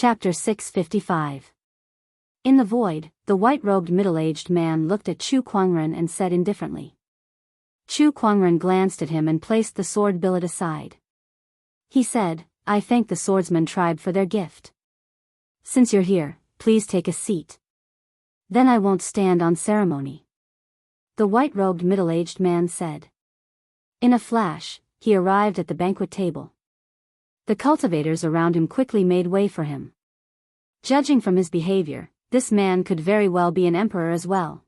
Chapter 655. In the void, the white-robed middle-aged man looked at Chu Kuangren and said indifferently. Chu Kuangren glanced at him and placed the sword billet aside. He said, "I thank the swordsman tribe for their gift. Since you're here, please take a seat. Then I won't stand on ceremony." The white-robed middle-aged man said. In a flash, he arrived at the banquet table. The cultivators around him quickly made way for him. Judging from his behavior, this man could very well be an emperor as well.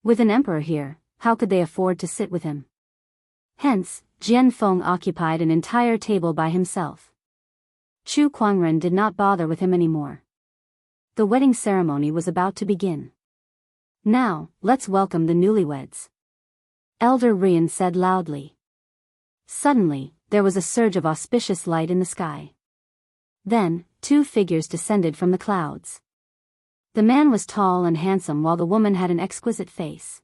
With an emperor here, how could they afford to sit with him? Hence, Jian Feng occupied an entire table by himself. Chu Kuangren did not bother with him anymore. The wedding ceremony was about to begin. "Now, let's welcome the newlyweds," Elder Rian said loudly. Suddenly, there was a surge of auspicious light in the sky. Then, two figures descended from the clouds. The man was tall and handsome while the woman had an exquisite face.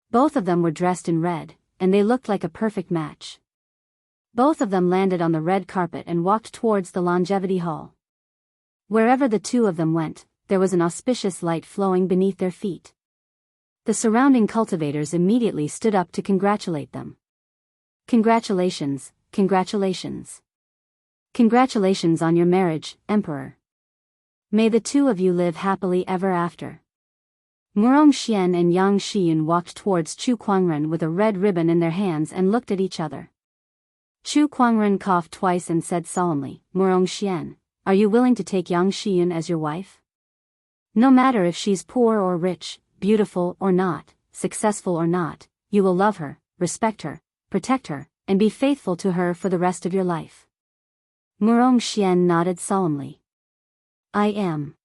Both of them were dressed in red, and they looked like a perfect match. Both of them landed on the red carpet and walked towards the longevity hall. Wherever the two of them went, there was an auspicious light flowing beneath their feet. The surrounding cultivators immediately stood up to congratulate them. "Congratulations, congratulations. Congratulations on your marriage, Emperor. May the two of you live happily ever after." Murong Xian and Yang Xiyun walked towards Chu Kuangren with a red ribbon in their hands and looked at each other. Chu Kuangren coughed twice and said solemnly, "Murong Xian, are you willing to take Yang Xiyun as your wife? No matter if she's poor or rich, beautiful or not, successful or not, you will love her, respect her, protect her, and be faithful to her for the rest of your life." Murong Xian nodded solemnly. "I am."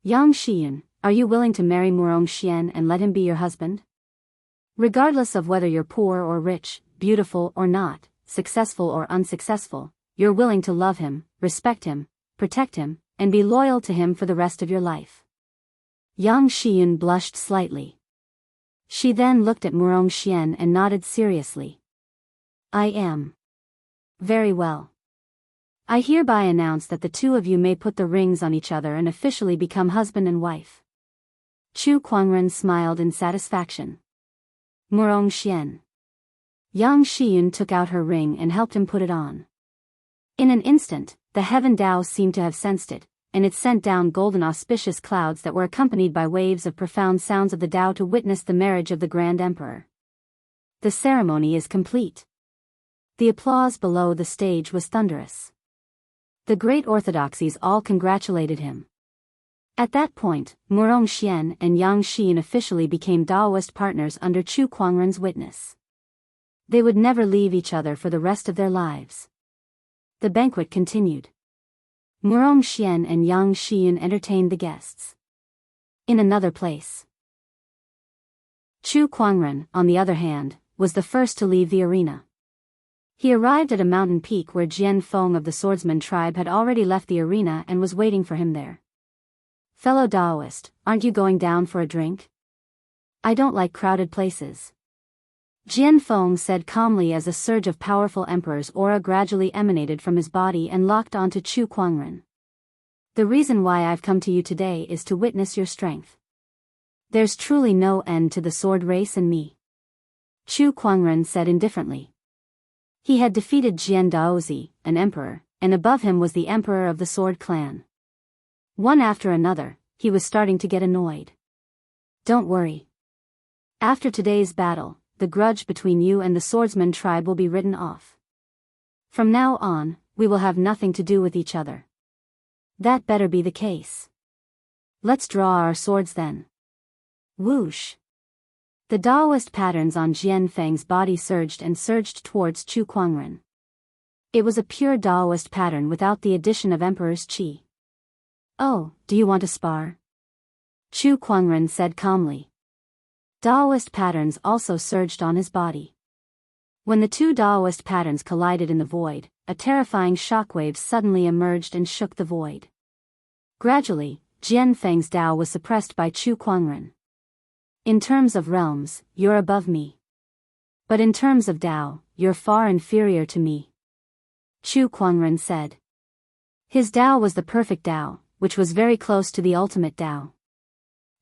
"Yang Xiyun, are you willing to marry Murong Xian and let him be your husband? Regardless of whether you're poor or rich, beautiful or not, successful or unsuccessful, you're willing to love him, respect him, protect him, and be loyal to him for the rest of your life." Yang Xiyun blushed slightly. She then looked at Murong Xian and nodded seriously. "I am." "Very well. I hereby announce that the two of you may put the rings on each other and officially become husband and wife." Chu Kuangren smiled in satisfaction. Murong Xian. Yang Xiyun took out her ring and helped him put it on. In an instant, the heaven Dao seemed to have sensed it, and it sent down golden auspicious clouds that were accompanied by waves of profound sounds of the Dao to witness the marriage of the Grand Emperor. The ceremony is complete. The applause below the stage was thunderous. The great orthodoxies all congratulated him. At that point, Murong Xian and Yang Xiyun officially became Daoist partners under Chu Kuangren's witness. They would never leave each other for the rest of their lives. The banquet continued. Murong Xian and Yang Xiyun entertained the guests. In another place, Chu Kuangren, on the other hand, was the first to leave the arena. He arrived at a mountain peak where Jian Feng of the swordsman tribe had already left the arena and was waiting for him there. "Fellow Daoist, aren't you going down for a drink? I don't like crowded places," Jian Feng said calmly as a surge of powerful emperor's aura gradually emanated from his body and locked onto Chu Kuangren. "The reason why I've come to you today is to witness your strength. There's truly no end to the sword race and me," Chu Kuangren said indifferently. He had defeated Jian Daozi, an emperor, and above him was the emperor of the sword clan. One after another, he was starting to get annoyed. "Don't worry. After today's battle, the grudge between you and the swordsman tribe will be written off. From now on, we will have nothing to do with each other. That better be the case. Let's draw our swords then." Whoosh! The Daoist patterns on Jian Feng's body surged and surged towards Chu Kuangren. It was a pure Daoist pattern without the addition of Emperor's Qi. "Oh, do you want to spar?" Chu Kuangren said calmly. Daoist patterns also surged on his body. When the two Daoist patterns collided in the void, a terrifying shockwave suddenly emerged and shook the void. Gradually, Jian Feng's Dao was suppressed by Chu Kuangren. "In terms of realms, you're above me. But in terms of Dao, you're far inferior to me," Chu Kuangren said. His Tao was the perfect Tao, which was very close to the ultimate Tao.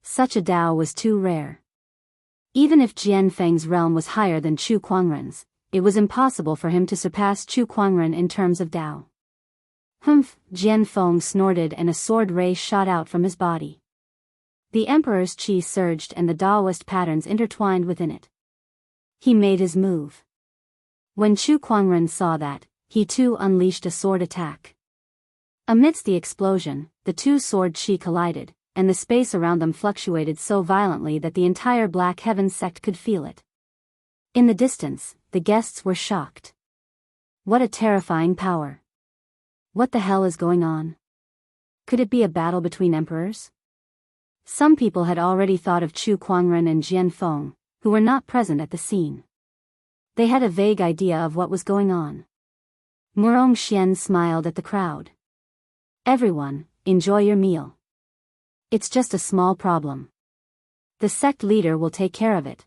Such a Tao was too rare. Even if Jian Feng's realm was higher than Chu Kuangren's, it was impossible for him to surpass Chu Kuangren in terms of Tao. Humph, Jian Feng snorted and a sword ray shot out from his body. The Emperor's chi surged and the Daoist patterns intertwined within it. He made his move. When Chu Kuangren saw that, he too unleashed a sword attack. Amidst the explosion, the two sword chi collided, and the space around them fluctuated so violently that the entire Black Heaven sect could feel it. In the distance, the guests were shocked. What a terrifying power. What the hell is going on? Could it be a battle between emperors? Some people had already thought of Chu Kuangren and Jian Feng, who were not present at the scene. They had a vague idea of what was going on. Murong Xian smiled at the crowd. Everyone, enjoy your meal. It's just a small problem. The sect leader will take care of it.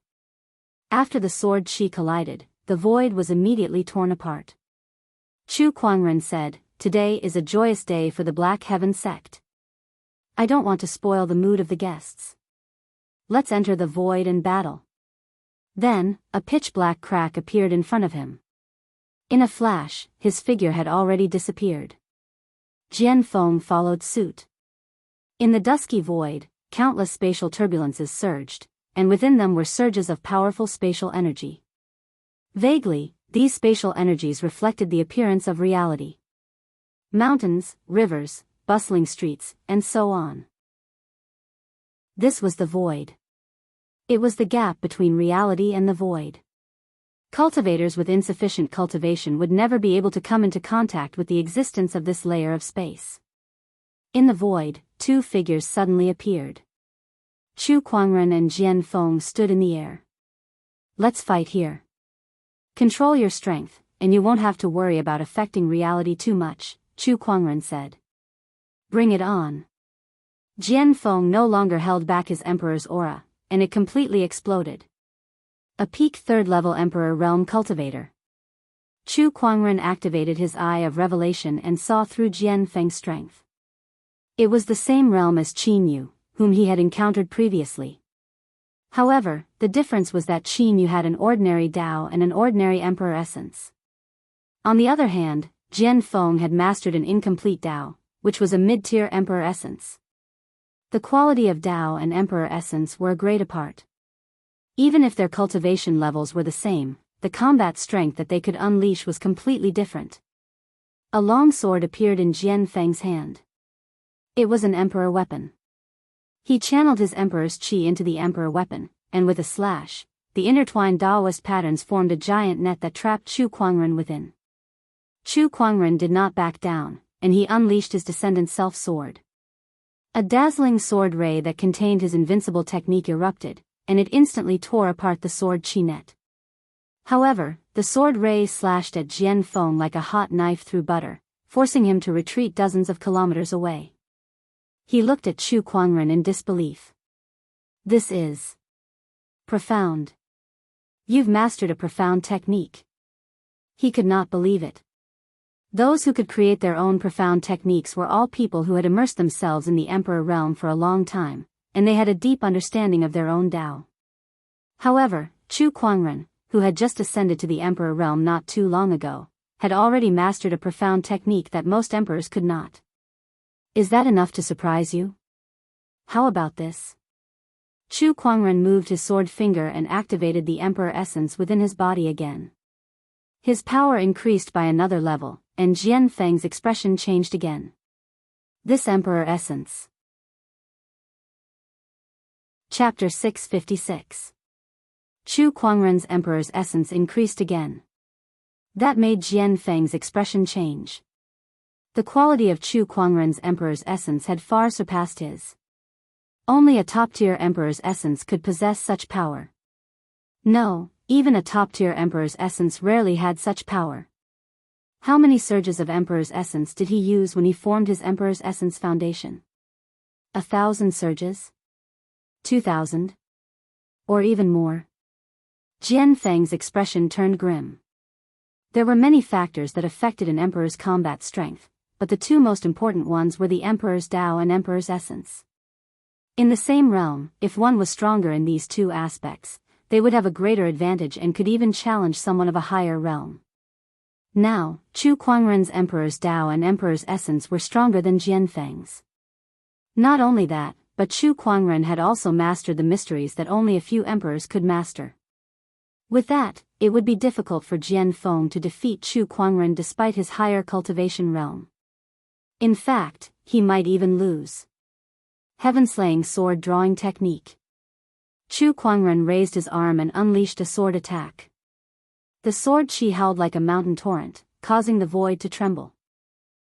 After the sword chi collided, the void was immediately torn apart. Chu Kuangren said, "Today is a joyous day for the Black Heaven sect. I don't want to spoil the mood of the guests. Let's enter the void and battle." Then, a pitch-black crack appeared in front of him. In a flash, his figure had already disappeared. Jian Feng followed suit. In the dusky void, countless spatial turbulences surged, and within them were surges of powerful spatial energy. Vaguely, these spatial energies reflected the appearance of reality. Mountains, rivers, bustling streets, and so on. This was the void. It was the gap between reality and the void. Cultivators with insufficient cultivation would never be able to come into contact with the existence of this layer of space. In the void, two figures suddenly appeared. Chu Kuangren and Jian Feng stood in the air. "Let's fight here. Control your strength, and you won't have to worry about affecting reality too much," Chu Kuangren said. "Bring it on." Jian Feng no longer held back his emperor's aura, and it completely exploded. A peak third-level emperor realm cultivator. Chu Kuangren activated his eye of revelation and saw through Jian Feng's strength. It was the same realm as Qin Yu, whom he had encountered previously. However, the difference was that Qin Yu had an ordinary Tao and an ordinary emperor essence. On the other hand, Jian Feng had mastered an incomplete Tao, which was a mid-tier emperor essence. The quality of Tao and emperor essence were a grade apart. Even if their cultivation levels were the same, the combat strength that they could unleash was completely different. A long sword appeared in Jian Feng's hand. It was an emperor weapon. He channeled his emperor's chi into the emperor weapon, and with a slash, the intertwined Daoist patterns formed a giant net that trapped Chu Kuangren within. Chu Kuangren did not back down, and he unleashed his descendant's self-sword. A dazzling sword ray that contained his invincible technique erupted, and it instantly tore apart the sword chi net. However, the sword ray slashed at Jian Feng like a hot knife through butter, forcing him to retreat dozens of kilometers away. He looked at Chu Kuangren in disbelief. "This is profound. You've mastered a profound technique." He could not believe it. Those who could create their own profound techniques were all people who had immersed themselves in the Emperor realm for a long time, and they had a deep understanding of their own Tao. However, Chu Kuangren, who had just ascended to the Emperor realm not too long ago, had already mastered a profound technique that most emperors could not. "Is that enough to surprise you? How about this?" Chu Kuangren moved his sword finger and activated the Emperor essence within his body again. His power increased by another level, and Jian Feng's expression changed again. This Emperor essence. Chapter 656. Chu Kuangren's Emperor's essence increased again. That made Jian Feng's expression change. The quality of Chu Kuangren's Emperor's essence had far surpassed his. Only a top-tier Emperor's essence could possess such power. No, even a top-tier Emperor's essence rarely had such power. How many surges of Emperor's essence did he use when he formed his Emperor's essence foundation? 1,000 surges? 2,000? Or even more? Jian Feng's expression turned grim. There were many factors that affected an emperor's combat strength, but the two most important ones were the Emperor's Dao and Emperor's Essence. In the same realm, if one was stronger in these two aspects, they would have a greater advantage and could even challenge someone of a higher realm. Now, Chu Kuangren's Emperor's Dao and Emperor's Essence were stronger than Jianfeng's. Not only that, but Chu Kuangren had also mastered the mysteries that only a few emperors could master. With that, it would be difficult for Jianfeng to defeat Chu Kuangren despite his higher cultivation realm. In fact, he might even lose. Heaven-slaying sword drawing technique. Chu Kuangren raised his arm and unleashed a sword attack. The sword chi howled like a mountain torrent, causing the void to tremble.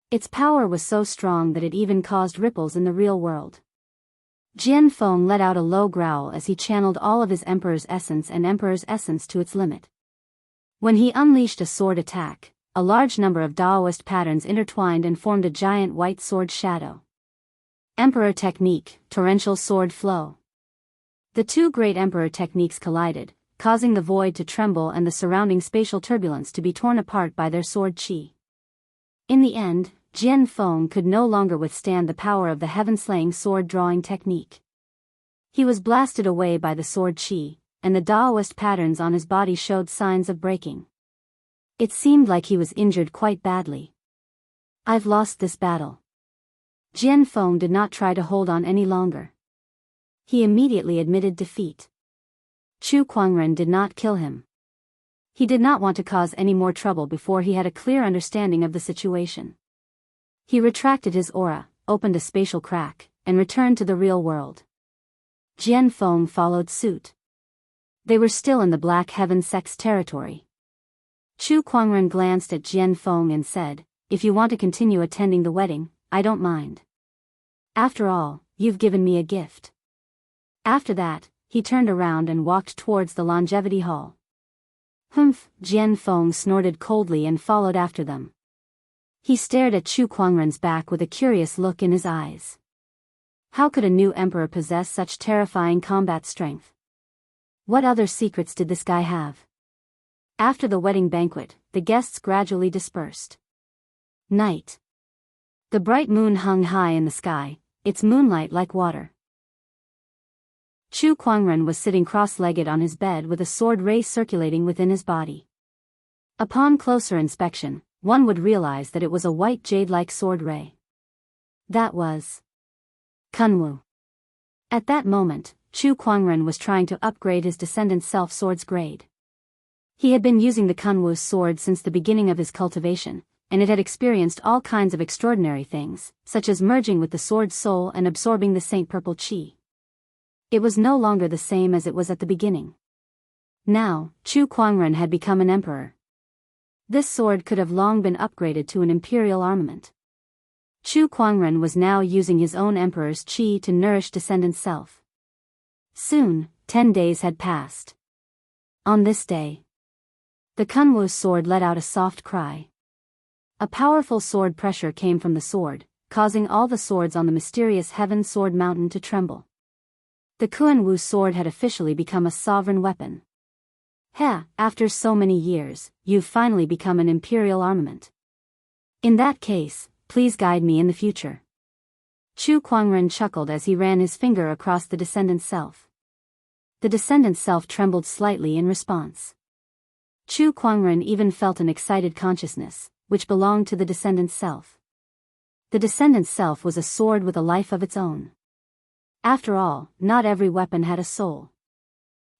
Its power was so strong that it even caused ripples in the real world. Jianfeng let out a low growl as he channeled all of his Emperor's Essence and Emperor's Essence to its limit. When he unleashed a sword attack, a large number of Daoist patterns intertwined and formed a giant white sword shadow. Emperor Technique, Torrential Sword Flow. The two great Emperor techniques collided, causing the void to tremble and the surrounding spatial turbulence to be torn apart by their sword chi. In the end, Jianfeng could no longer withstand the power of the heaven-slaying sword-drawing technique. He was blasted away by the sword chi, and the Daoist patterns on his body showed signs of breaking. It seemed like he was injured quite badly. "I've lost this battle." Jianfeng did not try to hold on any longer. He immediately admitted defeat. Chu Kuangren did not kill him. He did not want to cause any more trouble before he had a clear understanding of the situation. He retracted his aura, opened a spatial crack, and returned to the real world. Jianfeng followed suit. They were still in the Black Heaven sect's territory. Chu Kuangren glanced at Jianfeng and said, "If you want to continue attending the wedding, I don't mind. After all, you've given me a gift." After that, he turned around and walked towards the longevity hall. "Humph," Jianfeng snorted coldly and followed after them. He stared at Chu Kuangren's back with a curious look in his eyes. How could a new emperor possess such terrifying combat strength? What other secrets did this guy have? After the wedding banquet, the guests gradually dispersed. Night. The bright moon hung high in the sky, its moonlight like water. Chu Kuangren was sitting cross-legged on his bed with a sword ray circulating within his body. Upon closer inspection, one would realize that it was a white jade-like sword ray. That was Kunwu. At that moment, Chu Kuangren was trying to upgrade his descendant self-sword's grade. He had been using the Kunwu sword since the beginning of his cultivation, and it had experienced all kinds of extraordinary things, such as merging with the sword's soul and absorbing the Saint Purple Chi. It was no longer the same as it was at the beginning. Now, Chu Kuangren had become an emperor. This sword could have long been upgraded to an imperial armament. Chu Kuangren was now using his own emperor's chi to nourish descendant self. Soon, 10 days had passed. On this day, the Kunwu sword let out a soft cry. A powerful sword pressure came from the sword, causing all the swords on the mysterious Heaven Sword Mountain to tremble. The Kunwu sword had officially become a sovereign weapon. After so many years, you've finally become an imperial armament. In that case, please guide me in the future. Chu Kuangren chuckled as he ran his finger across the descendant self. The descendant self trembled slightly in response. Chu Kuangren even felt an excited consciousness, which belonged to the descendant self. The descendant self was a sword with a life of its own. After all, not every weapon had a soul.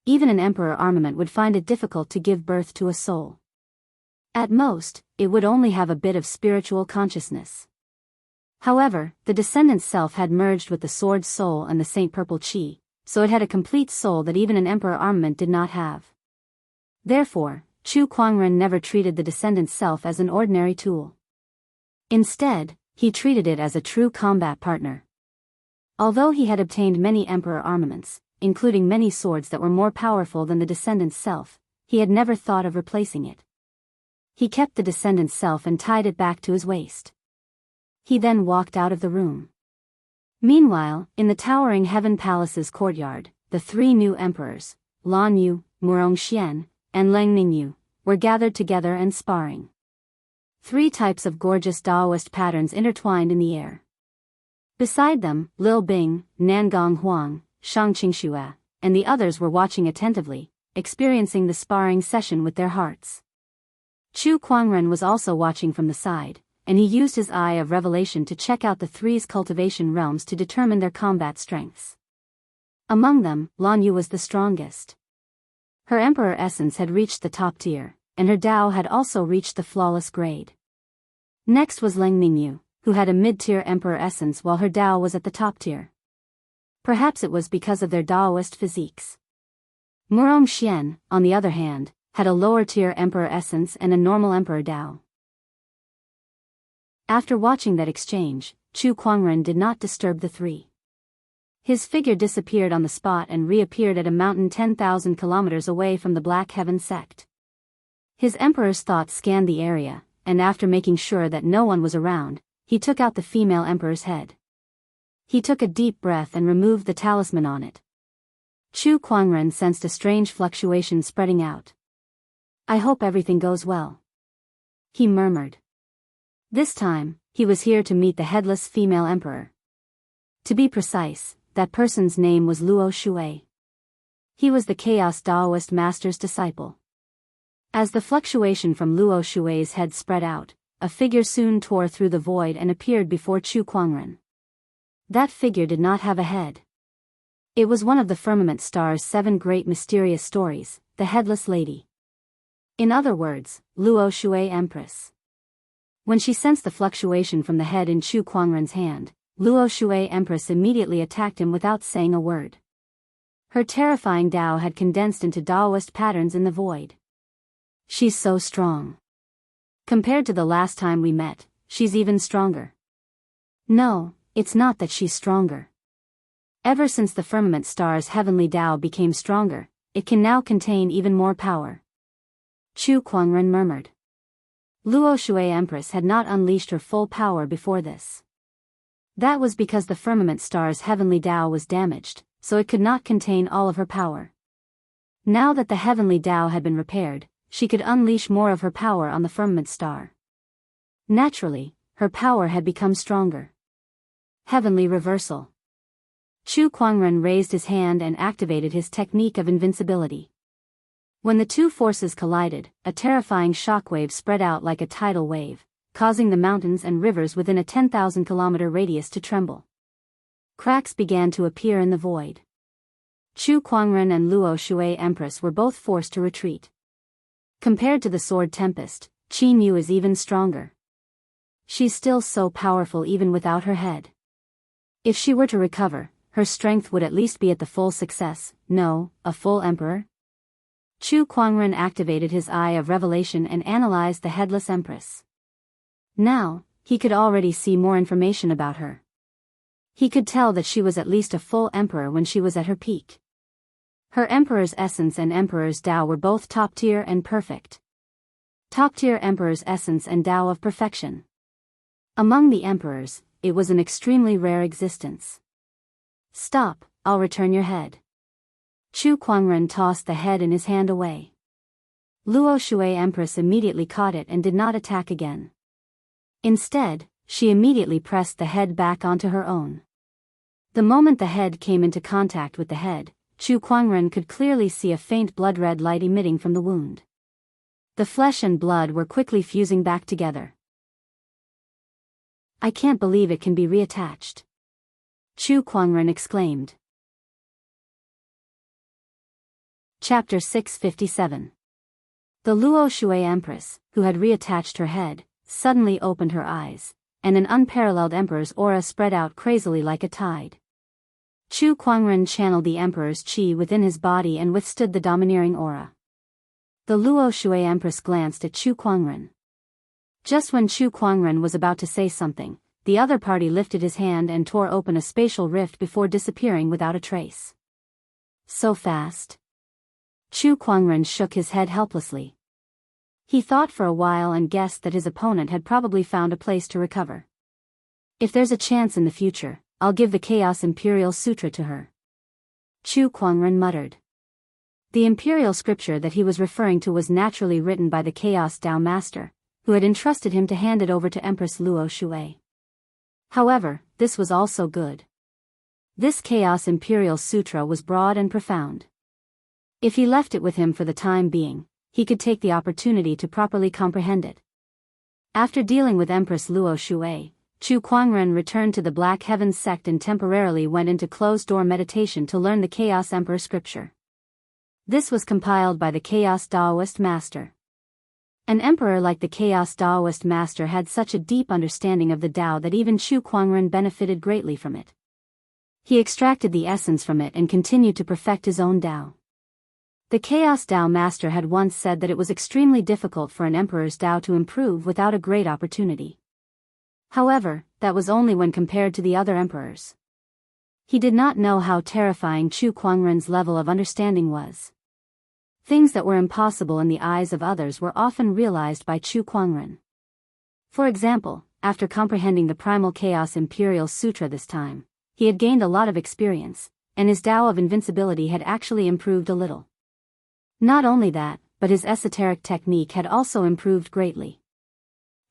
Even an emperor armament would find it difficult to give birth to a soul. At most, it would only have a bit of spiritual consciousness. However, the descendant self had merged with the sword's soul and the Saint Purple Chi, so it had a complete soul that even an emperor armament did not have. Therefore, Chu Kuangren never treated the descendant self as an ordinary tool. Instead, he treated it as a true combat partner. Although he had obtained many emperor armaments, including many swords that were more powerful than the descendant's self, he had never thought of replacing it. He kept the descendant's self and tied it back to his waist. He then walked out of the room. Meanwhile, in the towering Heaven Palace's courtyard, the three new emperors, Lan Yu, Murong Xian, and Leng Ningyu, were gathered together and sparring. 3 types of gorgeous Daoist patterns intertwined in the air. Beside them, Lil Bing, Nangong Huang, Shangqingxue, and the others were watching attentively, experiencing the sparring session with their hearts. Chu Kuangren was also watching from the side, and he used his eye of revelation to check out the 3's cultivation realms to determine their combat strengths. Among them, Lan Yu was the strongest. Her emperor essence had reached the top tier, and her Dao had also reached the flawless grade. Next was Leng Ningyu, who had a mid-tier emperor essence while her Dao was at the top tier. Perhaps it was because of their Daoist physiques. Murong Xian, on the other hand, had a lower-tier emperor essence and a normal emperor Dao. After watching that exchange, Chu Kuangren did not disturb the 3. His figure disappeared on the spot and reappeared at a mountain 10,000 kilometers away from the Black Heaven sect. His emperor's thoughts scanned the area, and after making sure that no one was around, he took out the female emperor's head. He took a deep breath and removed the talisman on it. Chu Kuangren sensed a strange fluctuation spreading out. "I hope everything goes well," he murmured. This time, he was here to meet the headless female emperor. To be precise, that person's name was Luo Shui. He was the Chaos Daoist master's disciple. As the fluctuation from Luo Shui's head spread out, a figure soon tore through the void and appeared before Chu Kuangren. That figure did not have a head. It was one of the firmament star's 7 great mysterious stories, the Headless Lady. In other words, Luo Shui Empress. When she sensed the fluctuation from the head in Chu Kuangren's hand, Luo Shui Empress immediately attacked him without saying a word. Her terrifying Dao had condensed into Daoist patterns in the void. "She's so strong. Compared to the last time we met, she's even stronger." "No, it's not that she's stronger. Ever since the firmament star's heavenly Dao became stronger, it can now contain even more power," Chu Kuangren murmured. Luo Shui Empress had not unleashed her full power before this. That was because the firmament star's heavenly Dao was damaged, so it could not contain all of her power. Now that the heavenly Dao had been repaired, she could unleash more of her power on the firmament star. Naturally, her power had become stronger. Heavenly Reversal. Chu Kuangren raised his hand and activated his technique of invincibility. When the 2 forces collided, a terrifying shockwave spread out like a tidal wave, causing the mountains and rivers within a 10,000-kilometer radius to tremble. Cracks began to appear in the void. Chu Kuangren and Luo Shui Empress were both forced to retreat. Compared to the Sword Tempest, Qin Yu is even stronger. She's still so powerful even without her head. If she were to recover, her strength would at least be at the full success, no, a full emperor. Chu Kuangren activated his eye of revelation and analyzed the headless empress. Now, he could already see more information about her. He could tell that she was at least a full emperor when she was at her peak. Her emperor's essence and emperor's Dao were both top-tier and perfect. Top-tier emperor's essence and Dao of perfection. Among the emperors, it was an extremely rare existence. "Stop, I'll return your head." Chu Kuangren tossed the head in his hand away. Luo Shui Empress immediately caught it and did not attack again. Instead, she immediately pressed the head back onto her own. The moment the head came into contact with the head, Chu Kuangren could clearly see a faint blood-red light emitting from the wound. The flesh and blood were quickly fusing back together. "I can't believe it can be reattached," Chu Kuangren exclaimed. Chapter 657. The Luo Shui Empress, who had reattached her head, suddenly opened her eyes, and an unparalleled emperor's aura spread out crazily like a tide. Chu Kuangren channeled the emperor's qi within his body and withstood the domineering aura. The Luo Shui Empress glanced at Chu Kuangren. Just when Chu Kuangren was about to say something, the other party lifted his hand and tore open a spatial rift before disappearing without a trace. So fast? Chu Kuangren shook his head helplessly. He thought for a while and guessed that his opponent had probably found a place to recover. "If there's a chance in the future, I'll give the Chaos Imperial Sutra to her," Chu Kuangren muttered. The imperial scripture that he was referring to was naturally written by the Chaos Dao Master, who had entrusted him to hand it over to Empress Luo Shui. However, this was also good. This Chaos Imperial Sutra was broad and profound. If he left it with him for the time being, he could take the opportunity to properly comprehend it. After dealing with Empress Luo Shui, Chu Kuangren returned to the Black Heavens sect and temporarily went into closed-door meditation to learn the Chaos Emperor scripture. This was compiled by the Chaos Daoist master. An emperor like the Chaos Daoist master had such a deep understanding of the Tao that even Chu Kuangren benefited greatly from it. He extracted the essence from it and continued to perfect his own Tao. The Chaos Tao master had once said that it was extremely difficult for an emperor's Tao to improve without a great opportunity. However, that was only when compared to the other emperors. He did not know how terrifying Chu Kuangren's level of understanding was. Things that were impossible in the eyes of others were often realized by Chu Kuangren. For example, after comprehending the Primal Chaos Imperial Sutra this time, he had gained a lot of experience, and his Tao of invincibility had actually improved a little. Not only that, but his esoteric technique had also improved greatly.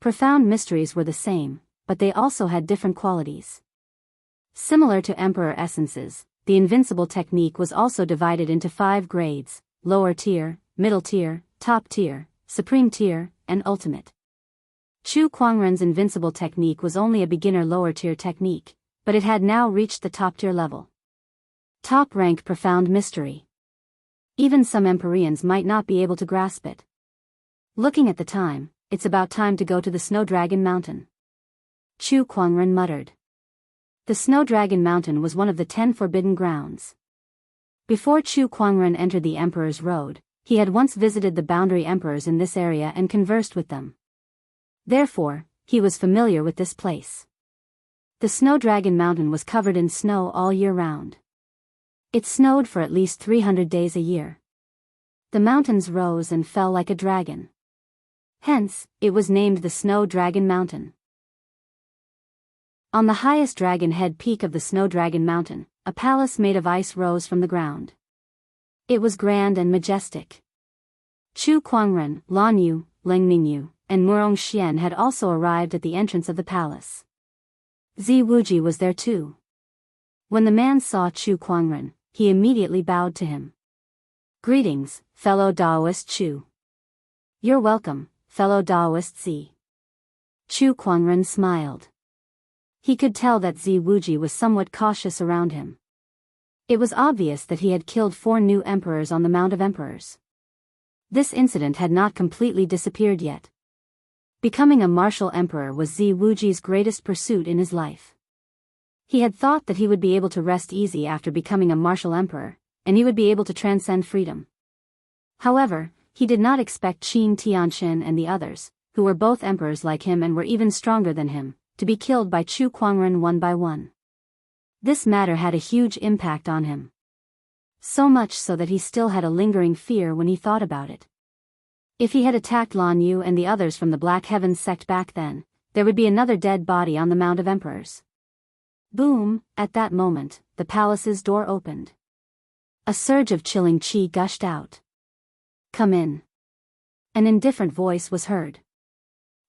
Profound mysteries were the same, but they also had different qualities. Similar to Emperor Essences, the Invincible technique was also divided into 5 grades: lower tier, middle tier, top tier, supreme tier, and ultimate. Chu Kuangren's Invincible technique was only a beginner lower tier technique, but it had now reached the top tier level. Top rank Profound Mystery. Even some Empyreans might not be able to grasp it. Looking at the time, it's about time to go to the Snow Dragon Mountain. Chu Kuangren muttered. The Snow Dragon Mountain was one of the 10 forbidden grounds. Before Chu Kuangren entered the Emperor's Road, he had once visited the boundary emperors in this area and conversed with them. Therefore, he was familiar with this place. The Snow Dragon Mountain was covered in snow all year round. It snowed for at least 300 days a year. The mountains rose and fell like a dragon. Hence, it was named the Snow Dragon Mountain. On the highest dragon head peak of the Snow Dragon Mountain, a palace made of ice rose from the ground. It was grand and majestic. Chu Kuangren, Lan Yu, Leng Ningyu, and Murong Xian had also arrived at the entrance of the palace. Zi Wuji was there too. When the man saw Chu Kuangren, he immediately bowed to him. Greetings, fellow Daoist Chu. You're welcome, fellow Daoist Zi. Chu Kuangren smiled. He could tell that Zi Wuji was somewhat cautious around him. It was obvious that he had killed 4 new emperors on the Mount of Emperors. This incident had not completely disappeared yet. Becoming a martial emperor was Zi Wuji's greatest pursuit in his life. He had thought that he would be able to rest easy after becoming a martial emperor, and he would be able to transcend freedom. However, he did not expect Qin Tianxin and the others, who were both emperors like him and were even stronger than him, to be killed by Chu Kuangren one by one. This matter had a huge impact on him. So much so that he still had a lingering fear when he thought about it. If he had attacked Lan Yu and the others from the Black Heavens sect back then, there would be another dead body on the Mount of Emperors. Boom! At that moment, the palace's door opened. A surge of chilling qi gushed out. Come in. An indifferent voice was heard.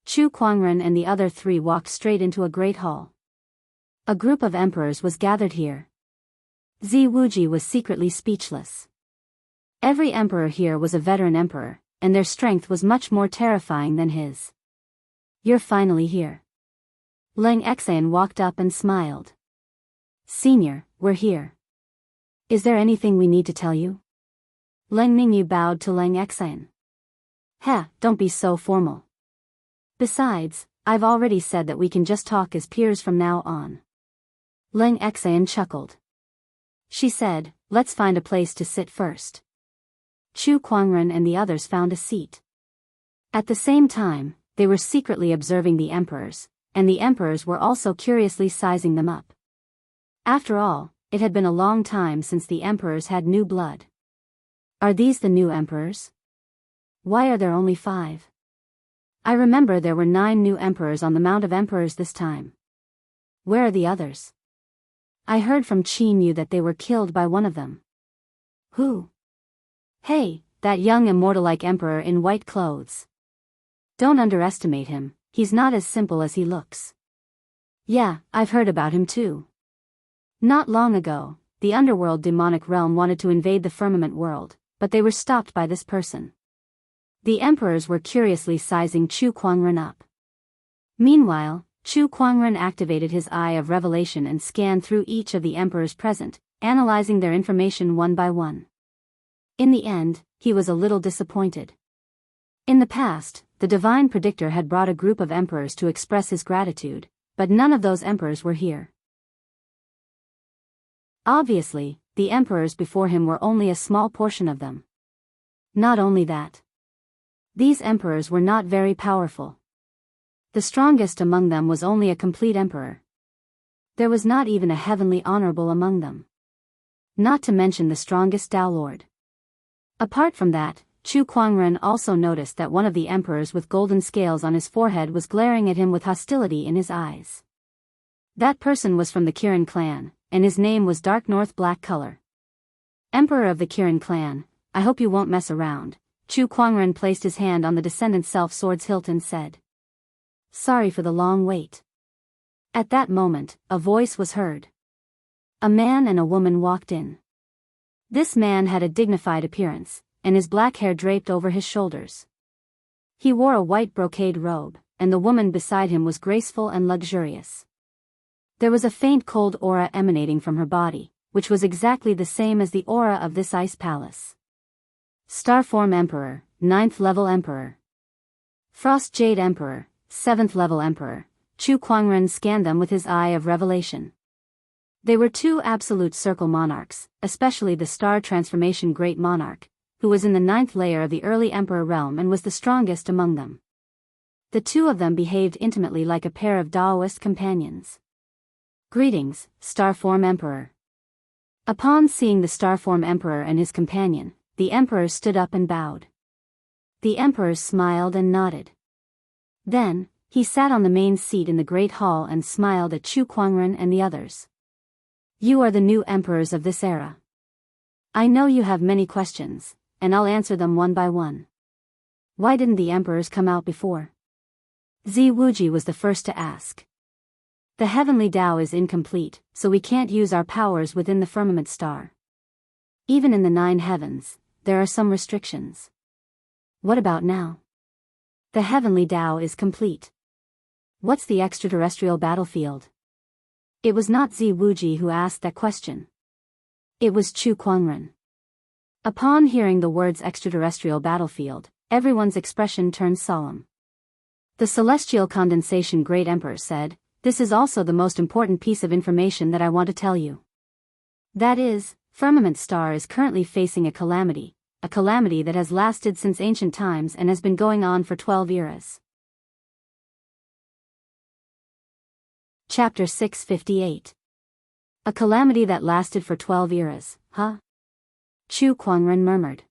Chu Kuangren and the other 3 walked straight into a great hall. A group of emperors was gathered here. Zi Wuji was secretly speechless. Every emperor here was a veteran emperor, and their strength was much more terrifying than his. You're finally here. Leng Exan walked up and smiled. Senior, we're here. Is there anything we need to tell you? Leng Ningyu bowed to Leng Exan. Don't be so formal. Besides, I've already said that we can just talk as peers from now on. Leng Exan chuckled. She said, let's find a place to sit first. Chu Kuangren and the others found a seat. At the same time, they were secretly observing the emperors, and the emperors were also curiously sizing them up. After all, it had been a long time since the emperors had new blood. Are these the new emperors? Why are there only 5? I remember there were 9 new emperors on the Mount of Emperors this time. Where are the others? I heard from Qin Yu that they were killed by one of them. Who? Hey, that young immortal-like emperor in white clothes. Don't underestimate him, he's not as simple as he looks. Yeah, I've heard about him too. Not long ago, the underworld demonic realm wanted to invade the firmament world, but they were stopped by this person. The emperors were curiously sizing Chu Kuangren up. Meanwhile, Chu Kuangren activated his eye of revelation and scanned through each of the emperors present, analyzing their information one by one. In the end, he was a little disappointed. In the past, the divine predictor had brought a group of emperors to express his gratitude, but none of those emperors were here. Obviously, the emperors before him were only a small portion of them. Not only that. These emperors were not very powerful. The strongest among them was only a complete emperor. There was not even a heavenly honorable among them. Not to mention the strongest Tao Lord. Apart from that, Chu Kuangren also noticed that one of the emperors with golden scales on his forehead was glaring at him with hostility in his eyes. That person was from the Kirin clan, and his name was Dark North Black Color. Emperor of the Kirin clan, I hope you won't mess around. Chu Kuangren placed his hand on the descendant's self-sword's hilt and said. Sorry for the long wait. At that moment, a voice was heard. A man and a woman walked in. This man had a dignified appearance, and his black hair draped over his shoulders. He wore a white brocade robe, and the woman beside him was graceful and luxurious. There was a faint cold aura emanating from her body, which was exactly the same as the aura of this ice palace. Starform Emperor, 9th level Emperor. Frost Jade Emperor, 7th level Emperor. Chu Kuangren scanned them with his eye of revelation. They were two absolute circle monarchs, especially the Star Transformation Great Monarch, who was in the 9th layer of the early Emperor realm and was the strongest among them. The two of them behaved intimately like a pair of Daoist companions. Greetings, Starform Emperor. Upon seeing the Starform Emperor and his companion, the Emperor stood up and bowed. The Emperor smiled and nodded. Then, he sat on the main seat in the Great Hall and smiled at Chu Kuangren and the others. You are the new emperors of this era. I know you have many questions, and I'll answer them one by one. Why didn't the emperors come out before? Zi Wuji was the first to ask. The heavenly Tao is incomplete, so we can't use our powers within the firmament star. Even in the 9 heavens, there are some restrictions. What about now? The heavenly Tao is complete. What's the extraterrestrial battlefield? It was not Zi Wuji who asked that question. It was Chu Kuangren. Upon hearing the words extraterrestrial battlefield, everyone's expression turned solemn. The Celestial Condensation Great Emperor said, This is also the most important piece of information that I want to tell you. That is, Firmament Star is currently facing a calamity that has lasted since ancient times and has been going on for 12 eras. Chapter 658. A calamity that lasted for 12 eras, huh? Chu Kuangren murmured.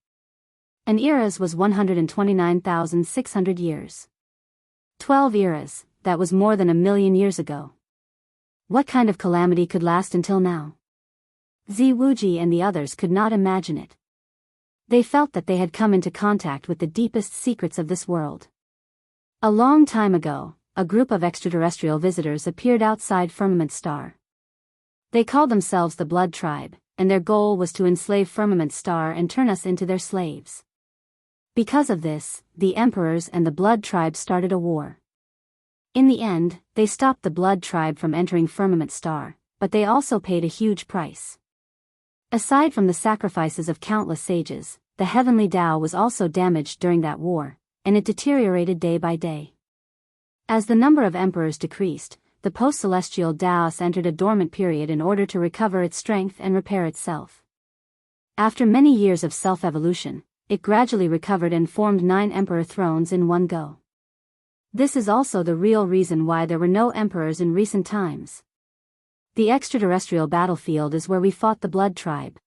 An eras was 129,600 years. 12 eras, that was more than 1,000,000 years ago. What kind of calamity could last until now? Zi Wuji and the others could not imagine it. They felt that they had come into contact with the deepest secrets of this world. A long time ago, a group of extraterrestrial visitors appeared outside Firmament Star. They called themselves the Blood Tribe, and their goal was to enslave Firmament Star and turn us into their slaves. Because of this, the emperors and the Blood Tribe started a war. In the end, they stopped the Blood Tribe from entering Firmament Star, but they also paid a huge price. Aside from the sacrifices of countless sages, the heavenly Tao was also damaged during that war, and it deteriorated day by day. As the number of emperors decreased, the post-celestial Daoist entered a dormant period in order to recover its strength and repair itself. After many years of self-evolution, it gradually recovered and formed 9 emperor thrones in one go. This is also the real reason why there were no emperors in recent times. The extraterrestrial battlefield is where we fought the Blood Tribe.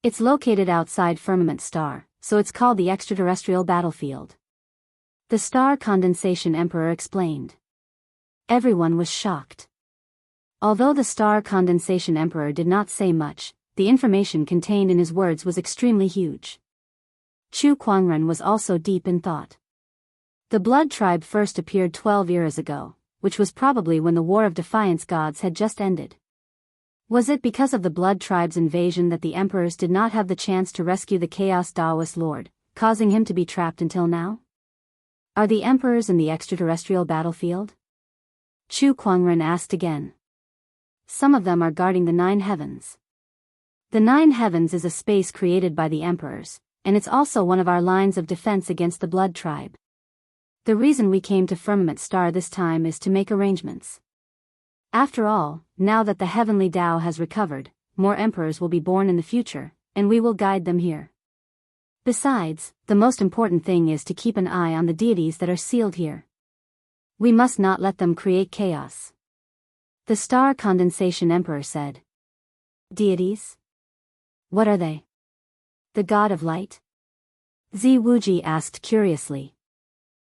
It's located outside Firmament Star, so it's called the extraterrestrial battlefield. The Star Condensation Emperor explained. Everyone was shocked. Although the Star Condensation Emperor did not say much, the information contained in his words was extremely huge. Chu Kuangren was also deep in thought. The Blood Tribe first appeared 12 years ago, which was probably when the War of Defiance gods had just ended. Was it because of the Blood Tribe's invasion that the emperors did not have the chance to rescue the Chaos Daoist Lord, causing him to be trapped until now? Are the emperors in the extraterrestrial battlefield? Chu Kuangren asked again. Some of them are guarding the 9 heavens. The 9 heavens is a space created by the emperors, and it's also one of our lines of defense against the Blood Tribe. The reason we came to Firmament Star this time is to make arrangements. After all, now that the heavenly Tao has recovered, more emperors will be born in the future, and we will guide them here. Besides, the most important thing is to keep an eye on the deities that are sealed here. We must not let them create chaos. The Star Condensation Emperor said. Deities? What are they? The God of Light? Zi Wuji asked curiously.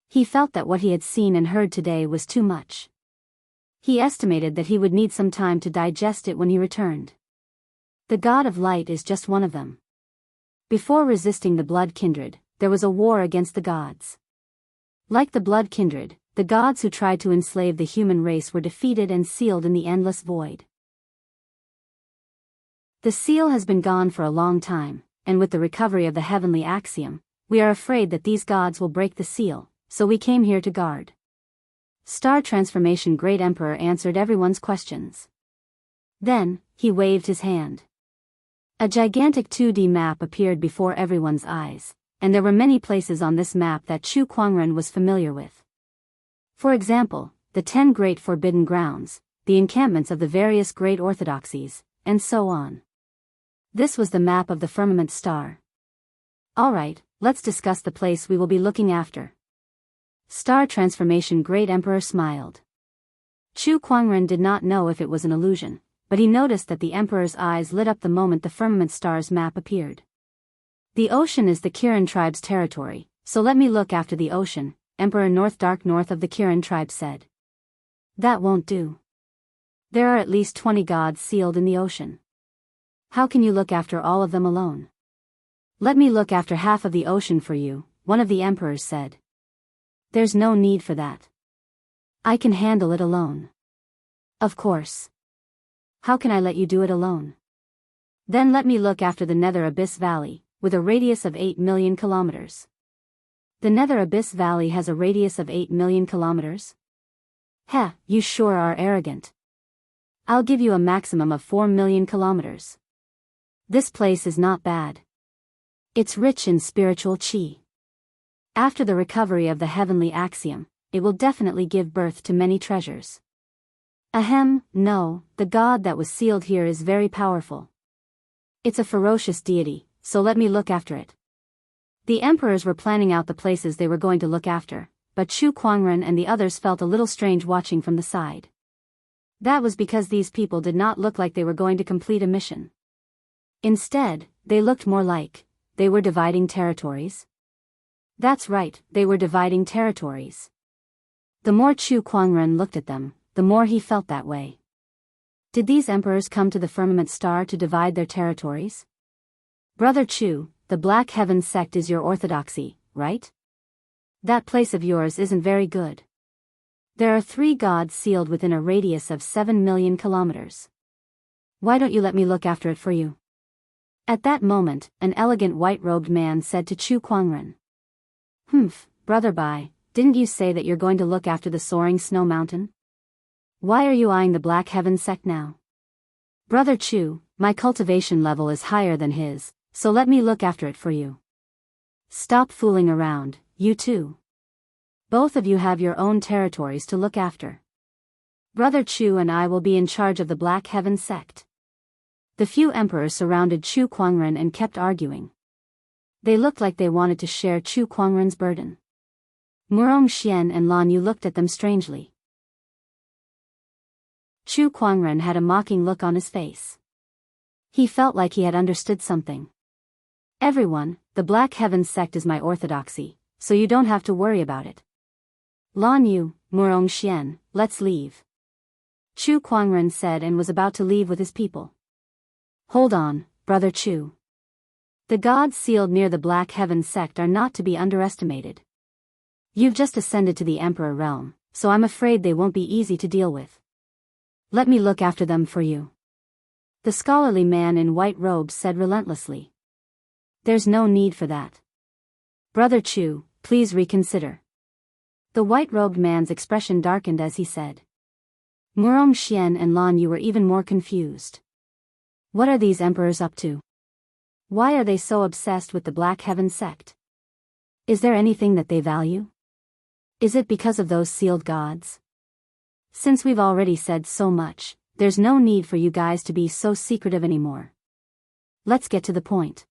He felt that what he had seen and heard today was too much. He estimated that he would need some time to digest it when he returned. The God of Light is just one of them. Before resisting the Blood Kindred, there was a war against the gods. Like the Blood Kindred, the gods who tried to enslave the human race were defeated and sealed in the endless void. The seal has been gone for a long time, and with the recovery of the heavenly axiom, we are afraid that these gods will break the seal, so we came here to guard. Star Transformation Great Emperor answered everyone's questions. Then, he waved his hand. A gigantic 2D map appeared before everyone's eyes, and there were many places on this map that Chu Kuangren was familiar with. For example, the 10 Great Forbidden Grounds, the encampments of the various great orthodoxies, and so on. This was the map of the Firmament Star. Alright, let's discuss the place we will be looking after. Star Transformation Great Emperor smiled. Chu Kuangren did not know if it was an illusion, but he noticed that the Emperor's eyes lit up the moment the Firmament Star's map appeared. The ocean is the Kirin tribe's territory, so let me look after the ocean, Emperor Dark North of the Kirin tribe said. That won't do. There are at least 20 gods sealed in the ocean. How can you look after all of them alone? Let me look after half of the ocean for you, one of the emperors said. There's no need for that. I can handle it alone. Of course. How can I let you do it alone? Then let me look after the Nether Abyss Valley, with a radius of 8 million kilometers. The Nether Abyss Valley has a radius of 8 million kilometers? Heh, you sure are arrogant. I'll give you a maximum of 4 million kilometers. This place is not bad. It's rich in spiritual qi. After the recovery of the heavenly axiom, it will definitely give birth to many treasures. Ahem, no, the god that was sealed here is very powerful. It's a ferocious deity, so let me look after it. The emperors were planning out the places they were going to look after, but Chu Kuangren and the others felt a little strange watching from the side. That was because these people did not look like they were going to complete a mission. Instead, they looked more like they were dividing territories. That's right, they were dividing territories. The more Chu Kuangren looked at them, the more he felt that way. Did these emperors come to the Firmament Star to divide their territories? Brother Chu, the Black Heaven sect is your orthodoxy, right? That place of yours isn't very good. There are 3 gods sealed within a radius of 7 million kilometers. Why don't you let me look after it for you? At that moment, an elegant white-robed man said to Chu Kuangren. Brother Bai, didn't you say that you're going to look after the soaring snow mountain? Why are you eyeing the Black Heaven sect now? Brother Chu, my cultivation level is higher than his, so let me look after it for you. Stop fooling around, you two. Both of you have your own territories to look after. Brother Chu and I will be in charge of the Black Heaven sect. The few emperors surrounded Chu Kuangren and kept arguing. They looked like they wanted to share Chu Kuangren's burden. Murong Xian and Lan Yu looked at them strangely. Chu Kuangren had a mocking look on his face. He felt like he had understood something. Everyone, the Black Heaven sect is my orthodoxy, so you don't have to worry about it. Lan Yu, Murong Xian, let's leave. Chu Kuangren said and was about to leave with his people. Hold on, Brother Chu. The gods sealed near the Black Heaven sect are not to be underestimated. You've just ascended to the Emperor realm, so I'm afraid they won't be easy to deal with. Let me look after them for you. The scholarly man in white robes said relentlessly. There's no need for that. Brother Chu, please reconsider. The white-robed man's expression darkened as he said. Murong Xian and Lan Yu were even more confused. What are these emperors up to? Why are they so obsessed with the Black Heaven sect? Is there anything that they value? Is it because of those sealed gods? Since we've already said so much, there's no need for you guys to be so secretive anymore. Let's get to the point.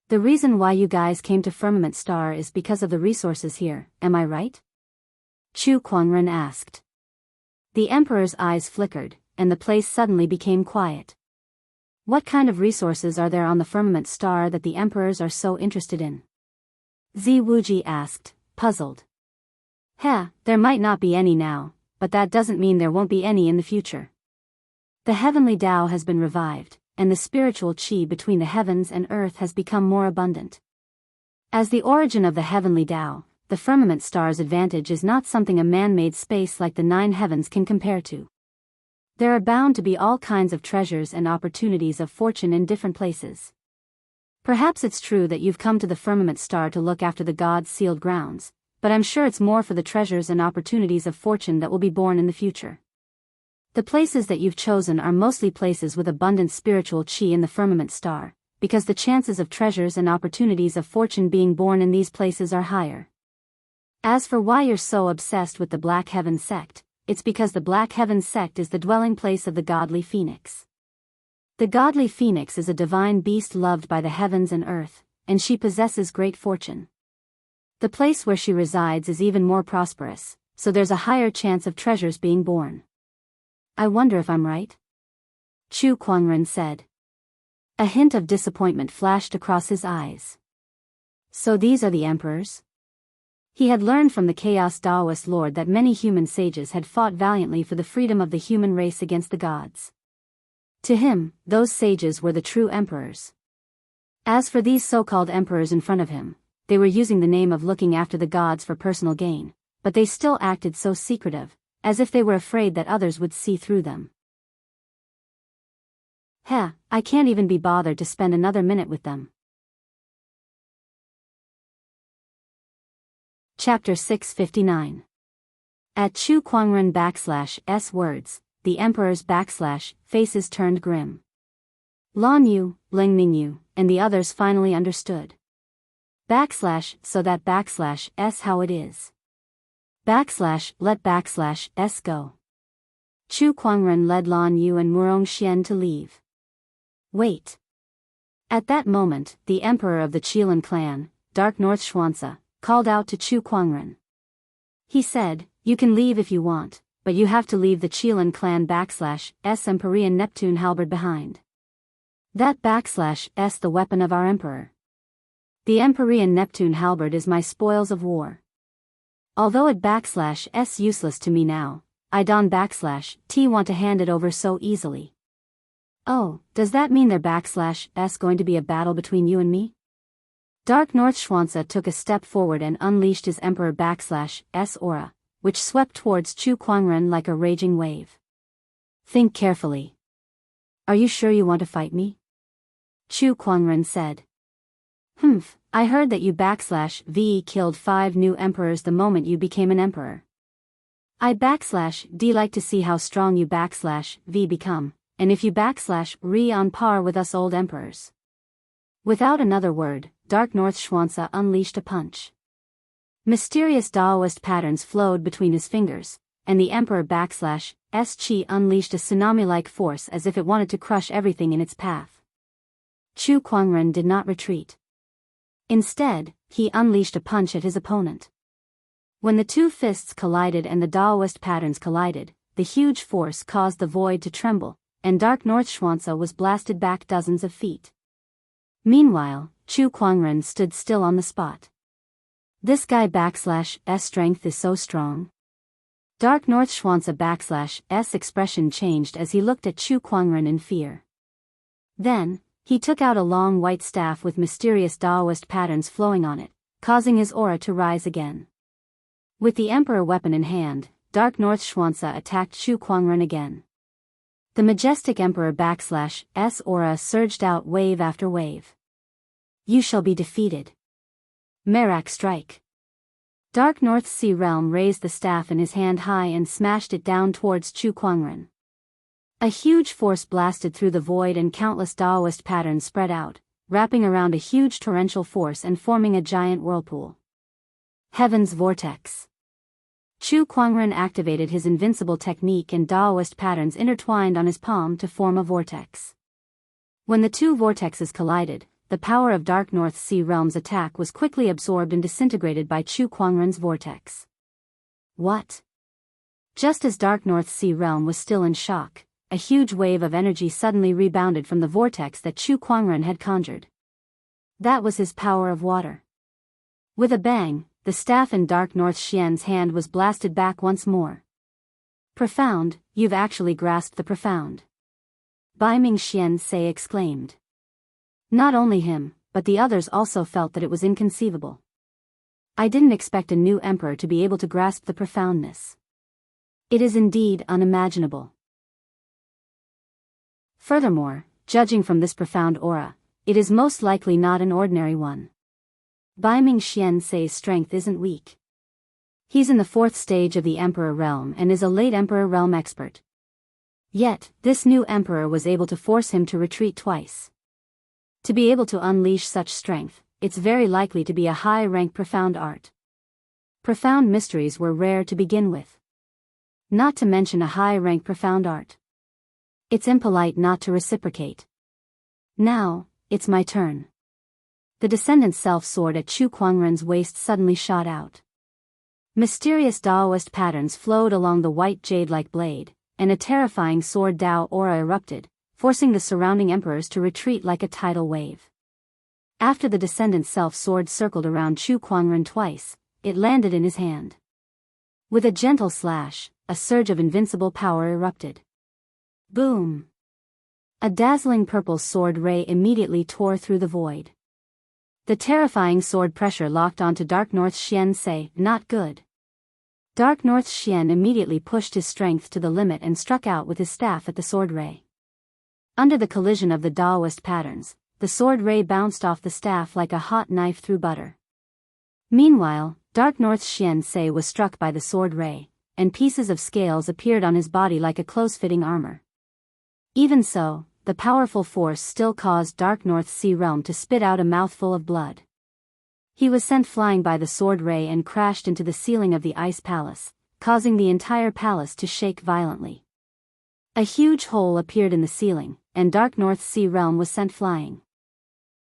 The reason why you guys came to Firmament Star is because of the resources here, am I right? Chu Kuangren asked. The Emperor's eyes flickered, and the place suddenly became quiet. What kind of resources are there on the Firmament Star that the Emperors are so interested in? Zi Wuji asked, puzzled. There might not be any now, but that doesn't mean there won't be any in the future. The heavenly Tao has been revived, and the spiritual qi between the heavens and earth has become more abundant. As the origin of the heavenly Tao, the Firmament Star's advantage is not something a man-made space like the 9 heavens can compare to. There are bound to be all kinds of treasures and opportunities of fortune in different places. Perhaps it's true that you've come to the Firmament Star to look after the gods' sealed grounds, but I'm sure it's more for the treasures and opportunities of fortune that will be born in the future. The places that you've chosen are mostly places with abundant spiritual qi in the Firmament Star, because the chances of treasures and opportunities of fortune being born in these places are higher. As for why you're so obsessed with the Black Heaven sect, it's because the Black Heaven sect is the dwelling place of the godly phoenix. The godly phoenix is a divine beast loved by the heavens and earth, and she possesses great fortune. The place where she resides is even more prosperous, so there's a higher chance of treasures being born. I wonder if I'm right? Chu Kuangren said. A hint of disappointment flashed across his eyes. So these are the emperors? He had learned from the Chaos Daoist Lord that many human sages had fought valiantly for the freedom of the human race against the gods. To him, those sages were the true emperors. As for these so-called emperors in front of him, they were using the name of looking after the gods for personal gain, but they still acted so secretive, as if they were afraid that others would see through them. I can't even be bothered to spend another minute with them. Chapter 659. At Chu Kuangren /S words, the emperor's faces turned grim. Lan Yu, Ling Mingyu, and the others finally understood. So that /S how it is. Let /S go. Chu Kuangren led Lan Yu and Murong Xian to leave. Wait. At that moment, the emperor of the Qilin clan, Dark North Xuanxia, called out to Chu Kuangren. He said, you can leave if you want, but you have to leave the Qilin clan /S Empyrean Neptune halberd behind. That /S the weapon of our emperor. The Empyrean Neptune halberd is my spoils of war. Although it /S useless to me now, I don't /T want to hand it over so easily. Oh, does that mean there's /S going to be a battle between you and me? Dark North Xuanxia took a step forward and unleashed his emperor /S aura, which swept towards Chu Kuangren like a raging wave. Think carefully. Are you sure you want to fight me? Chu Kuangren said. I heard that you /V killed 5 new emperors the moment you became an emperor. I /D like to see how strong you /V become, and if you /Re on par with us old emperors. Without another word, Dark North Xuanxia unleashed a punch. Mysterious Daoist patterns flowed between his fingers, and the emperor /S Qi unleashed a tsunami-like force as if it wanted to crush everything in its path. Chu Kuangren did not retreat. Instead, he unleashed a punch at his opponent. When the two fists collided and the Daoist patterns collided, the huge force caused the void to tremble, and Dark North Xuanxia was blasted back dozens of feet. Meanwhile, Chu Kuangren stood still on the spot. This guy /S strength is so strong. Dark North Xuanxia /S expression changed as he looked at Chu Kuangren in fear. Then, he took out a long white staff with mysterious Daoist patterns flowing on it, causing his aura to rise again. With the Emperor weapon in hand, Dark North Xianxia attacked Chu Kuangren again. The majestic Emperor /S aura surged out wave after wave. You shall be defeated. Merak strike. Dark North Sea Realm raised the staff in his hand high and smashed it down towards Chu Kuangren. A huge force blasted through the void and countless Daoist patterns spread out, wrapping around a huge torrential force and forming a giant whirlpool. Heaven's Vortex. Chu Kuangren activated his invincible technique and Daoist patterns intertwined on his palm to form a vortex. When the two vortexes collided, the power of Dark North Sea Realm's attack was quickly absorbed and disintegrated by Chu Kuangren's vortex. What? Just as Dark North Sea Realm was still in shock, a huge wave of energy suddenly rebounded from the vortex that Chu Kuangren had conjured. That was his power of water. With a bang, the staff in Dark North Xian's hand was blasted back once more. Profound, you've actually grasped the profound. Baiming Xianxia exclaimed. Not only him, but the others also felt that it was inconceivable. I didn't expect a new emperor to be able to grasp the profoundness. It is indeed unimaginable. Furthermore, judging from this profound aura, it is most likely not an ordinary one. Baiming Xianxia's strength isn't weak. He's in the 4th stage of the Emperor Realm and is a late Emperor Realm expert. Yet, this new emperor was able to force him to retreat twice. To be able to unleash such strength, it's very likely to be a high-rank profound art. Profound mysteries were rare to begin with. Not to mention a high-rank profound art. It's impolite not to reciprocate. Now, it's my turn. The descendant's self-sword at Chu Kuangren's waist suddenly shot out. Mysterious Daoist patterns flowed along the white jade-like blade, and a terrifying sword Dao aura erupted, forcing the surrounding emperors to retreat like a tidal wave. After the descendant's self-sword circled around Chu Kuangren twice, it landed in his hand. With a gentle slash, a surge of invincible power erupted. Boom! A dazzling purple sword ray immediately tore through the void. The terrifying sword pressure locked onto Dark North Xianxia, not good. Dark North Xian immediately pushed his strength to the limit and struck out with his staff at the sword ray. Under the collision of the Daoist patterns, the sword ray bounced off the staff like a hot knife through butter. Meanwhile, Dark North Xianxia was struck by the sword ray, and pieces of scales appeared on his body like a close-fitting armor. Even so, the powerful force still caused Dark North Sea Realm to spit out a mouthful of blood. He was sent flying by the sword ray and crashed into the ceiling of the ice palace, causing the entire palace to shake violently. A huge hole appeared in the ceiling, and Dark North Sea Realm was sent flying.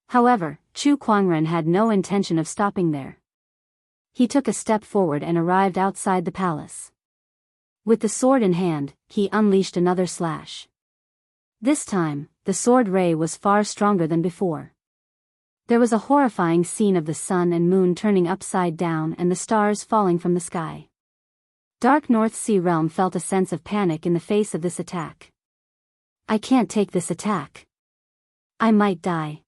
However, Chu Kuangren had no intention of stopping there. He took a step forward and arrived outside the palace. With the sword in hand, he unleashed another slash. This time, the sword ray was far stronger than before. There was a horrifying scene of the sun and moon turning upside down and the stars falling from the sky. Dark North Sea Realm felt a sense of panic in the face of this attack. I can't take this attack. I might die.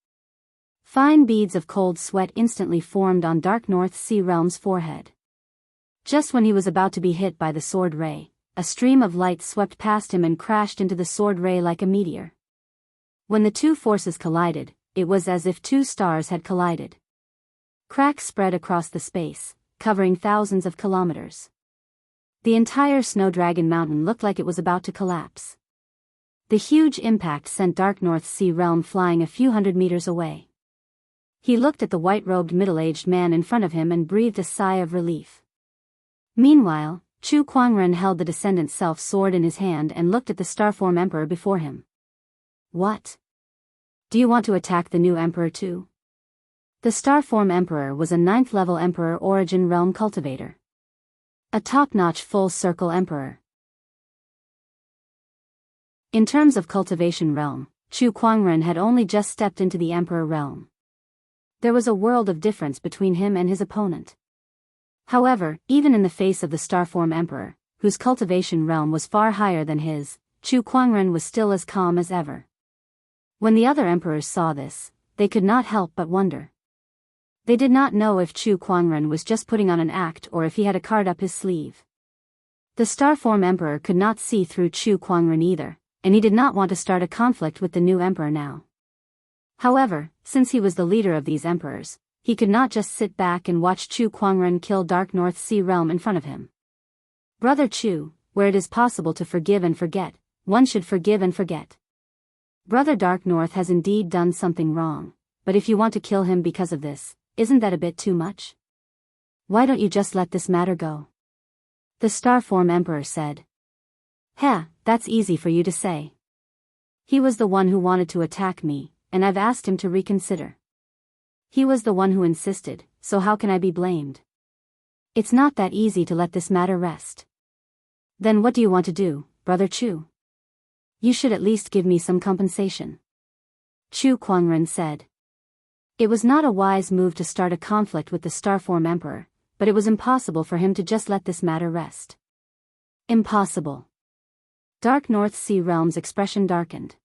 Fine beads of cold sweat instantly formed on Dark North Sea Realm's forehead. Just when he was about to be hit by the sword ray, a stream of light swept past him and crashed into the sword ray like a meteor. When the two forces collided, it was as if two stars had collided. Cracks spread across the space, covering thousands of kilometers. The entire Snowdragon Mountain looked like it was about to collapse. The huge impact sent Dark North Sea Realm flying a few hundred meters away. He looked at the white-robed middle-aged man in front of him and breathed a sigh of relief. Meanwhile, Chu Kuangren held the descendant's self-sword in his hand and looked at the Starform Emperor before him. What? Do you want to attack the new emperor too? The Starform Emperor was a 9th-level Emperor Origin Realm cultivator. A top-notch full-circle emperor. In terms of Cultivation Realm, Chu Kuangren had only just stepped into the Emperor Realm. There was a world of difference between him and his opponent. However, even in the face of the Starform Emperor, whose cultivation realm was far higher than his, Chu Kuangren was still as calm as ever. When the other emperors saw this, they could not help but wonder. They did not know if Chu Kuangren was just putting on an act or if he had a card up his sleeve. The Starform Emperor could not see through Chu Kuangren either, and he did not want to start a conflict with the new emperor now. However, since he was the leader of these emperors, he could not just sit back and watch Chu Kuangren kill Dark North Sea Realm in front of him. Brother Chu, where it is possible to forgive and forget, one should forgive and forget. Brother Dark North has indeed done something wrong, but if you want to kill him because of this, isn't that a bit too much? Why don't you just let this matter go? The Starform Emperor said. Heh, that's easy for you to say. He was the one who wanted to attack me, and I've asked him to reconsider. He was the one who insisted, so how can I be blamed? It's not that easy to let this matter rest. Then what do you want to do, Brother Chu? You should at least give me some compensation. Chu Kuangren said. It was not a wise move to start a conflict with the Starform Emperor, but it was impossible for him to just let this matter rest. Impossible. Dark North Sea Realm's expression darkened.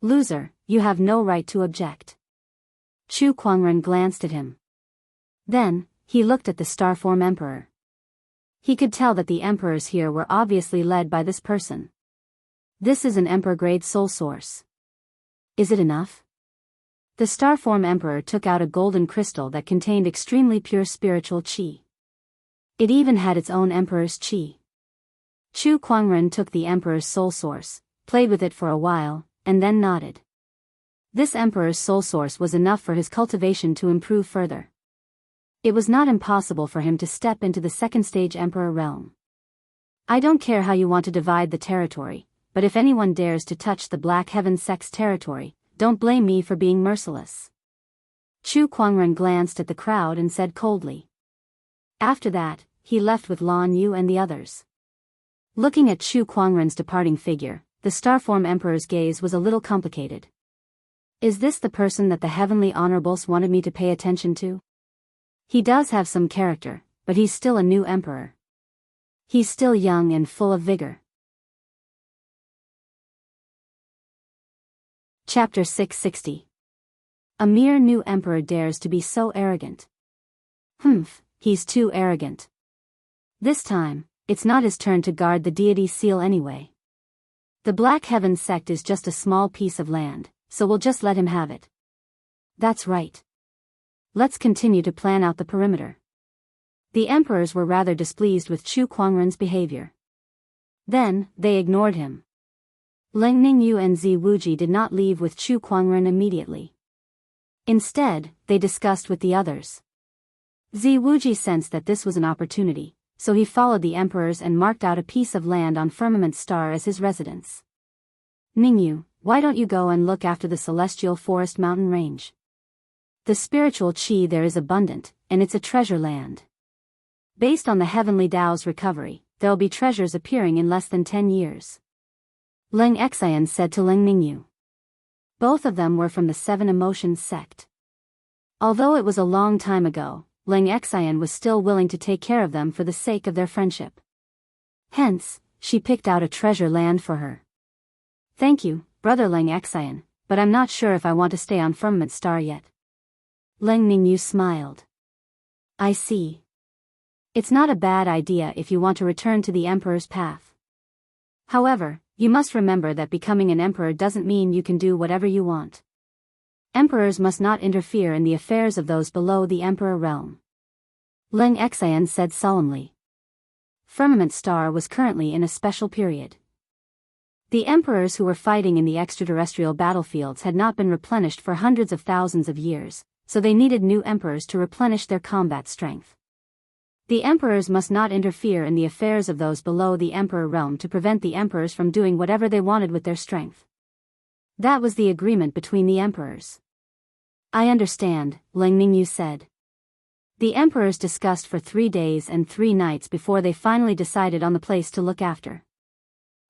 Loser, you have no right to object. Chu Kuangren glanced at him. Then, he looked at the Starform Emperor. He could tell that the emperors here were obviously led by this person. This is an emperor-grade soul source. Is it enough? The Starform Emperor took out a golden crystal that contained extremely pure spiritual qi. It even had its own emperor's qi. Chu Kuangren took the emperor's soul source, played with it for a while, and then nodded. This emperor's soul source was enough for his cultivation to improve further. It was not impossible for him to step into the second stage emperor realm. I don't care how you want to divide the territory, but if anyone dares to touch the Black Heaven sect's territory, don't blame me for being merciless. Chu Kuangren glanced at the crowd and said coldly. After that, he left with Lan Yu and the others. Looking at Chu Kuangren's departing figure, the Starform Emperor's gaze was a little complicated. Is this the person that the Heavenly Honorables wanted me to pay attention to? He does have some character, but he's still a new emperor. He's still young and full of vigor. Chapter 660. A mere new emperor dares to be so arrogant. He's too arrogant. This time, it's not his turn to guard the deity seal anyway. The Black Heaven sect is just a small piece of land, so we'll just let him have it. That's right. Let's continue to plan out the perimeter. The emperors were rather displeased with Chu Kuangren's behavior. Then, they ignored him. Leng Ningyu and Zi Wuji did not leave with Chu Kuangren immediately. Instead, they discussed with the others. Zi Wuji sensed that this was an opportunity, so he followed the emperors and marked out a piece of land on Firmament Star as his residence. Ningyu, why don't you go and look after the Celestial Forest mountain range? The spiritual qi there is abundant, and it's a treasure land. Based on the Heavenly Tao's recovery, there'll be treasures appearing in less than 10 years. Leng Xian said to Leng Ningyu. Both of them were from the Seven Emotions sect. Although it was a long time ago, Leng Xian was still willing to take care of them for the sake of their friendship. Hence, she picked out a treasure land for her. Thank you, Brother Leng Xian, but I'm not sure if I want to stay on Firmament Star yet. Leng Ningyu smiled. I see. It's not a bad idea if you want to return to the Emperor's path. However, you must remember that becoming an emperor doesn't mean you can do whatever you want. Emperors must not interfere in the affairs of those below the emperor realm. Leng Xian said solemnly. Firmament Star was currently in a special period. The emperors who were fighting in the extraterrestrial battlefields had not been replenished for hundreds of thousands of years, so they needed new emperors to replenish their combat strength. The emperors must not interfere in the affairs of those below the emperor realm to prevent the emperors from doing whatever they wanted with their strength. That was the agreement between the emperors. I understand, Leng Ningyu said. The emperors discussed for 3 days and 3 nights before they finally decided on the place to look after.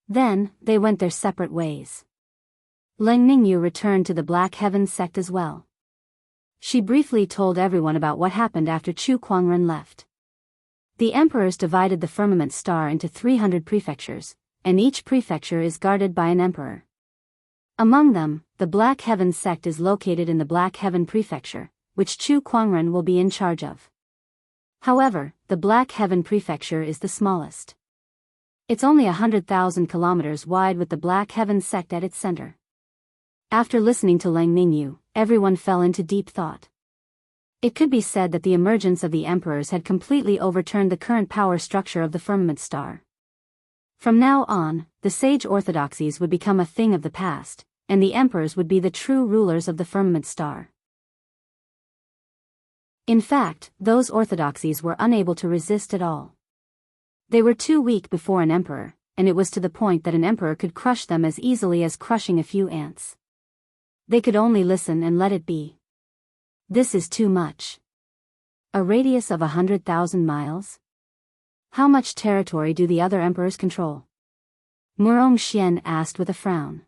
Then, they went their separate ways. Leng Ningyu returned to the Black Heaven sect as well. She briefly told everyone about what happened after Chu Kuangren left. The emperors divided the Firmament Star into 300 prefectures, and each prefecture is guarded by an emperor. Among them, the Black Heaven sect is located in the Black Heaven Prefecture, which Chu Kuangren will be in charge of. However, the Black Heaven Prefecture is the smallest. It's only 100,000 kilometers wide with the Black Heaven sect at its center. After listening to Lang Ningyu, everyone fell into deep thought. It could be said that the emergence of the emperors had completely overturned the current power structure of the firmament star. From now on, the sage orthodoxies would become a thing of the past, and the emperors would be the true rulers of the firmament star. In fact, those orthodoxies were unable to resist at all. They were too weak before an emperor, and it was to the point that an emperor could crush them as easily as crushing a few ants. They could only listen and let it be. This is too much. A radius of 100,000 miles? How much territory do the other emperors control? Murong Xian asked with a frown.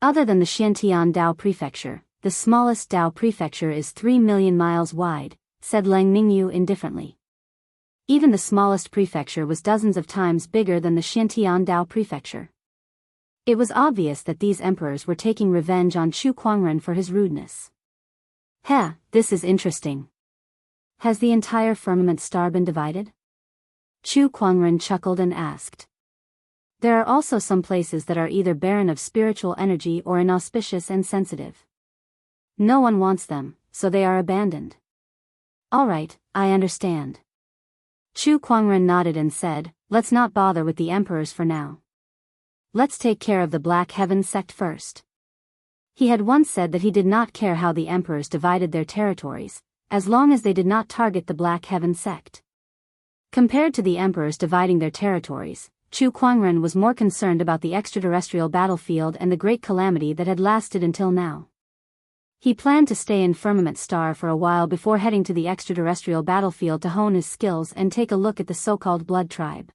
Other than the Xiantian Dao Prefecture, the smallest Dao Prefecture is 3 million miles wide, said Lang Ningyu indifferently. Even the smallest prefecture was dozens of times bigger than the Xiantian Dao Prefecture. It was obvious that these emperors were taking revenge on Chu Kuangren for his rudeness. This is interesting. Has the entire firmament star been divided? Chu Kuangren chuckled and asked. There are also some places that are either barren of spiritual energy or inauspicious and sensitive. No one wants them, so they are abandoned. All right, I understand. Chu Kuangren nodded and said, let's not bother with the emperors for now. Let's take care of the Black Heaven sect first. He had once said that he did not care how the emperors divided their territories, as long as they did not target the Black Heaven sect. Compared to the emperors dividing their territories, Chu Kuangren was more concerned about the extraterrestrial battlefield and the great calamity that had lasted until now. He planned to stay in Firmament Star for a while before heading to the extraterrestrial battlefield to hone his skills and take a look at the so-called Blood Tribe.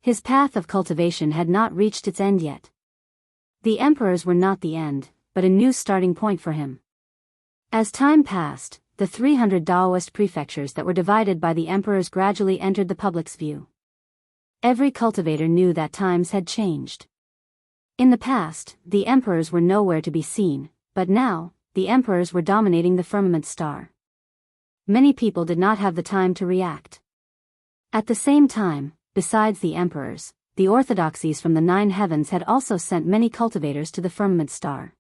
His path of cultivation had not reached its end yet. The emperors were not the end, but a new starting point for him. As time passed, the 300 Daoist prefectures that were divided by the emperors gradually entered the public's view. Every cultivator knew that times had changed. In the past, the emperors were nowhere to be seen, but now, the emperors were dominating the firmament star. Many people did not have the time to react. At the same time, besides the emperors, the orthodoxies from the 9 heavens had also sent many cultivators to the firmament star.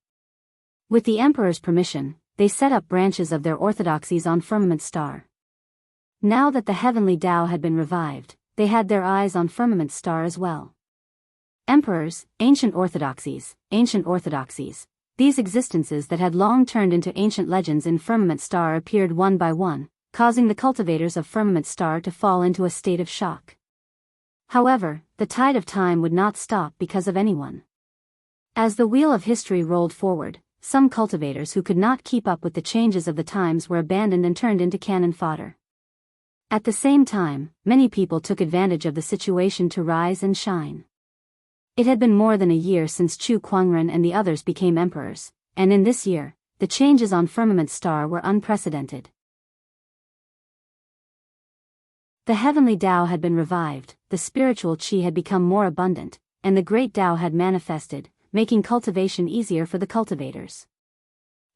With the emperor's permission, they set up branches of their orthodoxies on firmament star. Now that the heavenly Tao had been revived, they had their eyes on firmament star as well. Emperors, ancient orthodoxies, these existences that had long turned into ancient legends in Firmament Star appeared one by one, causing the cultivators of Firmament Star to fall into a state of shock. However, the tide of time would not stop because of anyone. As the wheel of history rolled forward, some cultivators who could not keep up with the changes of the times were abandoned and turned into cannon fodder. At the same time, many people took advantage of the situation to rise and shine. It had been more than a year since Chu Kuangren and the others became emperors, and in this year, the changes on Firmament Star were unprecedented. The heavenly Tao had been revived, the spiritual qi had become more abundant, and the great Tao had manifested, making cultivation easier for the cultivators.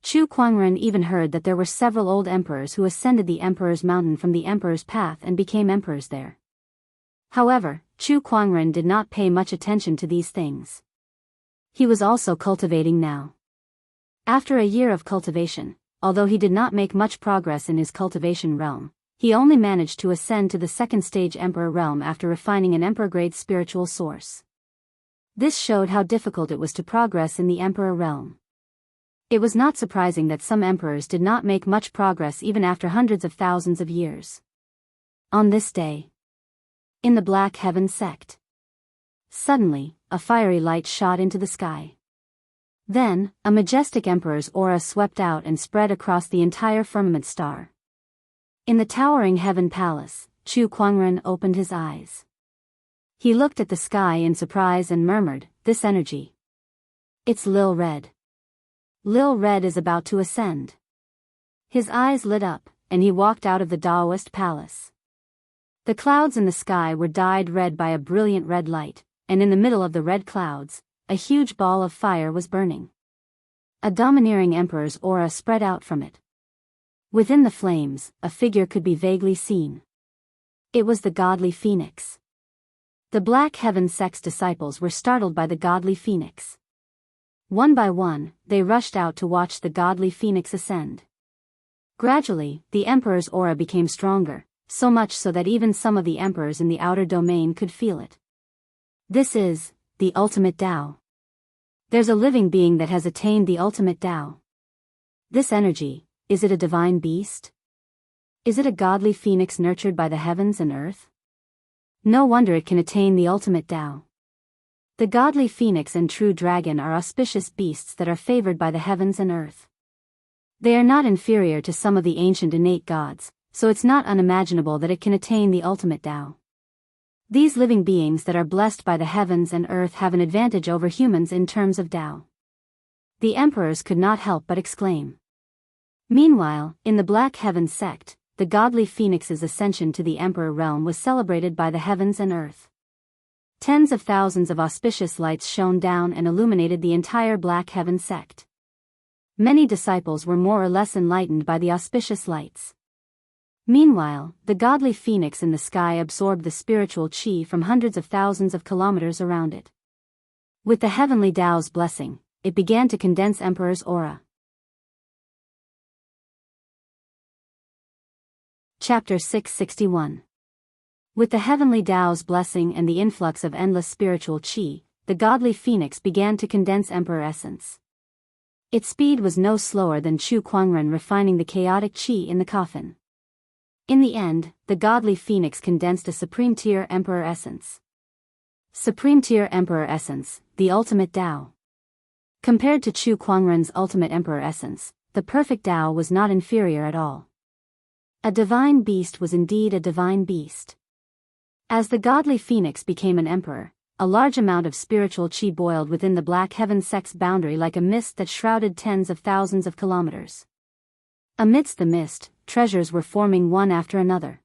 Chu Kuangren even heard that there were several old emperors who ascended the Emperor's Mountain from the Emperor's Path and became emperors there. However, Chu Kuangren did not pay much attention to these things. He was also cultivating now. After a year of cultivation, although he did not make much progress in his cultivation realm, he only managed to ascend to the second stage Emperor realm after refining an Emperor-grade spiritual source. This showed how difficult it was to progress in the Emperor realm. It was not surprising that some emperors did not make much progress even after hundreds of thousands of years. On this day, in the Black Heaven sect, suddenly, a fiery light shot into the sky. Then, a majestic emperor's aura swept out and spread across the entire firmament star. In the towering heaven palace, Chu Kuangren opened his eyes. He looked at the sky in surprise and murmured, "This energy. It's Lil Red. Lil Red is about to ascend." His eyes lit up, and he walked out of the Daoist palace. The clouds in the sky were dyed red by a brilliant red light, and in the middle of the red clouds, a huge ball of fire was burning. A domineering emperor's aura spread out from it. Within the flames, a figure could be vaguely seen. It was the godly phoenix. The Black Heaven sect's disciples were startled by the godly phoenix. One by one, they rushed out to watch the godly phoenix ascend. Gradually, the emperor's aura became stronger, so much so that even some of the emperors in the outer domain could feel it. This is the ultimate Tao. There's a living being that has attained the ultimate Tao. This energy, is it a divine beast? Is it a godly phoenix nurtured by the heavens and earth? No wonder it can attain the ultimate Tao. The godly phoenix and true dragon are auspicious beasts that are favored by the heavens and earth. They are not inferior to some of the ancient innate gods, so it's not unimaginable that it can attain the ultimate Tao. These living beings that are blessed by the heavens and earth have an advantage over humans in terms of Tao. The emperors could not help but exclaim. Meanwhile, in the Black Heaven sect, the godly phoenix's ascension to the emperor realm was celebrated by the heavens and earth. Tens of thousands of auspicious lights shone down and illuminated the entire Black Heaven sect. Many disciples were more or less enlightened by the auspicious lights. Meanwhile, the godly phoenix in the sky absorbed the spiritual qi from hundreds of thousands of kilometers around it. With the heavenly Tao's blessing, it began to condense Emperor's aura. Chapter 661. With the heavenly Tao's blessing and the influx of endless spiritual qi, the godly phoenix began to condense Emperor essence. Its speed was no slower than Chu Kuangren refining the chaotic qi in the coffin. In the end, the godly phoenix condensed a supreme tier Emperor essence. Supreme tier Emperor essence, the ultimate Tao. Compared to Chu Kuangren's ultimate Emperor essence, the perfect Tao was not inferior at all. A divine beast was indeed a divine beast. As the godly phoenix became an emperor, a large amount of spiritual qi boiled within the Black Heaven sect's boundary like a mist that shrouded tens of thousands of kilometers. Amidst the mist, treasures were forming one after another.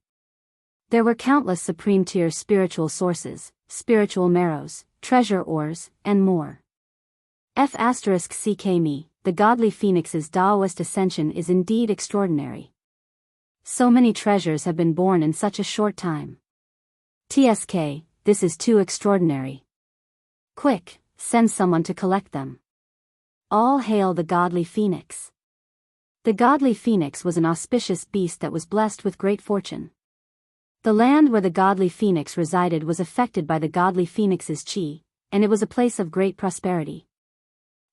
There were countless supreme-tier spiritual sources, spiritual marrows, treasure ores, and more. F*ck the godly phoenix's Daoist ascension is indeed extraordinary. So many treasures have been born in such a short time. TSK, this is too extraordinary. Quick, send someone to collect them. All hail the godly phoenix. The godly phoenix was an auspicious beast that was blessed with great fortune. The land where the godly phoenix resided was affected by the godly phoenix's qi, and it was a place of great prosperity.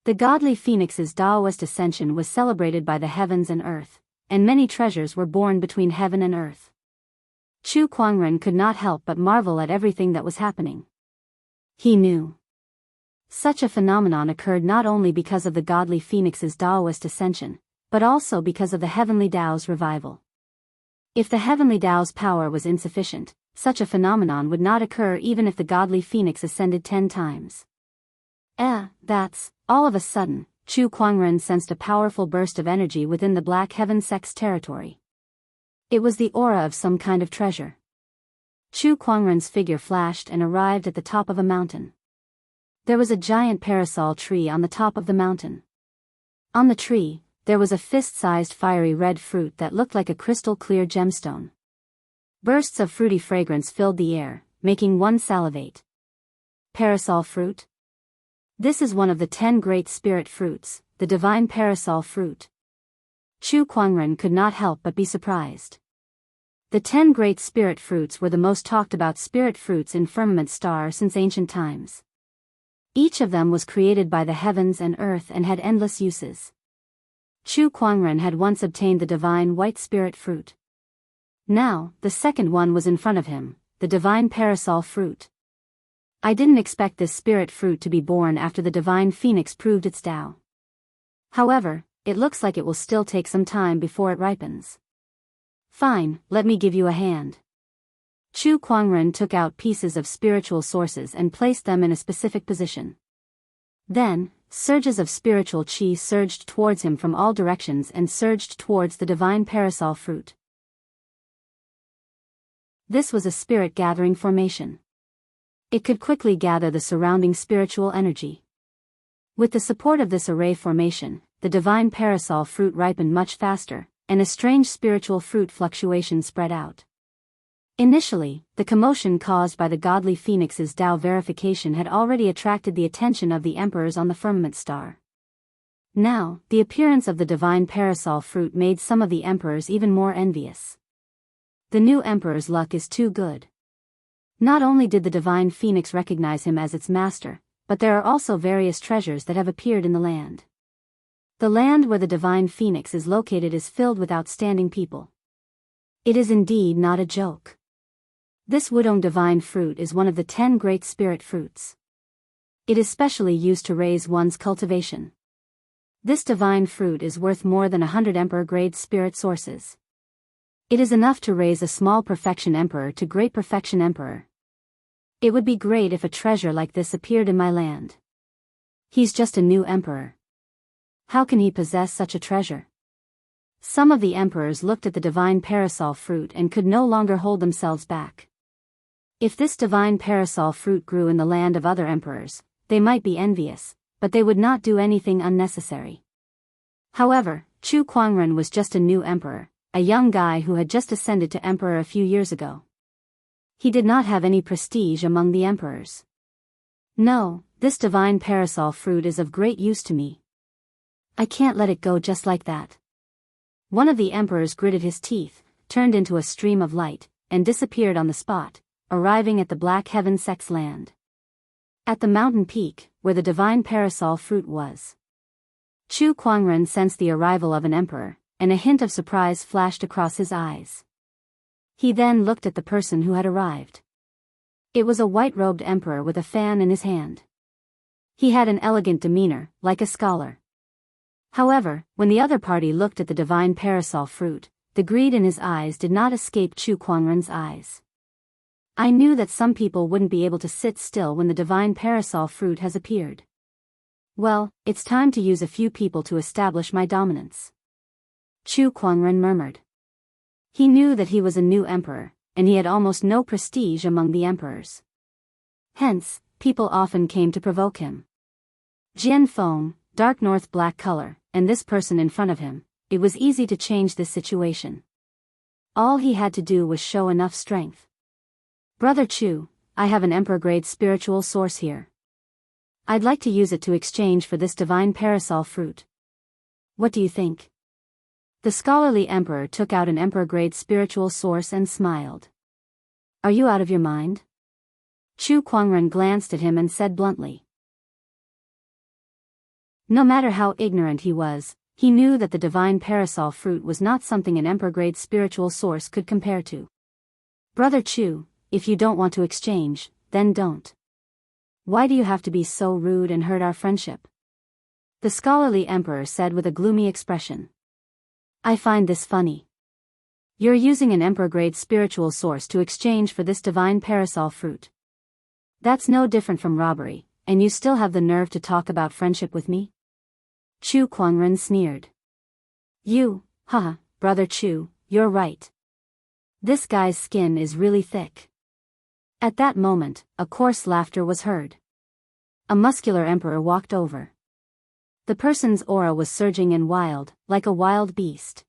The godly phoenix's Daoist ascension was celebrated by the heavens and earth, and many treasures were born between heaven and earth. Chu Kuangren could not help but marvel at everything that was happening. He knew. Such a phenomenon occurred not only because of the godly phoenix's Daoist ascension, but also because of the heavenly Tao's revival. If the heavenly Tao's power was insufficient, such a phenomenon would not occur even if the godly phoenix ascended 10 times. That's, all of a sudden, Chu Kuangren sensed a powerful burst of energy within the Black Heaven sect's territory. It was the aura of some kind of treasure. Chu Kuangren's figure flashed and arrived at the top of a mountain. There was a giant parasol tree on the top of the mountain. On the tree, there was a fist-sized fiery red fruit that looked like a crystal-clear gemstone. Bursts of fruity fragrance filled the air, making one salivate. Parasol fruit? This is one of the 10 great spirit fruits, the divine parasol fruit. Chu Kuangren could not help but be surprised. The 10 great spirit fruits were the most talked about spirit fruits in Firmament Star since ancient times. Each of them was created by the heavens and earth and had endless uses. Chu Kuangren had once obtained the divine white spirit fruit. Now, the second one was in front of him, the divine parasol fruit. I didn't expect this spirit fruit to be born after the divine phoenix proved its Tao. However, it looks like it will still take some time before it ripens. Fine, let me give you a hand. Chu Kuangren took out pieces of spiritual sources and placed them in a specific position. Then, surges of spiritual qi surged towards him from all directions and surged towards the divine parasol fruit. This was a spirit-gathering formation. It could quickly gather the surrounding spiritual energy. With the support of this array formation, the divine parasol fruit ripened much faster, and a strange spiritual fruit fluctuation spread out. Initially, the commotion caused by the godly phoenix's Tao verification had already attracted the attention of the emperors on the firmament star. Now, the appearance of the divine parasol fruit made some of the emperors even more envious. The new emperor's luck is too good. Not only did the divine phoenix recognize him as its master, but there are also various treasures that have appeared in the land. The land where the divine phoenix is located is filled with outstanding people. It is indeed not a joke. This Wudong divine fruit is one of the 10 great spirit fruits. It is specially used to raise one's cultivation. This divine fruit is worth more than 100 emperor-grade spirit sources. It is enough to raise a small perfection emperor to great perfection emperor. It would be great if a treasure like this appeared in my land. He's just a new emperor. How can he possess such a treasure? Some of the emperors looked at the divine parasol fruit and could no longer hold themselves back. If this divine parasol fruit grew in the land of other emperors, they might be envious, but they would not do anything unnecessary. However, Chu Kuangren was just a new emperor, a young guy who had just ascended to emperor a few years ago. He did not have any prestige among the emperors. No, this divine parasol fruit is of great use to me. I can't let it go just like that. One of the emperors gritted his teeth, turned into a stream of light, and disappeared on the spot, arriving at the Black Heaven Sex land. At the mountain peak, where the divine parasol fruit was. Chu Kuangren sensed the arrival of an emperor, and a hint of surprise flashed across his eyes. He then looked at the person who had arrived. It was a white-robed emperor with a fan in his hand. He had an elegant demeanor, like a scholar. However, when the other party looked at the divine parasol fruit, the greed in his eyes did not escape Chu Kuangren's eyes. I knew that some people wouldn't be able to sit still when the divine parasol fruit has appeared. Well, it's time to use a few people to establish my dominance. Chu Kuangren murmured. He knew that he was a new emperor, and he had almost no prestige among the emperors. Hence, people often came to provoke him. Jian Feng, dark north black color, and this person in front of him, it was easy to change this situation. All he had to do was show enough strength. Brother Chu, I have an emperor-grade spiritual source here. I'd like to use it to exchange for this divine parasol fruit. What do you think? The scholarly emperor took out an emperor-grade spiritual source and smiled. Are you out of your mind? Chu Kuangren glanced at him and said bluntly. No matter how ignorant he was, he knew that the divine parasol fruit was not something an emperor-grade spiritual source could compare to. Brother Chu, if you don't want to exchange, then don't. Why do you have to be so rude and hurt our friendship? The scholarly emperor said with a gloomy expression. I find this funny. You're using an emperor-grade spiritual source to exchange for this divine parasol fruit. That's no different from robbery, and you still have the nerve to talk about friendship with me? Chu Kuangren sneered. Haha, Brother Chu, you're right. This guy's skin is really thick. At that moment, a coarse laughter was heard. A muscular emperor walked over. The person's aura was surging and wild, like a wild beast.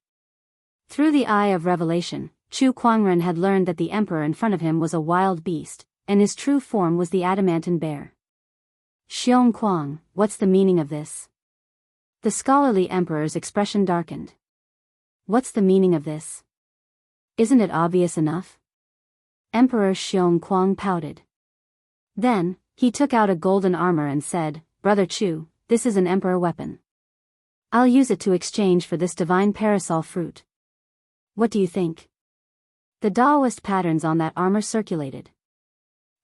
Through the eye of revelation, Chu Kuangren had learned that the emperor in front of him was a wild beast, and his true form was the adamantine bear. Xiong Kuang, what's the meaning of this? The scholarly emperor's expression darkened. What's the meaning of this? Isn't it obvious enough? Emperor Xiong Kuang pouted. Then, he took out a golden armor and said, Brother Chu, this is an emperor weapon. I'll use it to exchange for this divine parasol fruit. What do you think? The Daoist patterns on that armor circulated.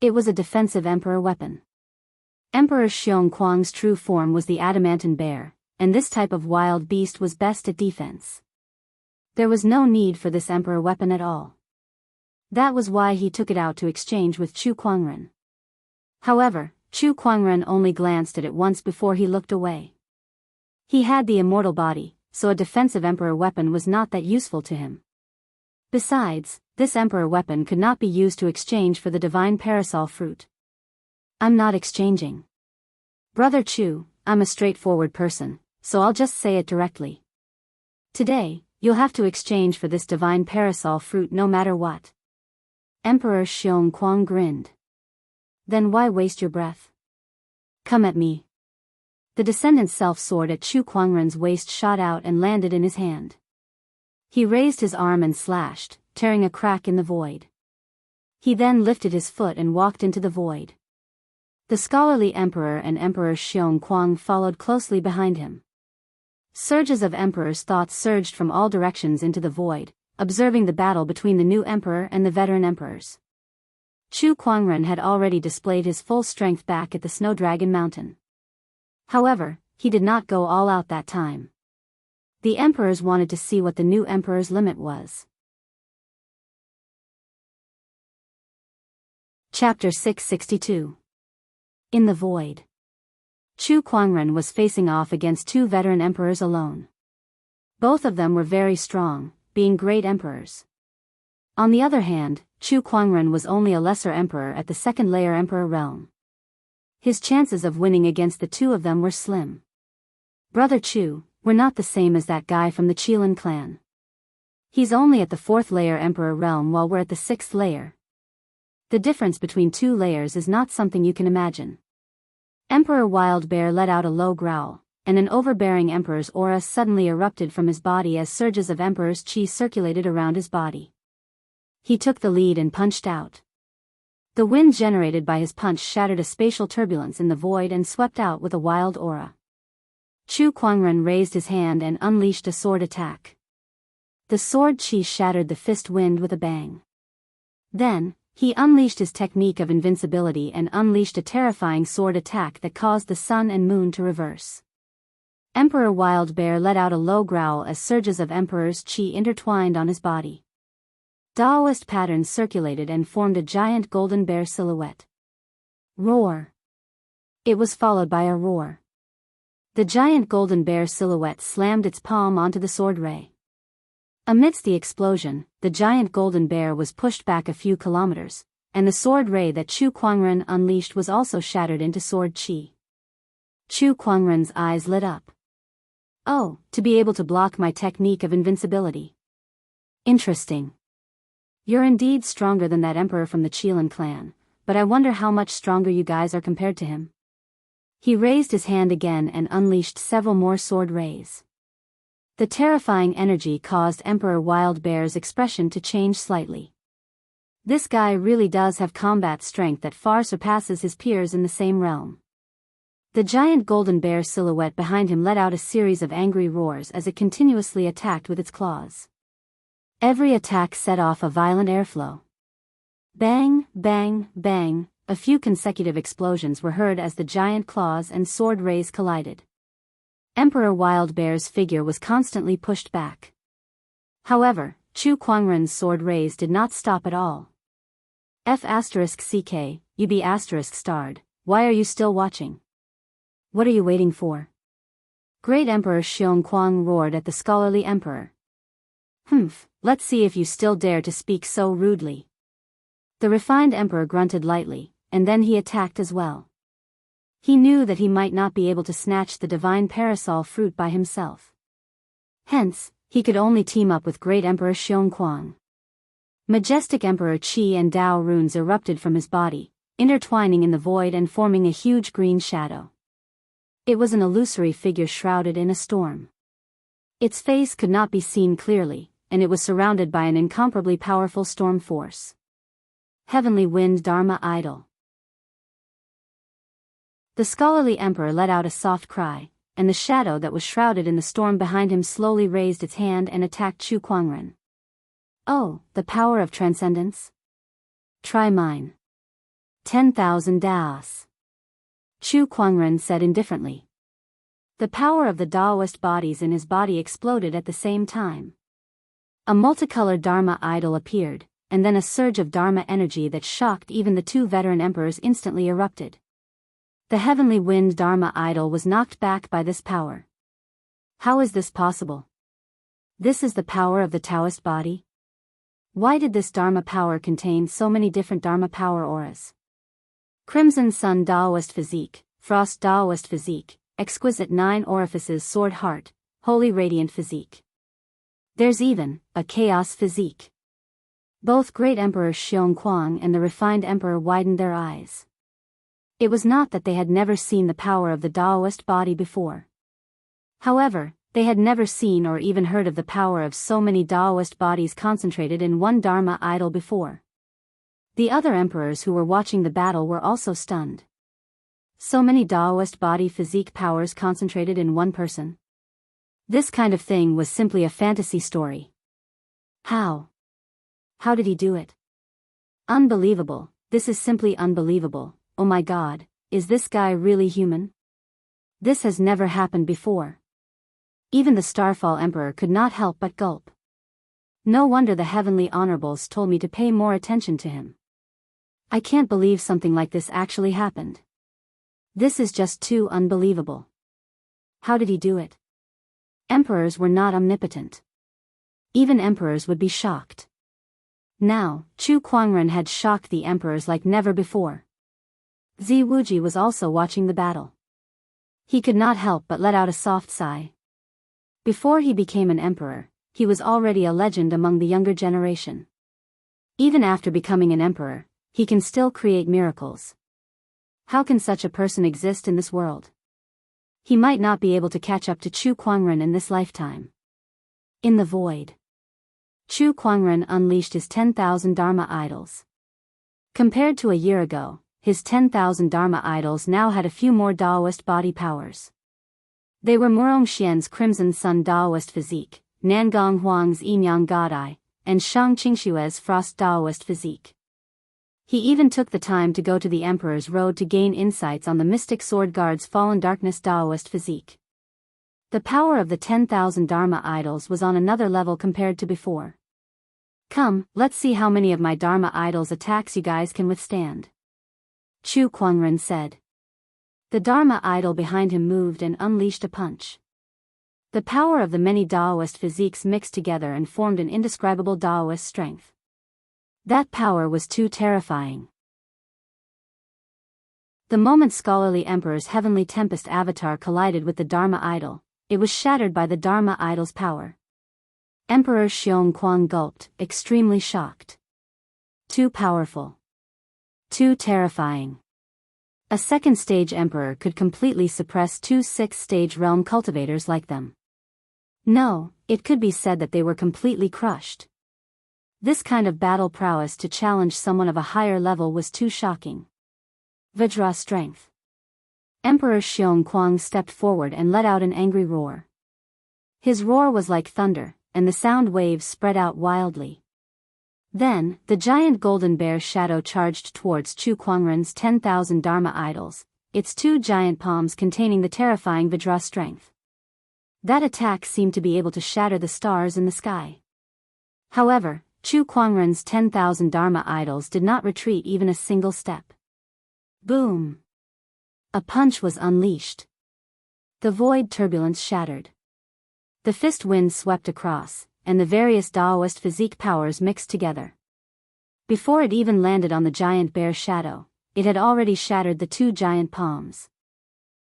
It was a defensive emperor weapon. Emperor Xiong Kuang's true form was the adamantine bear, and this type of wild beast was best at defense. There was no need for this emperor weapon at all. That was why he took it out to exchange with Chu Kuangren. However, Chu Kuangren only glanced at it once before he looked away. He had the immortal body, so a defensive emperor weapon was not that useful to him. Besides, this emperor weapon could not be used to exchange for the divine parasol fruit. I'm not exchanging. Brother Chu, I'm a straightforward person, so I'll just say it directly. Today, You'll have to exchange for this divine parasol fruit no matter what. Emperor Xiongquan grinned. Then why waste your breath? Come at me. The descendant's self-sword at Chu Kuangren's waist shot out and landed in his hand. He raised his arm and slashed, tearing a crack in the void. He then lifted his foot and walked into the void. The scholarly emperor and Emperor Xiongquan followed closely behind him. Surges of emperor's thoughts surged from all directions into the void, observing the battle between the new emperor and the veteran emperors. Chu Kuangren had already displayed his full strength back at the Snow Dragon Mountain. However, he did not go all out that time. The emperors wanted to see what the new emperor's limit was. Chapter 662. In the Void. Chu Kuangren was facing off against two veteran emperors alone. Both of them were very strong, being great emperors. On the other hand, Chu Kuangren was only a lesser emperor at the second-layer emperor realm. His chances of winning against the two of them were slim. Brother Chu, we're not the same as that guy from the Qilin clan. He's only at the fourth-layer emperor realm while we're at the sixth layer. The difference between two layers is not something you can imagine. Emperor Wild Bear let out a low growl, and an overbearing emperor's aura suddenly erupted from his body as surges of emperor's chi circulated around his body. He took the lead and punched out. The wind generated by his punch shattered a spatial turbulence in the void and swept out with a wild aura. Chu Kuangren raised his hand and unleashed a sword attack. The sword chi shattered the fist wind with a bang. Then, he unleashed his technique of invincibility and unleashed a terrifying sword attack that caused the sun and moon to reverse. Emperor Wild Bear let out a low growl as surges of Emperor's chi intertwined on his body. Daoist patterns circulated and formed a giant golden bear silhouette. Roar! It was followed by a roar. The giant golden bear silhouette slammed its palm onto the sword ray. Amidst the explosion, the giant golden bear was pushed back a few kilometers, and the sword ray that Chu Kuangren unleashed was also shattered into sword chi. Chu Kuangren's eyes lit up. Oh, to be able to block my technique of invincibility. Interesting. You're indeed stronger than that emperor from the Qilin clan, but I wonder how much stronger you guys are compared to him. He raised his hand again and unleashed several more sword rays. The terrifying energy caused Emperor Wild Bear's expression to change slightly. This guy really does have combat strength that far surpasses his peers in the same realm. The giant golden bear silhouette behind him let out a series of angry roars as it continuously attacked with its claws. Every attack set off a violent airflow. Bang, bang, bang, a few consecutive explosions were heard as the giant claws and sword rays collided. Emperor Wild Bear's figure was constantly pushed back. However, Chu Kuangren's sword rays did not stop at all. F***CK, you be **starred, why are you still watching? What are you waiting for? Great Emperor Xiongquan roared at the scholarly emperor. Let's see if you still dare to speak so rudely. The refined emperor grunted lightly, and then he attacked as well. He knew that he might not be able to snatch the divine parasol fruit by himself. Hence, he could only team up with great Emperor Xiongquan. Majestic Emperor Qi and Dao runes erupted from his body, intertwining in the void and forming a huge green shadow. It was an illusory figure shrouded in a storm. Its face could not be seen clearly, and it was surrounded by an incomparably powerful storm force. Heavenly Wind Dharma Idol. The scholarly emperor let out a soft cry, and the shadow that was shrouded in the storm behind him slowly raised its hand and attacked Chu Kuangren. Oh, the power of transcendence? Try mine. 10,000 Daos. Chu Kuangren said indifferently. The power of the Daoist bodies in his body exploded at the same time. A multicolored Dharma idol appeared, and then a surge of Dharma energy that shocked even the two veteran emperors instantly erupted. The heavenly wind Dharma idol was knocked back by this power. How is this possible? This is the power of the Taoist body? Why did this Dharma power contain so many different Dharma power auras? Crimson Sun Daoist Physique, Frost Daoist Physique, Exquisite 9 Orifices Sword Heart, Holy Radiant Physique. There's even a chaos physique. Both great Emperor Xiongquan and the refined emperor widened their eyes. It was not that they had never seen the power of the Daoist body before. However, they had never seen or even heard of the power of so many Daoist bodies concentrated in one Dharma idol before. The other emperors who were watching the battle were also stunned. So many Daoist body physique powers concentrated in one person. This kind of thing was simply a fantasy story. How? How did he do it? Unbelievable, this is simply unbelievable. Oh my God, is this guy really human? This has never happened before. Even the Starfall Emperor could not help but gulp. No wonder the Heavenly Honorables told me to pay more attention to him. I can't believe something like this actually happened. This is just too unbelievable. How did he do it? Emperors were not omnipotent. Even emperors would be shocked. Now, Chu Kuangren had shocked the emperors like never before. Zi Wuji was also watching the battle. He could not help but let out a soft sigh. Before he became an emperor, he was already a legend among the younger generation. Even after becoming an emperor, he can still create miracles. How can such a person exist in this world? He might not be able to catch up to Chu Kuangren in this lifetime. In the void, Chu Kuangren unleashed his 10,000 Dharma idols. Compared to a year ago, his 10,000 Dharma idols now had a few more Daoist body powers. They were Murong Xian's Crimson Sun Daoist physique, Nangong Huang's Yinyang Godai, and Shang Qingshue's Frost Daoist physique. He even took the time to go to the Emperor's Road to gain insights on the Mystic Sword Guard's Fallen Darkness Daoist physique. The power of the 10,000 Dharma idols was on another level compared to before. Come, let's see how many of my Dharma idols' attacks you guys can withstand. Chu Kuangren said. The Dharma idol behind him moved and unleashed a punch. The power of the many Daoist physiques mixed together and formed an indescribable Daoist strength. That power was too terrifying. The moment Scholarly Emperor's Heavenly Tempest avatar collided with the Dharma idol, it was shattered by the Dharma idol's power. Emperor Xiongquan gulped, extremely shocked. Too powerful. Too terrifying. A second-stage emperor could completely suppress two sixth-stage realm cultivators like them. No, it could be said that they were completely crushed. This kind of battle prowess to challenge someone of a higher level was too shocking. Vajra strength. Emperor Xiongquan stepped forward and let out an angry roar. His roar was like thunder, and the sound waves spread out wildly. Then, the giant golden bear shadow charged towards Chu Kuangren's 10,000 Dharma idols, its two giant palms containing the terrifying Vajra strength. That attack seemed to be able to shatter the stars in the sky. However, Chu Kuangren's 10,000 Dharma idols did not retreat even a single step. Boom! A punch was unleashed. The void turbulence shattered. The fist wind swept across, and the various Daoist physique powers mixed together. Before it even landed on the giant bear shadow, it had already shattered the two giant palms.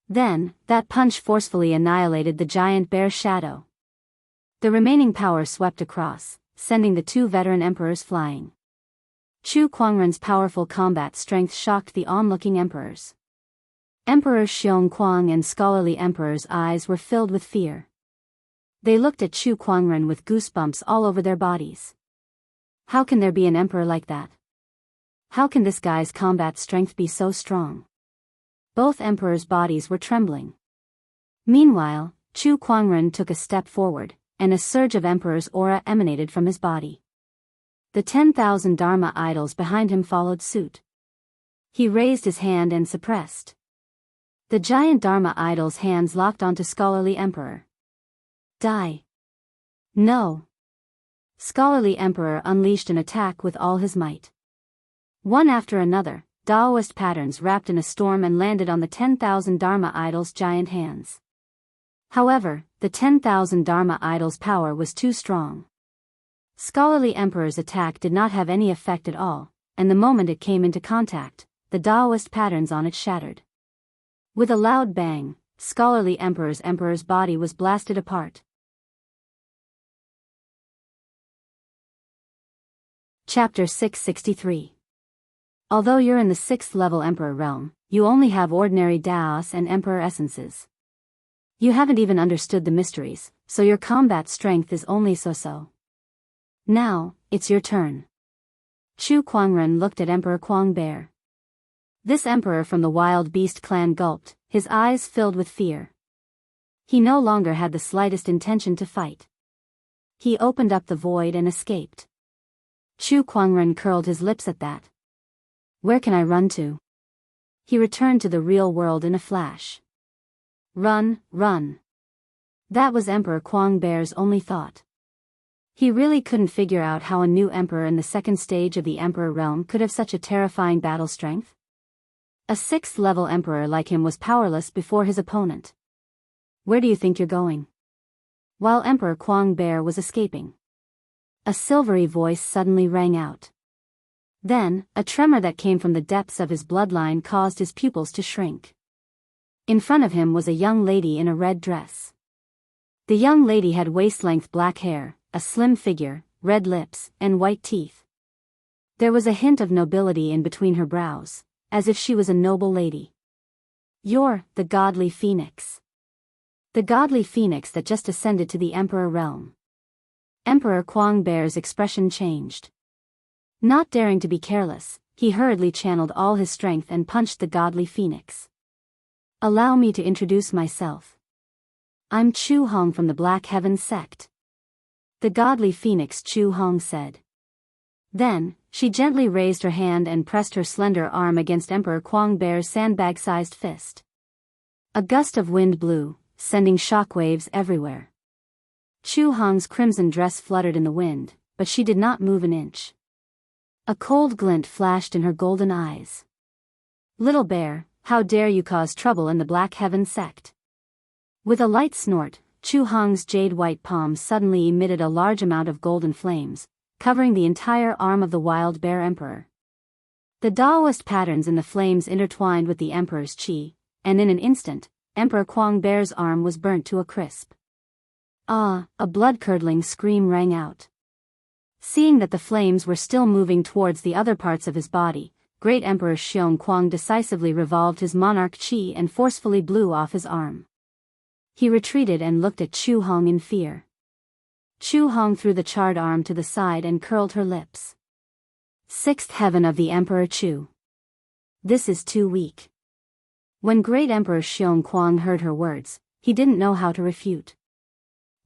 Then, that punch forcefully annihilated the giant bear shadow. The remaining power swept across, sending the two veteran emperors flying. Chu Kuangren's powerful combat strength shocked the onlooking emperors. Emperor Xiongquan and Scholarly Emperor's eyes were filled with fear. They looked at Chu Kuangren with goosebumps all over their bodies. How can there be an emperor like that? How can this guy's combat strength be so strong? Both emperors' bodies were trembling. Meanwhile, Chu Kuangren took a step forward, and a surge of emperor's aura emanated from his body. The 10,000 Dharma idols behind him followed suit. He raised his hand and suppressed. The giant Dharma idol's hands locked onto Scholarly Emperor. Die. No. Scholarly Emperor unleashed an attack with all his might. One after another, Daoist patterns wrapped in a storm and landed on the 10,000 Dharma idol's giant hands. However, the 10,000 Dharma idol's power was too strong. Scholarly Emperor's attack did not have any effect at all, and the moment it came into contact, the Daoist patterns on it shattered. With a loud bang, Scholarly Emperor's body was blasted apart. Chapter 663. Although you're in the 6th level Emperor realm, you only have ordinary Daoist and Emperor essences. You haven't even understood the mysteries, so your combat strength is only so-so. Now, it's your turn. Chu Kuangren looked at Emperor Kuang Bear. This emperor from the wild beast clan gulped, his eyes filled with fear. He no longer had the slightest intention to fight. He opened up the void and escaped. Chu Kuangren curled his lips at that. Where can I run to? He returned to the real world in a flash. Run, run. That was Emperor Kuang Bear's only thought. He really couldn't figure out how a new emperor in the 2nd stage of the Emperor realm could have such a terrifying battle strength. A 6th level emperor like him was powerless before his opponent. Where do you think you're going? While Emperor Kuang Bear was escaping, a silvery voice suddenly rang out. Then, a tremor that came from the depths of his bloodline caused his pupils to shrink. In front of him was a young lady in a red dress. The young lady had waist-length black hair, a slim figure, red lips, and white teeth. There was a hint of nobility in between her brows, as if she was a noble lady. You're the godly phoenix. The godly phoenix that just ascended to the Emperor realm. Emperor Kuang Bear's expression changed. Not daring to be careless, he hurriedly channeled all his strength and punched the godly phoenix. Allow me to introduce myself. I'm Chu Hong from the Black Heaven sect. The godly phoenix Chu Hong said. Then, she gently raised her hand and pressed her slender arm against Emperor Kuang Bear's sandbag-sized fist. A gust of wind blew, sending shockwaves everywhere. Chu Hong's crimson dress fluttered in the wind, but she did not move an inch. A cold glint flashed in her golden eyes. Little bear, how dare you cause trouble in the Black Heaven sect? With a light snort, Chu Hong's jade-white palm suddenly emitted a large amount of golden flames, covering the entire arm of the wild bear emperor. The Daoist patterns in the flames intertwined with the emperor's chi, and in an instant, Emperor Kuang Bear's arm was burnt to a crisp. Ah, a blood-curdling scream rang out. Seeing that the flames were still moving towards the other parts of his body, Great Emperor Xiong Kuang decisively revolved his monarch chi and forcefully blew off his arm. He retreated and looked at Chu Hong in fear. Chu Hong threw the charred arm to the side and curled her lips. 6th heaven of the Emperor Chu. This is too weak. When Great Emperor Xiong Kuang heard her words, he didn't know how to refute.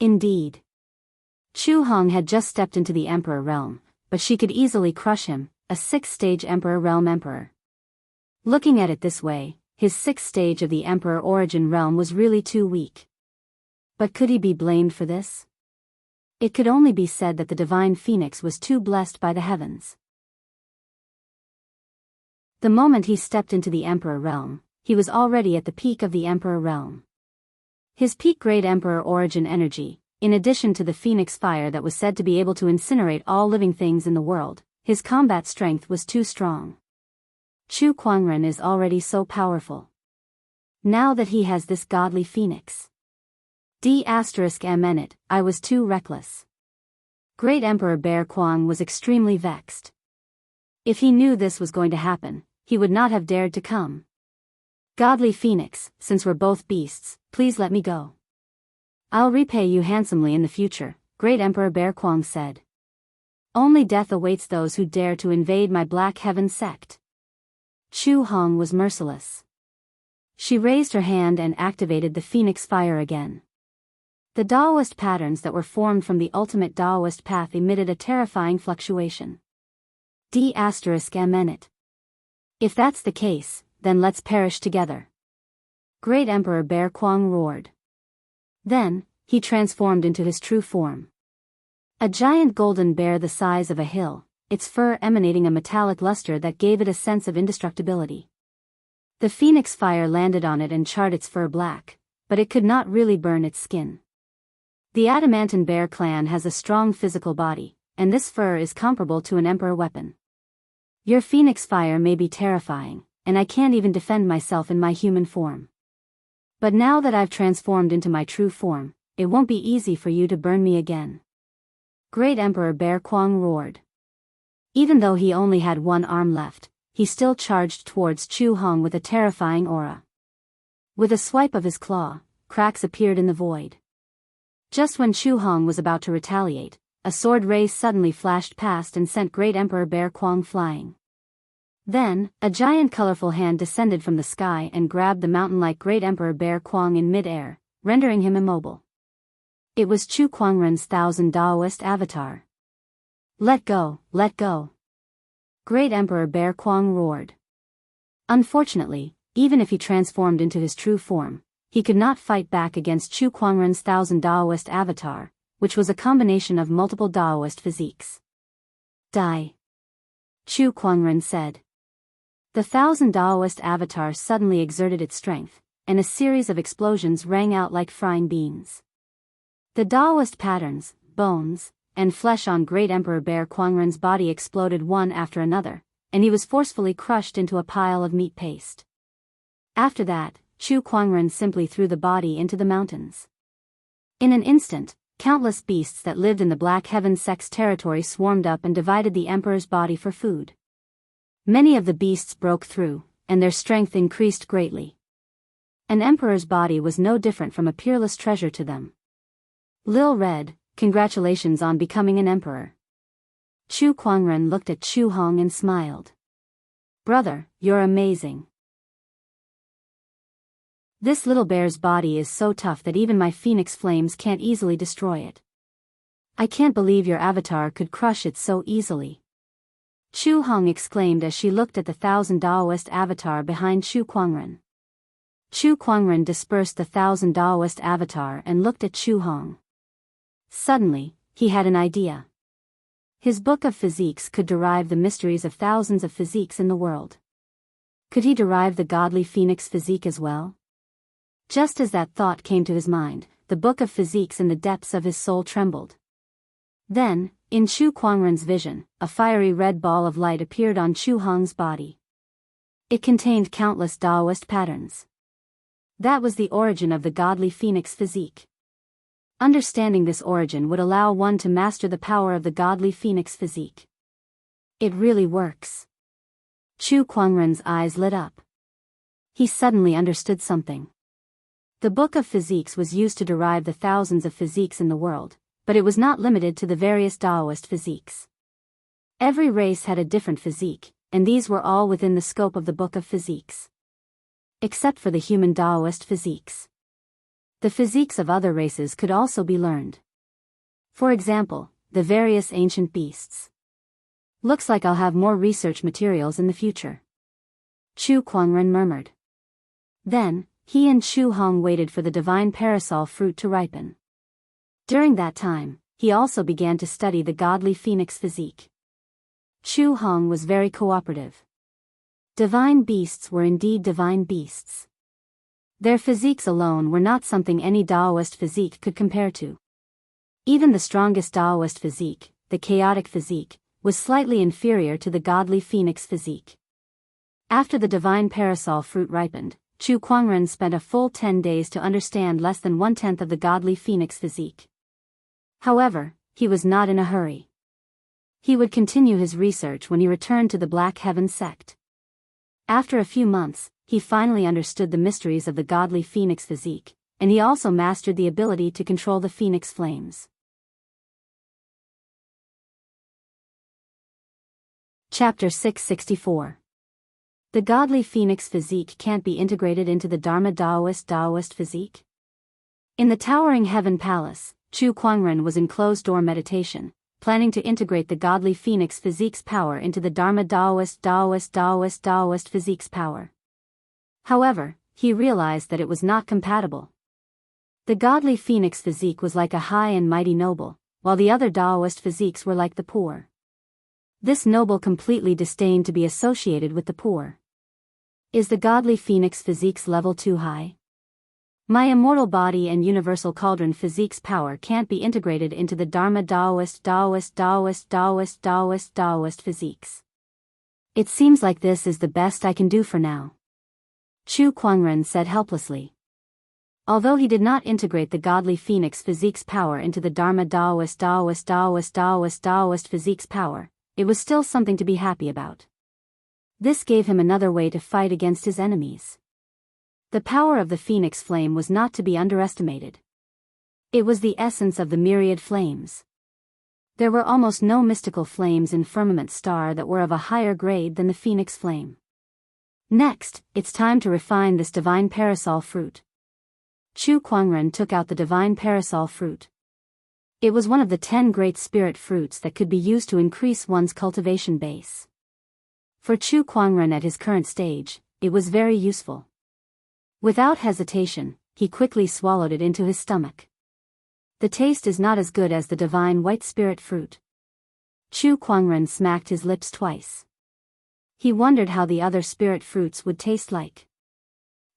Indeed. Chu Hong had just stepped into the Emperor realm, but she could easily crush him, a 6th-stage Emperor realm emperor. Looking at it this way, his 6th stage of the Emperor origin realm was really too weak. But could he be blamed for this? It could only be said that the divine phoenix was too blessed by the heavens. The moment he stepped into the Emperor realm, he was already at the peak of the Emperor realm. His peak Great Emperor origin energy, in addition to the phoenix fire that was said to be able to incinerate all living things in the world, his combat strength was too strong. Chu Kuangren is already so powerful. Now that he has this godly phoenix. D***M it, I was too reckless. Great Emperor Bear Kuang was extremely vexed. If he knew this was going to happen, he would not have dared to come. Godly phoenix, since we're both beasts, please let me go. I'll repay you handsomely in the future, Great Emperor Bear Kuang said. Only death awaits those who dare to invade my Black Heaven sect. Chu Hong was merciless. She raised her hand and activated the phoenix fire again. The Daoist patterns that were formed from the ultimate Daoist path emitted a terrifying fluctuation. D***M it. If that's the case, then let's perish together. Great Emperor Bear Kuang roared. Then, he transformed into his true form. A giant golden bear the size of a hill, its fur emanating a metallic luster that gave it a sense of indestructibility. The phoenix fire landed on it and charred its fur black, but it could not really burn its skin. The adamantine bear clan has a strong physical body, and this fur is comparable to an emperor weapon. Your phoenix fire may be terrifying, and I can't even defend myself in my human form. But now that I've transformed into my true form, it won't be easy for you to burn me again. Great Emperor Bear Kuang roared. Even though he only had one arm left, he still charged towards Chu Hong with a terrifying aura. With a swipe of his claw, cracks appeared in the void. Just when Chu Hong was about to retaliate, a sword ray suddenly flashed past and sent Great Emperor Bear Kuang flying. Then, a giant colorful hand descended from the sky and grabbed the mountain-like Great Emperor Bear Kuang in mid-air, rendering him immobile. It was Chu Kuangren's 1000 Daoist avatar. Let go, let go! Great Emperor Bear Kuang roared. Unfortunately, even if he transformed into his true form, he could not fight back against Chu Kuangren's 1000 Daoist avatar, which was a combination of multiple Daoist physiques. Die! Chu Kuangren said. The 1000 Daoist avatar suddenly exerted its strength, and a series of explosions rang out like frying beans. The Daoist patterns, bones, and flesh on Great Emperor Bear Kuangren's body exploded one after another, and he was forcefully crushed into a pile of meat paste. After that, Chu Kuangren simply threw the body into the mountains. In an instant, countless beasts that lived in the Black Heaven sect's territory swarmed up and divided the emperor's body for food. Many of the beasts broke through, and their strength increased greatly. An emperor's body was no different from a peerless treasure to them. Lil Red, congratulations on becoming an emperor. Chu Kuangren looked at Chu Hong and smiled. Brother, you're amazing. This little bear's body is so tough that even my phoenix flames can't easily destroy it. I can't believe your avatar could crush it so easily. Chu Hong exclaimed as she looked at the 1000 Daoist avatar behind Chu Kuangren. Chu Kuangren dispersed the 1000 Daoist avatar and looked at Chu Hong. Suddenly, he had an idea. His book of physiques could derive the mysteries of thousands of physiques in the world. Could he derive the godly phoenix physique as well? Just as that thought came to his mind, the book of physiques in the depths of his soul trembled. Then, in Chu Kuangren's vision, a fiery red ball of light appeared on Chu Hong's body. It contained countless Daoist patterns. That was the origin of the godly phoenix physique. Understanding this origin would allow one to master the power of the godly phoenix physique. It really works. Chu Kuangren's eyes lit up. He suddenly understood something. The book of physiques was used to derive the thousands of physiques in the world, but it was not limited to the various Daoist physiques. Every race had a different physique, and these were all within the scope of the book of physiques. Except for the human Daoist physiques. The physiques of other races could also be learned. For example, the various ancient beasts. Looks like I'll have more research materials in the future. Chu Kuangren murmured. Then, he and Chu Hong waited for the divine parasol fruit to ripen. During that time, he also began to study the godly phoenix physique. Chu Hong was very cooperative. Divine beasts were indeed divine beasts. Their physiques alone were not something any Daoist physique could compare to. Even the strongest Daoist physique, the chaotic physique, was slightly inferior to the godly phoenix physique. After the divine parasol fruit ripened, Chu Kuangren spent a full 10 days to understand less than 1/10 of the godly phoenix physique. However, he was not in a hurry. He would continue his research when he returned to the Black Heaven sect. After a few months, he finally understood the mysteries of the godly phoenix physique, and he also mastered the ability to control the phoenix flames. Chapter 664. The godly phoenix physique can't be integrated into the Dharma Daoist physique? In the towering heaven palace, Chu Kuangren was in closed-door meditation, planning to integrate the godly phoenix physique's power into the Dharma Daoist physique's power. However, he realized that it was not compatible. The godly phoenix physique was like a high and mighty noble, while the other Daoist physiques were like the poor. This noble completely disdained to be associated with the poor. Is the godly phoenix physique's level too high? My immortal body and universal cauldron physique's power can't be integrated into the Dharma Daoist physiques. It seems like this is the best I can do for now. Chu Kuangren said helplessly. Although he did not integrate the godly phoenix physique's power into the Dharma Daoist physique's power, it was still something to be happy about. This gave him another way to fight against his enemies. The power of the phoenix flame was not to be underestimated. It was the essence of the myriad flames. There were almost no mystical flames in Firmament Star that were of a higher grade than the phoenix flame. Next, it's time to refine this divine parasol fruit. Chu Kuangren took out the divine parasol fruit. It was one of the 10 great spirit fruits that could be used to increase one's cultivation base. For Chu Kuangren at his current stage, it was very useful. Without hesitation, he quickly swallowed it into his stomach. The taste is not as good as the divine white spirit fruit. Chu Kuangren smacked his lips twice. He wondered how the other spirit fruits would taste like.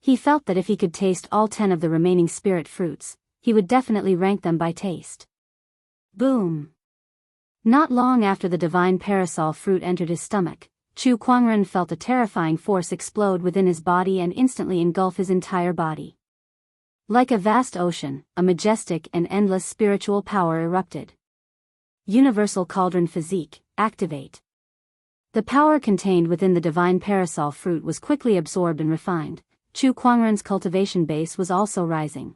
He felt that if he could taste all 10 of the remaining spirit fruits, he would definitely rank them by taste. Boom! Not long after the divine parasol fruit entered his stomach, Chu Kuangren felt a terrifying force explode within his body and instantly engulf his entire body. Like a vast ocean, a majestic and endless spiritual power erupted. Universal Cauldron Physique, activate. The power contained within the divine parasol fruit was quickly absorbed and refined. Chu Kuangren's cultivation base was also rising.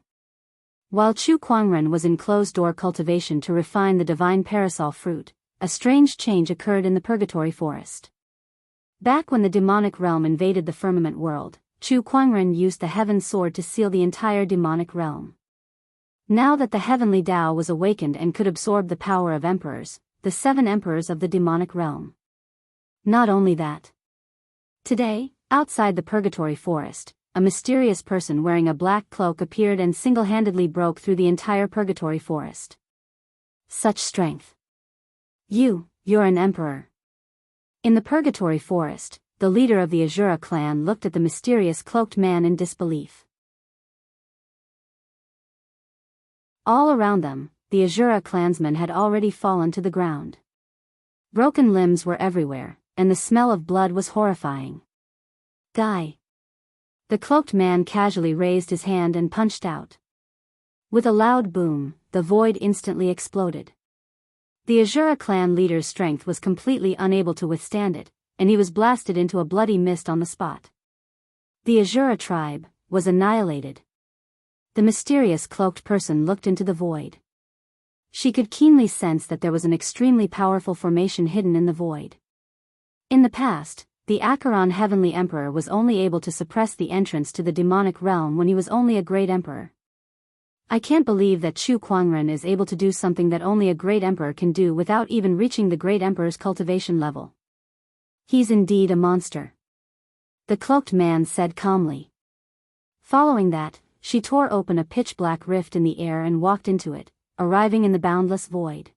While Chu Kuangren was in closed-door cultivation to refine the divine parasol fruit, a strange change occurred in the Purgatory Forest. Back when the demonic realm invaded the firmament world, Chu Kuangren used the Heaven Sword to seal the entire demonic realm. Now that the heavenly Tao was awakened and could absorb the power of emperors, the 7 emperors of the demonic realm. Not only that. Today, outside the Purgatory Forest, a mysterious person wearing a black cloak appeared and single-handedly broke through the entire Purgatory Forest. Such strength. You're an emperor. In the Purgatory Forest, the leader of the Azura clan looked at the mysterious cloaked man in disbelief. All around them, the Azura clansmen had already fallen to the ground. Broken limbs were everywhere, and the smell of blood was horrifying. Die! The cloaked man casually raised his hand and punched out. With a loud boom, the void instantly exploded. The Azura clan leader's strength was completely unable to withstand it, and he was blasted into a bloody mist on the spot. The Azura tribe was annihilated. The mysterious cloaked person looked into the void. She could keenly sense that there was an extremely powerful formation hidden in the void. In the past, the Acheron Heavenly Emperor was only able to suppress the entrance to the demonic realm when he was only a great emperor. I can't believe that Chu Kuangren is able to do something that only a great emperor can do without even reaching the great emperor's cultivation level. He's indeed a monster. The cloaked man said calmly. Following that, she tore open a pitch-black rift in the air and walked into it, arriving in the boundless void.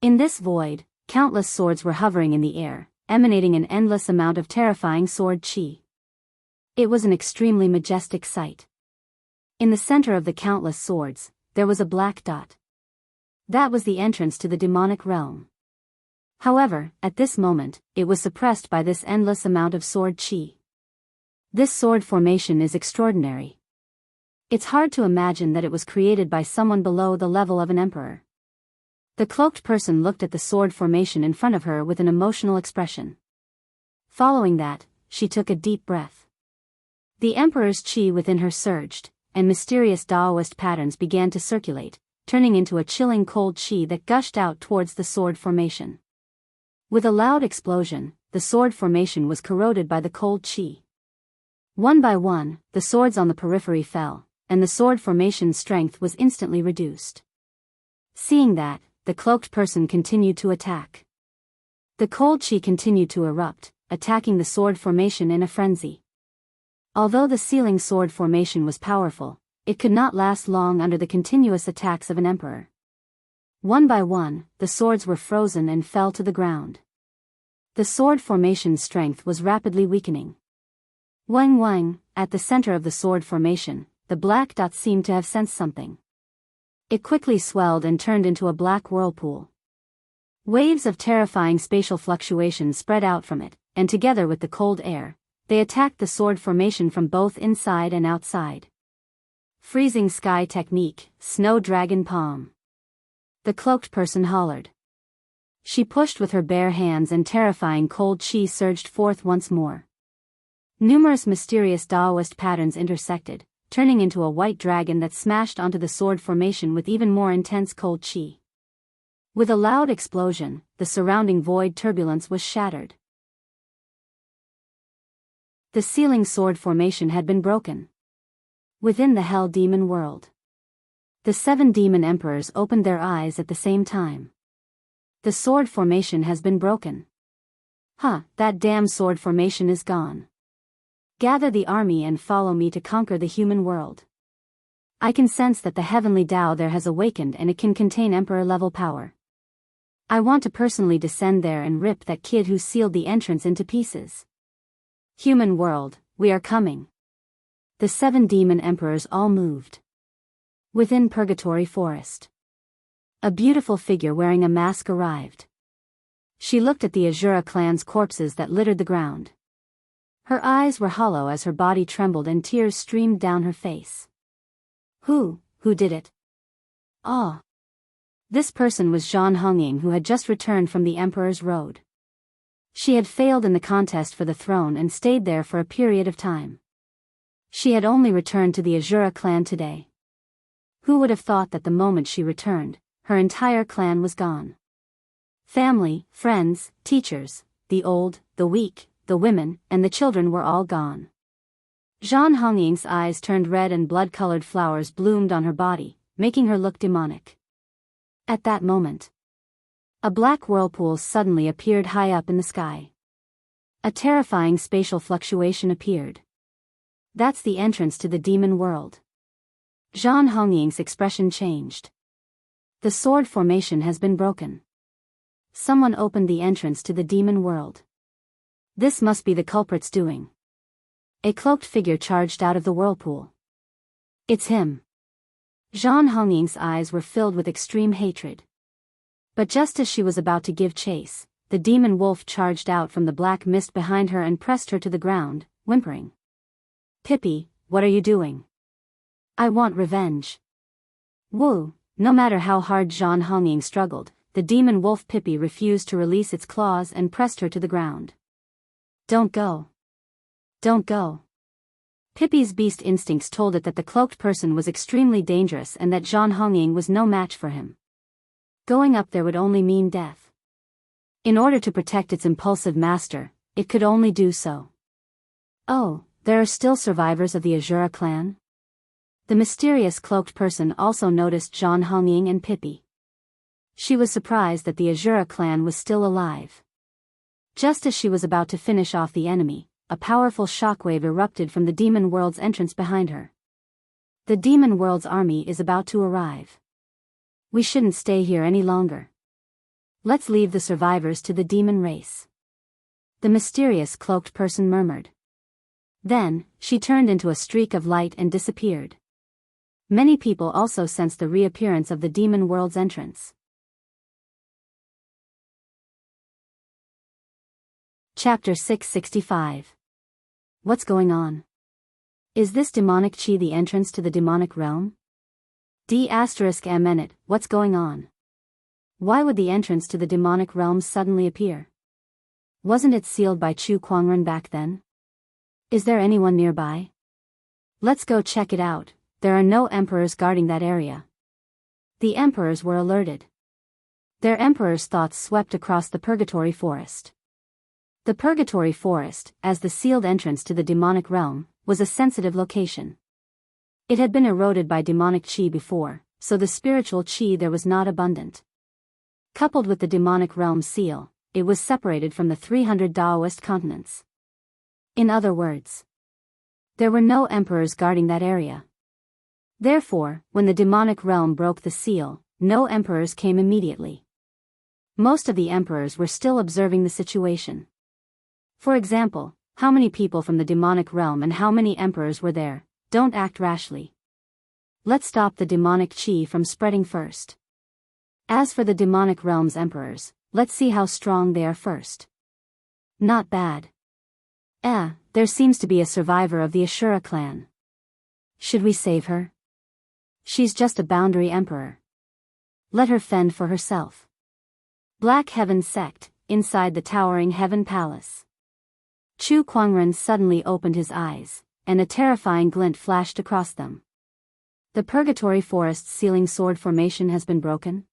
In this void, countless swords were hovering in the air, emanating an endless amount of terrifying sword chi. It was an extremely majestic sight. In the center of the countless swords, there was a black dot. That was the entrance to the demonic realm. However, at this moment, it was suppressed by this endless amount of sword chi. This sword formation is extraordinary. It's hard to imagine that it was created by someone below the level of an emperor. The cloaked person looked at the sword formation in front of her with an emotional expression. Following that, she took a deep breath. The emperor's chi within her surged, and mysterious Daoist patterns began to circulate, turning into a chilling cold chi that gushed out towards the sword formation. With a loud explosion, the sword formation was corroded by the cold chi. One by one, the swords on the periphery fell, and the sword formation's strength was instantly reduced. Seeing that, the cloaked person continued to attack. The cold chi continued to erupt, attacking the sword formation in a frenzy. Although the sealing sword formation was powerful, it could not last long under the continuous attacks of an emperor. One by one, the swords were frozen and fell to the ground. The sword formation's strength was rapidly weakening. Wang Wang, at the center of the sword formation, the black dot seemed to have sensed something. It quickly swelled and turned into a black whirlpool. Waves of terrifying spatial fluctuations spread out from it, and together with the cold air, they attacked the sword formation from both inside and outside. Freezing sky technique, snow dragon palm. The cloaked person hollered. She pushed with her bare hands and terrifying cold chi surged forth once more. Numerous mysterious Daoist patterns intersected, turning into a white dragon that smashed onto the sword formation with even more intense cold chi. With a loud explosion, the surrounding void turbulence was shattered. The ceiling sword formation had been broken. Within the Hell Demon world, the 7 demon emperors opened their eyes at the same time. The sword formation has been broken. Huh, that damn sword formation is gone. Gather the army and follow me to conquer the human world. I can sense that the heavenly Tao there has awakened and it can contain emperor-level power. I want to personally descend there and rip that kid who sealed the entrance into pieces. Human world, we are coming. The 7 demon emperors all moved. Within Purgatory Forest, a beautiful figure wearing a mask arrived. She looked at the Azura clan's corpses that littered the ground. Her eyes were hollow as her body trembled and tears streamed down her face. Who did it? Ah. This person was Zhan Hongying, who had just returned from the Emperor's Road. She had failed in the contest for the throne and stayed there for a period of time. She had only returned to the Azura clan today. Who would have thought that the moment she returned, her entire clan was gone? Family, friends, teachers, the old, the weak, the women, and the children were all gone. Zhan Hongying's eyes turned red and blood-colored flowers bloomed on her body, making her look demonic. At that moment, a black whirlpool suddenly appeared high up in the sky. A terrifying spatial fluctuation appeared. That's the entrance to the demon world. Zhan Hongying's expression changed. The sword formation has been broken. Someone opened the entrance to the demon world. This must be the culprit's doing. A cloaked figure charged out of the whirlpool. It's him. Zhan Hongying's eyes were filled with extreme hatred. But just as she was about to give chase, the demon wolf charged out from the black mist behind her and pressed her to the ground, whimpering. Pippi, what are you doing? I want revenge. Woo! No matter how hard Zhan Hongying struggled, the demon wolf Pippi refused to release its claws and pressed her to the ground. Don't go. Don't go. Pippi's beast instincts told it that the cloaked person was extremely dangerous and that Zhan Hongying was no match for him. Going up there would only mean death. In order to protect its impulsive master, it could only do so. Oh, there are still survivors of the Azura clan? The mysterious cloaked person also noticed Zhan Hongying and Pippi. She was surprised that the Azura clan was still alive. Just as she was about to finish off the enemy, a powerful shockwave erupted from the demon world's entrance behind her. The demon world's army is about to arrive. We shouldn't stay here any longer. Let's leave the survivors to the demon race. The mysterious cloaked person murmured. Then, she turned into a streak of light and disappeared. Many people also sensed the reappearance of the demon world's entrance. Chapter 665. What's going on? Is this demonic chi the entrance to the demonic realm? D***M*, what's going on? Why would the entrance to the demonic realm suddenly appear? Wasn't it sealed by Chu Kuangren back then? Is there anyone nearby? Let's go check it out. There are no emperors guarding that area. The emperors were alerted. Their emperor's thoughts swept across the Purgatory Forest. The Purgatory Forest, as the sealed entrance to the demonic realm, was a sensitive location. It had been eroded by demonic chi before, so the spiritual chi there was not abundant. Coupled with the demonic realm seal, it was separated from the 300 Daoist continents. In other words, there were no emperors guarding that area. Therefore, when the demonic realm broke the seal, no emperors came immediately. Most of the emperors were still observing the situation. For example, how many people from the demonic realm and how many emperors were there? Don't act rashly. Let's stop the demonic chi from spreading first. As for the demonic realm's emperors, let's see how strong they are first. Not bad. There seems to be a survivor of the Ashura clan. Should we save her? She's just a boundary emperor. Let her fend for herself. Black Heaven Sect, inside the towering Heaven Palace. Chu Kuangren suddenly opened his eyes, and a terrifying glint flashed across them. The Purgatory Forest's sealing sword formation has been broken?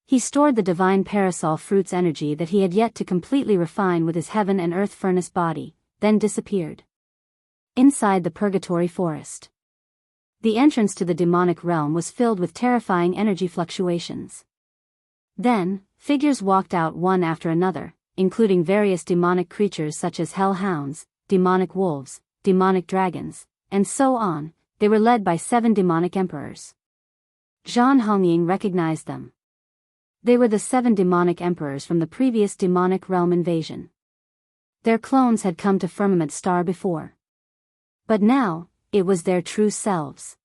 He stored the divine parasol fruit's energy that he had yet to completely refine with his heaven and earth furnace body, then disappeared. Inside the Purgatory Forest. The entrance to the demonic realm was filled with terrifying energy fluctuations. Then, figures walked out one after another, including various demonic creatures such as hellhounds, demonic wolves, demonic dragons, and so on. They were led by 7 demonic emperors. Zhan Hongying recognized them. They were the 7 demonic emperors from the previous demonic realm invasion. Their clones had come to Firmament Star before. But now, it was their true selves.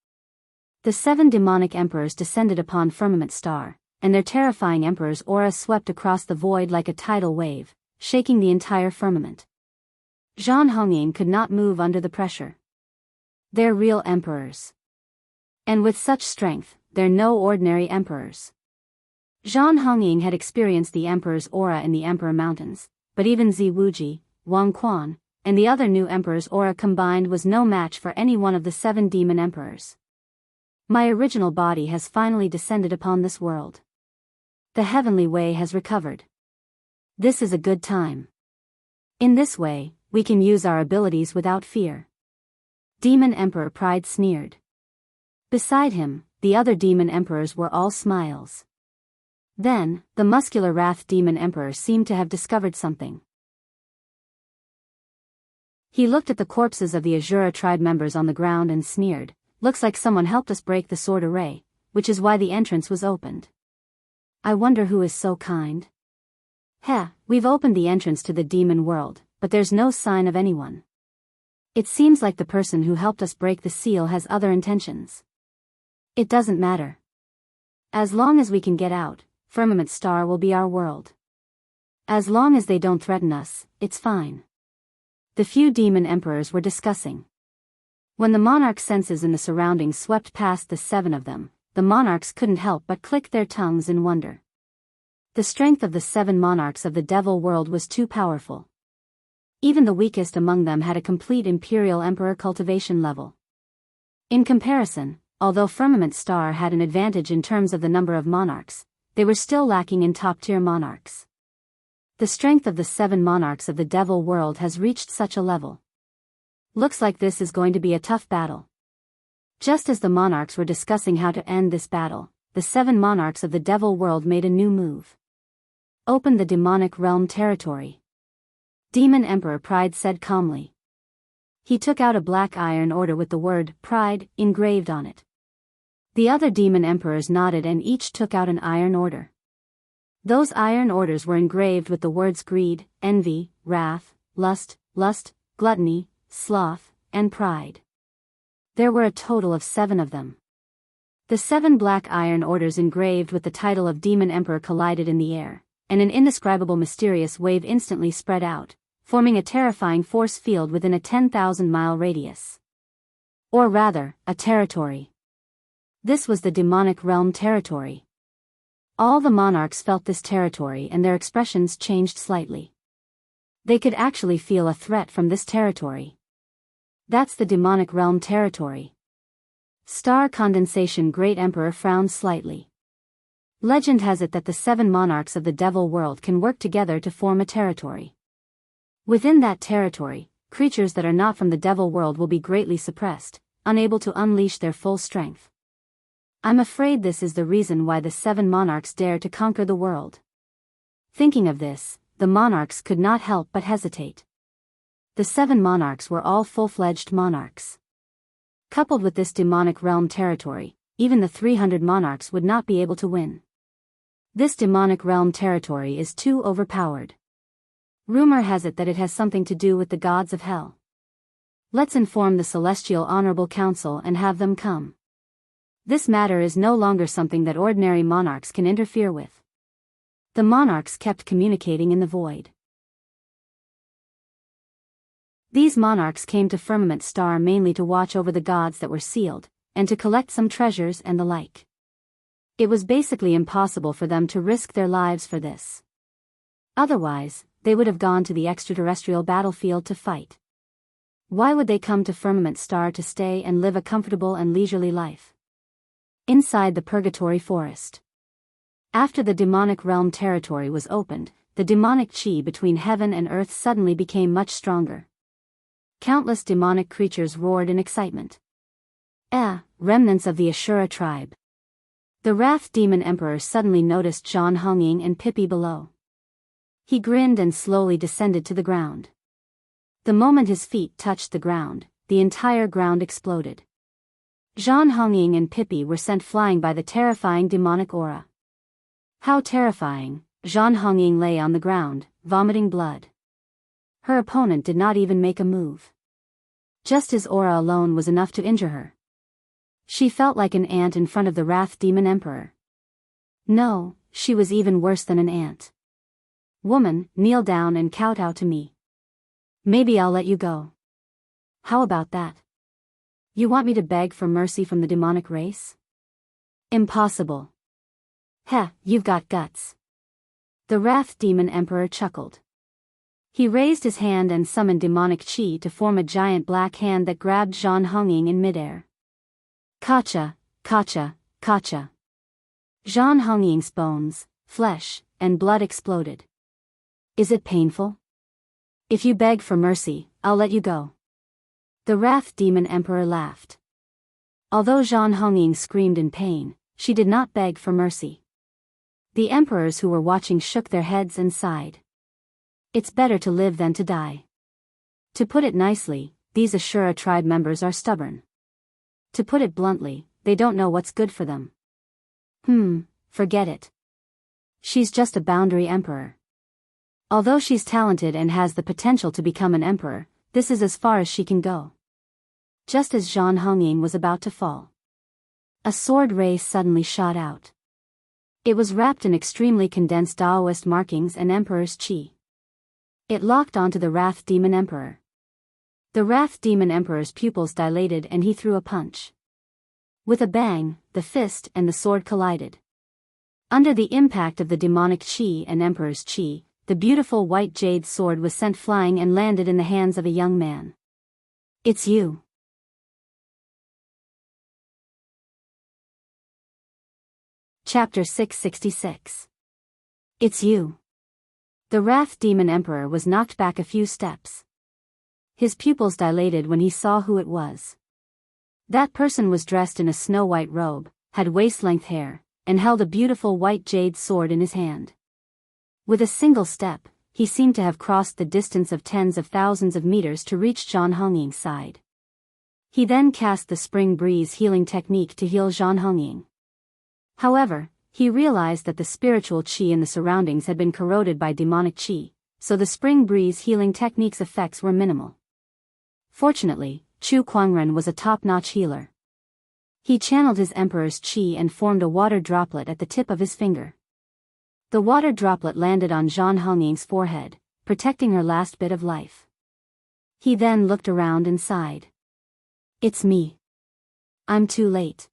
The 7 demonic emperors descended upon Firmament Star, and their terrifying emperor's aura swept across the void like a tidal wave, shaking the entire firmament. Zhan Hongying could not move under the pressure. They're real emperors. And with such strength, they're no ordinary emperors. Zhan Hongying had experienced the emperor's aura in the Emperor Mountains, but even Zi Wuji, Wang Quan, and the other new emperor's aura combined was no match for any one of the 7 demon emperors. My original body has finally descended upon this world. The heavenly way has recovered. This is a good time. In this way, we can use our abilities without fear. Demon Emperor Pride sneered. Beside him, the other demon emperors were all smiles. Then, the muscular Wrath Demon Emperor seemed to have discovered something. He looked at the corpses of the Azura tribe members on the ground and sneered, "Looks like someone helped us break the sword array, which is why the entrance was opened. I wonder who is so kind. We've opened the entrance to the demon world, but there's no sign of anyone. It seems like the person who helped us break the seal has other intentions. It doesn't matter. As long as we can get out, Firmament Star will be our world. As long as they don't threaten us, it's fine." The few demon emperors were discussing. When the monarch's senses in the surroundings swept past the 7 of them, the monarchs couldn't help but click their tongues in wonder. The strength of the 7 monarchs of the devil world was too powerful. Even the weakest among them had a complete imperial emperor cultivation level. In comparison, although Firmament Star had an advantage in terms of the number of monarchs, they were still lacking in top-tier monarchs. The strength of the 7 monarchs of the devil world has reached such a level. Looks like this is going to be a tough battle. Just as the monarchs were discussing how to end this battle, the 7 monarchs of the devil world made a new move. Open the demonic realm territory. Demon Emperor Pride said calmly. He took out a black iron order with the word Pride engraved on it. The other demon emperors nodded and each took out an iron order. Those iron orders were engraved with the words greed, envy, wrath, lust, gluttony, sloth, and pride. There were a total of 7 of them. The 7 black iron orders engraved with the title of Demon Emperor collided in the air, and an indescribable mysterious wave instantly spread out, forming a terrifying force field within a 10,000-mile radius. Or rather, a territory. This was the demonic realm territory. All the monarchs felt this territory and their expressions changed slightly. They could actually feel a threat from this territory. That's the demonic realm territory. Star Condensation Great Emperor frowned slightly. Legend has it that the 7 monarchs of the devil world can work together to form a territory. Within that territory, creatures that are not from the devil world will be greatly suppressed, unable to unleash their full strength. I'm afraid this is the reason why the 7 monarchs dare to conquer the world. Thinking of this, the monarchs could not help but hesitate. The 7 monarchs were all full-fledged monarchs. Coupled with this demonic realm territory, even the 300 monarchs would not be able to win. This demonic realm territory is too overpowered. Rumor has it that it has something to do with the gods of hell. Let's inform the Celestial Honorable Council and have them come. This matter is no longer something that ordinary monarchs can interfere with. The monarchs kept communicating in the void. These monarchs came to Firmament Star mainly to watch over the gods that were sealed, and to collect some treasures and the like. It was basically impossible for them to risk their lives for this. Otherwise, they would have gone to the extraterrestrial battlefield to fight. Why would they come to Firmament Star to stay and live a comfortable and leisurely life? Inside the Purgatory Forest. After the demonic realm territory was opened, the demonic chi between heaven and earth suddenly became much stronger. Countless demonic creatures roared in excitement. Remnants of the Ashura tribe. The Wrath Demon Emperor suddenly noticed Zhan Hongying and Pippi below. He grinned and slowly descended to the ground. The moment his feet touched the ground, the entire ground exploded. Zhan Hongying and Pippi were sent flying by the terrifying demonic aura. How terrifying! Zhan Hongying lay on the ground, vomiting blood. Her opponent did not even make a move. Just his aura alone was enough to injure her. She felt like an ant in front of the Wrath Demon Emperor. No, she was even worse than an ant. Woman, kneel down and kowtow to me. Maybe I'll let you go. How about that? You want me to beg for mercy from the demonic race? Impossible. Heh, you've got guts. The Wrath Demon Emperor chuckled. He raised his hand and summoned demonic chi to form a giant black hand that grabbed Zhan Hongying in midair. Kacha, kacha, kacha. Zhan Hongying's bones, flesh, and blood exploded. Is it painful? If you beg for mercy, I'll let you go. The Wrath Demon Emperor laughed. Although Zhan Hongying screamed in pain, she did not beg for mercy. The emperors who were watching shook their heads and sighed. It's better to live than to die. To put it nicely, these Ashura tribe members are stubborn. To put it bluntly, they don't know what's good for them. Forget it. She's just a boundary emperor. Although she's talented and has the potential to become an emperor, this is as far as she can go. Just as Zhan Hongying was about to fall, a sword ray suddenly shot out. It was wrapped in extremely condensed Daoist markings and Emperor's chi. It locked onto the Wrath Demon Emperor. The Wrath Demon Emperor's pupils dilated and he threw a punch. With a bang, the fist and the sword collided. Under the impact of the demonic chi and Emperor's chi, the beautiful white jade sword was sent flying and landed in the hands of a young man. It's you. Chapter 666. It's you. The Wrath Demon Emperor was knocked back a few steps. His pupils dilated when he saw who it was. That person was dressed in a snow-white robe, had waist-length hair, and held a beautiful white jade sword in his hand. With a single step, he seemed to have crossed the distance of tens of thousands of meters to reach Zhan Hongying's side. He then cast the Spring Breeze healing technique to heal Zhan Hongying. However, he realized that the spiritual chi in the surroundings had been corroded by demonic chi, so the Spring Breeze healing technique's effects were minimal. Fortunately, Chu Kuangren was a top-notch healer. He channeled his Emperor's chi and formed a water droplet at the tip of his finger. The water droplet landed on Zhan Hongying's forehead, protecting her last bit of life. He then looked around and sighed. It's me. I'm too late.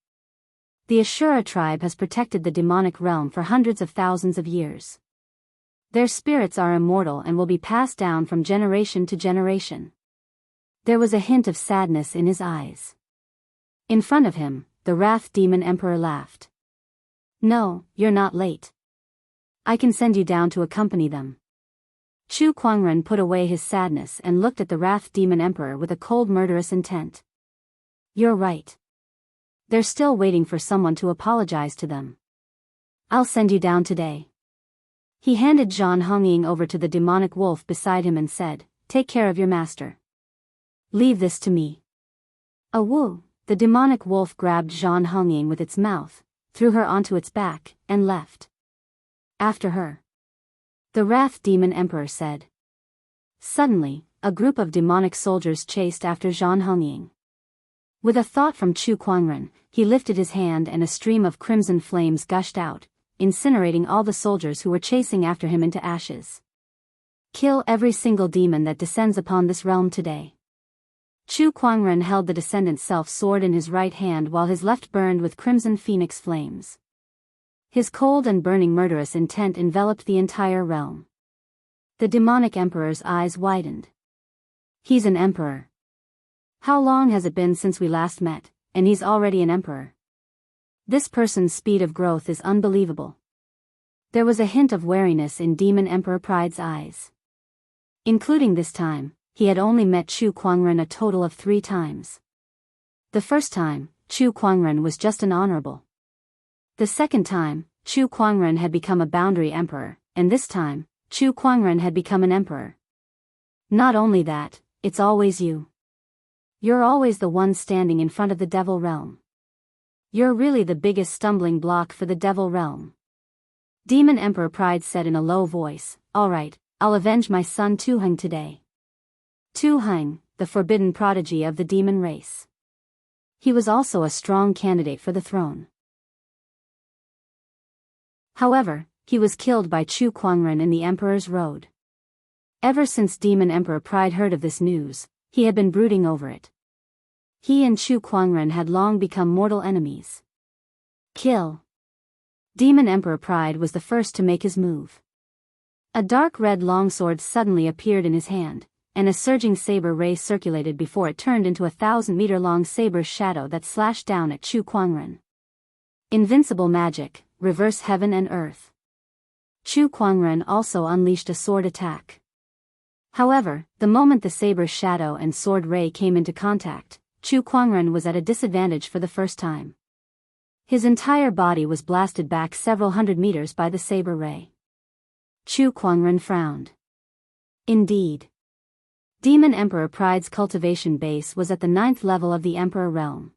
The Ashura tribe has protected the demonic realm for hundreds of thousands of years. Their spirits are immortal and will be passed down from generation to generation. There was a hint of sadness in his eyes. In front of him, the Wrath Demon Emperor laughed. No, you're not late. I can send you down to accompany them. Chu Kuangren put away his sadness and looked at the Wrath Demon Emperor with a cold murderous intent. You're right. They're still waiting for someone to apologize to them. I'll send you down today. He handed Zhan Hongying over to the demonic wolf beside him and said, Take care of your master. Leave this to me. Woo! The demonic wolf grabbed Zhan Hongying with its mouth, threw her onto its back, and left. After her. The Wrath Demon Emperor said. Suddenly, a group of demonic soldiers chased after Zhan Hongying. With a thought from Chu Kuangren, he lifted his hand and a stream of crimson flames gushed out, incinerating all the soldiers who were chasing after him into ashes. Kill every single demon that descends upon this realm today. Chu Kuangren held the Descendant Self sword in his right hand while his left burned with crimson phoenix flames. His cold and burning murderous intent enveloped the entire realm. The demonic emperor's eyes widened. He's an emperor. How long has it been since we last met, and he's already an emperor? This person's speed of growth is unbelievable. There was a hint of wariness in Demon Emperor Pride's eyes. Including this time, he had only met Chu Kuangren a total of 3 times. The first time, Chu Kuangren was just an honorable. The second time, Chu Kuangren had become a boundary emperor, and this time, Chu Kuangren had become an emperor. Not only that, it's always you. You're always the one standing in front of the devil realm. You're really the biggest stumbling block for the devil realm. Demon Emperor Pride said in a low voice, "All right, I'll avenge my son Tu Heng today." Tu Heng, the forbidden prodigy of the demon race. He was also a strong candidate for the throne. However, he was killed by Chu Kuangren in the Emperor's Road. Ever since Demon Emperor Pride heard of this news, he had been brooding over it. He and Chu Kuangren had long become mortal enemies. Kill. Demon Emperor Pride was the first to make his move. A dark red longsword suddenly appeared in his hand, and a surging saber ray circulated before it turned into a 1,000-meter-long saber shadow that slashed down at Chu Kuangren. Invincible magic, reverse heaven and earth. Chu Kuangren also unleashed a sword attack. However, the moment the saber shadow and sword ray came into contact, Chu Kuangren was at a disadvantage for the first time. His entire body was blasted back several hundred meters by the saber ray. Chu Kuangren frowned. Indeed. Demon Emperor Pride's cultivation base was at the 9th level of the Emperor realm.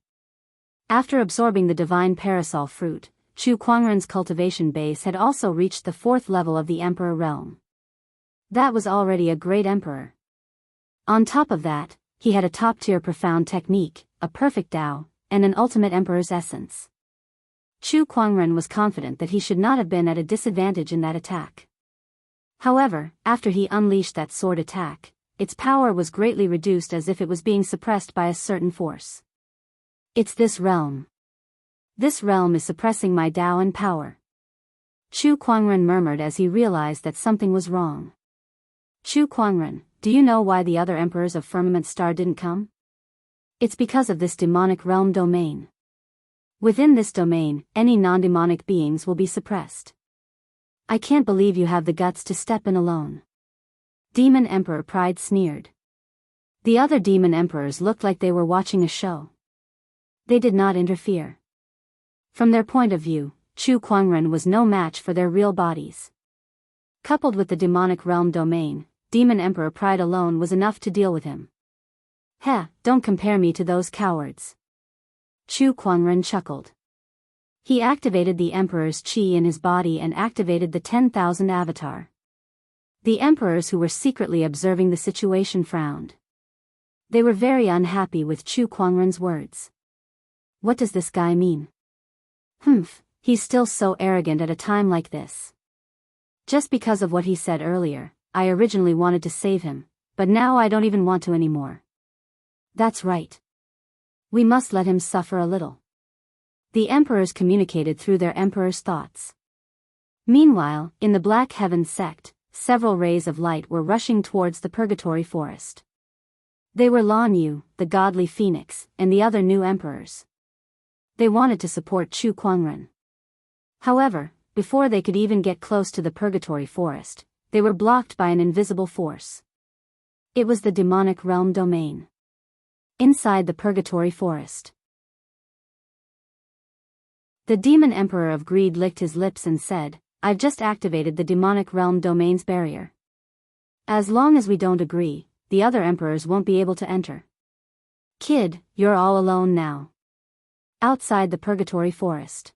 After absorbing the divine parasol fruit, Chu Kuangren's cultivation base had also reached the 4th level of the Emperor realm. That was already a great emperor. On top of that, he had a top-tier profound technique, a perfect Tao, and an ultimate emperor's essence. Chu Kuangren was confident that he should not have been at a disadvantage in that attack. However, after he unleashed that sword attack, its power was greatly reduced as if it was being suppressed by a certain force. It's this realm. This realm is suppressing my Tao and power. Chu Kuangren murmured as he realized that something was wrong. Chu Kuangren, do you know why the other emperors of Firmament Star didn't come? It's because of this demonic realm domain. Within this domain, any non-demonic beings will be suppressed. I can't believe you have the guts to step in alone. Demon Emperor Pride sneered. The other demon emperors looked like they were watching a show. They did not interfere. From their point of view, Chu Kuangren was no match for their real bodies. Coupled with the demonic realm domain, Demon Emperor Pride alone was enough to deal with him. Heh, don't compare me to those cowards. Chu Kuangren chuckled. He activated the Emperor's Qi in his body and activated the 10,000 avatar. The emperors who were secretly observing the situation frowned. They were very unhappy with Chu Kuangren's words. What does this guy mean? He's still so arrogant at a time like this. Just because of what he said earlier, I originally wanted to save him, but now I don't even want to anymore. That's right. We must let him suffer a little. The emperors communicated through their emperor's thoughts. Meanwhile, in the Black Heaven sect, several rays of light were rushing towards the Purgatory Forest. They were Lan Yu, the godly phoenix, and the other new emperors. They wanted to support Chu Kuangren. However, before they could even get close to the Purgatory Forest, they were blocked by an invisible force. It was the demonic realm domain. Inside the Purgatory Forest, the Demon Emperor of Greed licked his lips and said, I've just activated the demonic realm domain's barrier. As long as we don't agree, the other emperors won't be able to enter. Kid, you're all alone now. Outside the Purgatory Forest,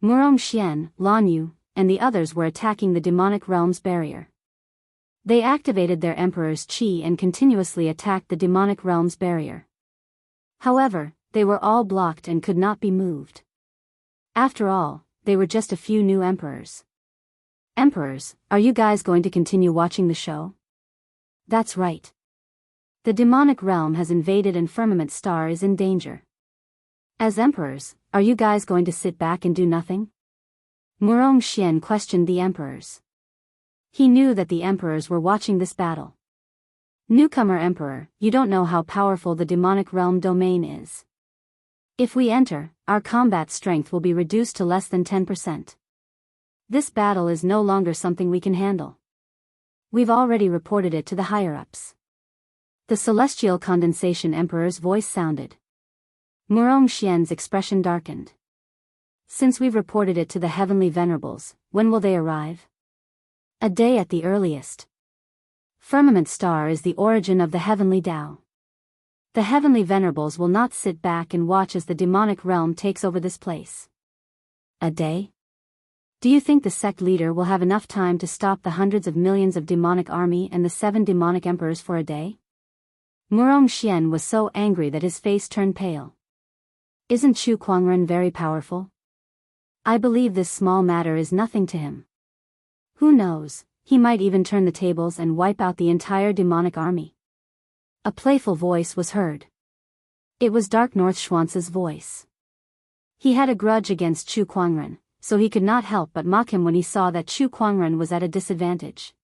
Murong Xian, Lan Yu, and the others were attacking the demonic realm's barrier. They activated their emperor's Qi and continuously attacked the demonic realm's barrier. However, they were all blocked and could not be moved. After all, they were just a few new emperors. Emperors, are you guys going to continue watching the show? That's right. The demonic realm has invaded and Firmament Star is in danger. As emperors, are you guys going to sit back and do nothing? Wuxia Xianxia questioned the emperors. He knew that the emperors were watching this battle. Newcomer Emperor, you don't know how powerful the demonic realm domain is. If we enter, our combat strength will be reduced to less than 10%. This battle is no longer something we can handle. We've already reported it to the higher-ups. The Celestial Condensation Emperor's voice sounded. Wuxia Xianxia's expression darkened. Since we've reported it to the Heavenly Venerables, when will they arrive? A day at the earliest. Firmament Star is the origin of the Heavenly Tao. The Heavenly Venerables will not sit back and watch as the demonic realm takes over this place. A day? Do you think the sect leader will have enough time to stop the hundreds of millions of demonic army and the 7 demonic emperors for a day? Wuxia Xianxia was so angry that his face turned pale. Isn't Chu Kuangren very powerful? I believe this small matter is nothing to him. Who knows, he might even turn the tables and wipe out the entire demonic army. A playful voice was heard. It was Dark North Schwanz's voice. He had a grudge against Chu Kuangren, so he could not help but mock him when he saw that Chu Kuangren was at a disadvantage.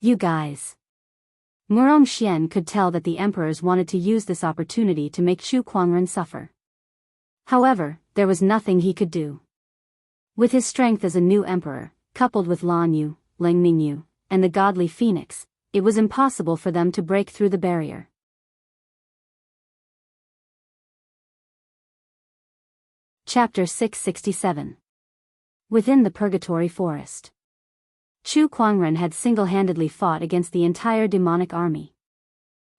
You guys. Wuxia Xianxia could tell that the emperors wanted to use this opportunity to make Chu Kuangren suffer. However, there was nothing he could do. With his strength as a new emperor, coupled with Lan Yu, Ling Mingyu, and the godly phoenix, it was impossible for them to break through the barrier. Chapter 667. Within the Purgatory Forest. Chu Kuangren had single-handedly fought against the entire demonic army.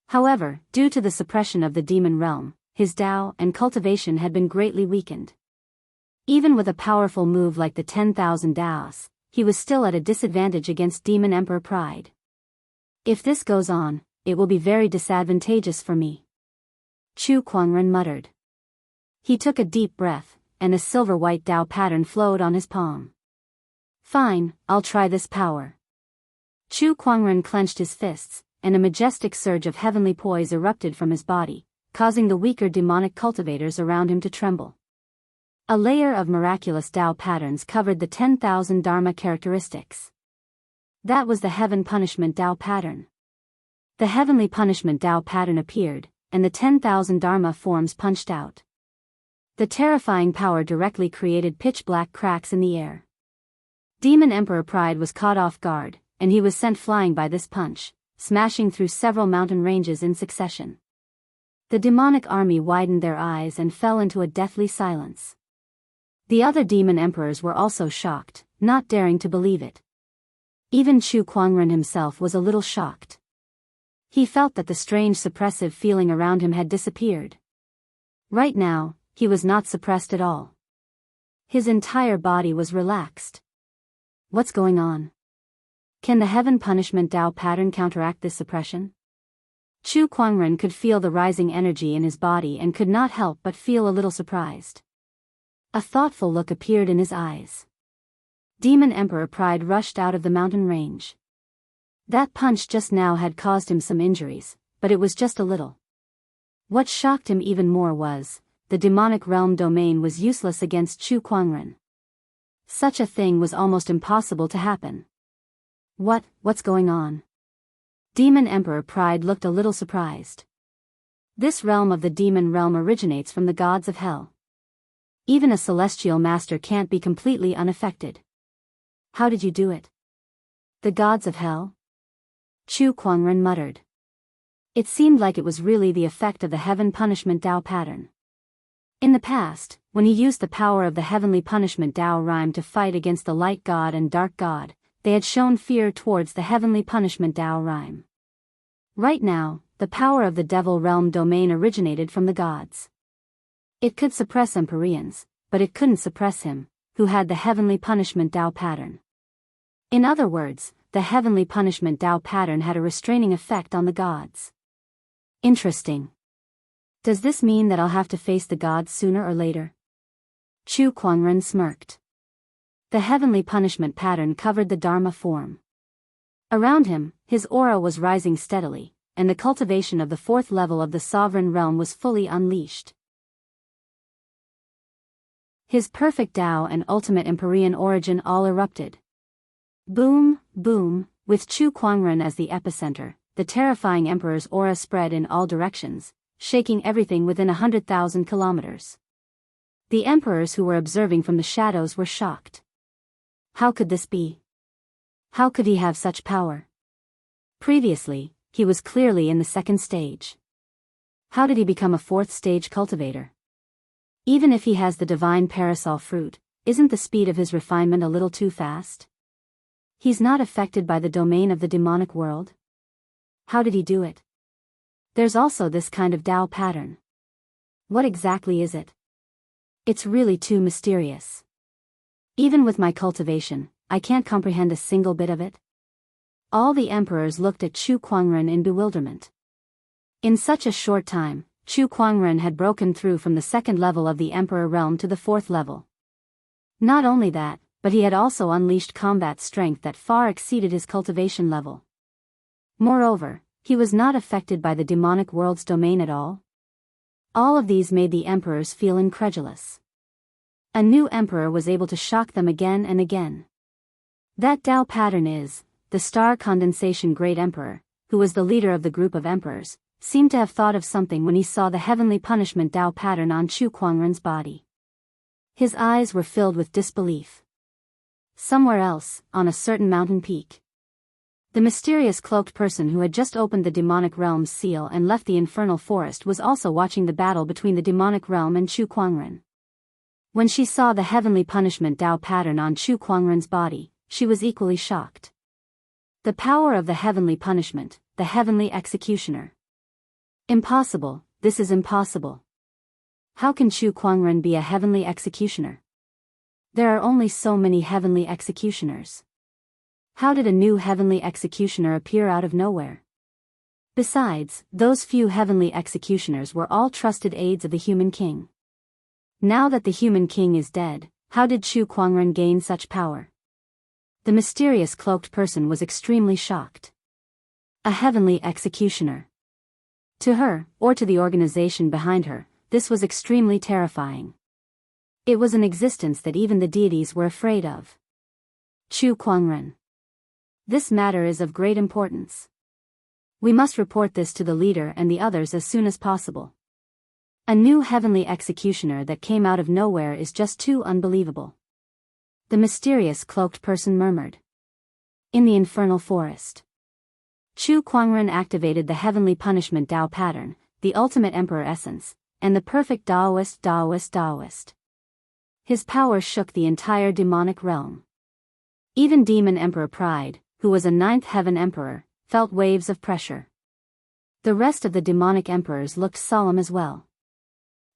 However, due to the suppression of the demon realm, his Tao and cultivation had been greatly weakened. Even with a powerful move like the 10,000 Daoists, he was still at a disadvantage against Demon Emperor Pride. If this goes on, it will be very disadvantageous for me. Chu Kuangren muttered. He took a deep breath, and a silver-white Tao pattern flowed on his palm. Fine, I'll try this power. Chu Kuangren clenched his fists, and a majestic surge of heavenly poise erupted from his body, causing the weaker demonic cultivators around him to tremble. A layer of miraculous Tao patterns covered the 10,000 Dharma characteristics. That was the Heaven Punishment Tao pattern. The Heavenly Punishment Tao pattern appeared, and the 10,000 Dharma forms punched out. The terrifying power directly created pitch-black cracks in the air. Demon Emperor Pride was caught off guard, and he was sent flying by this punch, smashing through several mountain ranges in succession. The demonic army widened their eyes and fell into a deathly silence. The other demon emperors were also shocked, not daring to believe it. Even Chu Kuangren himself was a little shocked. He felt that the strange suppressive feeling around him had disappeared. Right now, he was not suppressed at all. His entire body was relaxed. What's going on? Can the Heaven Punishment Tao pattern counteract this suppression? Chu Kuangren could feel the rising energy in his body and could not help but feel a little surprised. A thoughtful look appeared in his eyes. Demon Emperor Pride rushed out of the mountain range. That punch just now had caused him some injuries, but it was just a little. What shocked him even more was, the demonic realm domain was useless against Chu Kuangren. Such a thing was almost impossible to happen. What's going on? Demon Emperor Pride looked a little surprised. This realm of the demon realm originates from the gods of hell. Even a celestial master can't be completely unaffected. How did you do it? The gods of hell? Chu Kuangren muttered. It seemed like it was really the effect of the Heaven Punishment Tao pattern. In the past, when he used the power of the Heavenly Punishment Tao rhyme to fight against the Light God and Dark God, they had shown fear towards the Heavenly Punishment Tao rhyme. Right now, the power of the Devil Realm domain originated from the gods. It could suppress Empyreans, but it couldn't suppress him, who had the Heavenly Punishment Tao pattern. In other words, the Heavenly Punishment Tao pattern had a restraining effect on the gods. Interesting. Does this mean that I'll have to face the gods sooner or later? Chu Kuangren smirked. The Heavenly Punishment pattern covered the Dharma form. Around him, his aura was rising steadily, and the cultivation of the 4th level of the Sovereign Realm was fully unleashed. His perfect Tao and ultimate Empyrean origin all erupted. Boom, boom, with Chu Kuangren as the epicenter, the terrifying emperor's aura spread in all directions, shaking everything within 100,000 kilometers. The emperors who were observing from the shadows were shocked. How could this be? How could he have such power? Previously, he was clearly in the second stage. How did he become a fourth stage cultivator? Even if he has the divine parasol fruit, isn't the speed of his refinement a little too fast? He's not affected by the domain of the demonic world? How did he do it? There's also this kind of Tao pattern. What exactly is it? It's really too mysterious. Even with my cultivation, I can't comprehend a single bit of it. All the emperors looked at Chu Kuangren in bewilderment. In such a short time, Chu Kuangren had broken through from the second level of the emperor realm to the fourth level. Not only that, but he had also unleashed combat strength that far exceeded his cultivation level. Moreover, he was not affected by the demonic world's domain at all. All of these made the emperors feel incredulous. A new emperor was able to shock them again and again. That Tao pattern is, the star condensation great emperor, who was the leader of the group of emperors, seemed to have thought of something when he saw the heavenly punishment Tao pattern on Chu Kuangren's body. His eyes were filled with disbelief. Somewhere else, on a certain mountain peak, the mysterious cloaked person who had just opened the demonic realm's seal and left the infernal forest was also watching the battle between the demonic realm and Chu Kuangren. When she saw the heavenly punishment Tao pattern on Chu Kuangren's body, she was equally shocked. The power of the heavenly punishment, the heavenly executioner. Impossible, this is impossible. How can Chu Kuangren be a heavenly executioner? There are only so many heavenly executioners. How did a new heavenly executioner appear out of nowhere? Besides, those few heavenly executioners were all trusted aides of the human king. Now that the human king is dead, how did Chu Kuangren gain such power? The mysterious cloaked person was extremely shocked. A heavenly executioner. To her, or to the organization behind her, this was extremely terrifying. It was an existence that even the deities were afraid of. Chu Kuangren. This matter is of great importance. We must report this to the leader and the others as soon as possible. A new heavenly executioner that came out of nowhere is just too unbelievable. The mysterious cloaked person murmured. In the infernal forest, Chu Kuangren activated the heavenly punishment Tao pattern, the ultimate emperor essence, and the perfect Daoist. His power shook the entire demonic realm. Even Demon Emperor Pride, who was a ninth heaven emperor, felt waves of pressure. The rest of the demonic emperors looked solemn as well.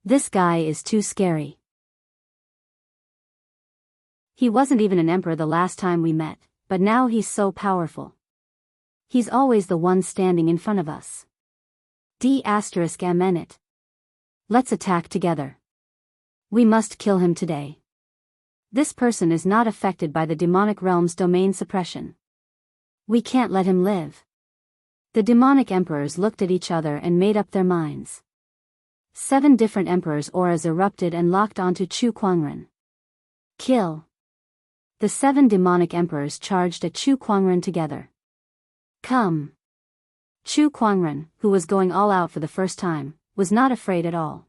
This guy is too scary. He wasn't even an emperor the last time we met, but now he's so powerful. He's always the one standing in front of us. D***it. Let's attack together. We must kill him today. This person is not affected by the demonic realm's domain suppression. We can't let him live. The demonic emperors looked at each other and made up their minds. 7 different emperors' auras erupted and locked onto Chu Kuangren. Kill. The 7 demonic emperors charged at Chu Kuangren together. Come. Chu Kuangren, who was going all out for the first time, was not afraid at all.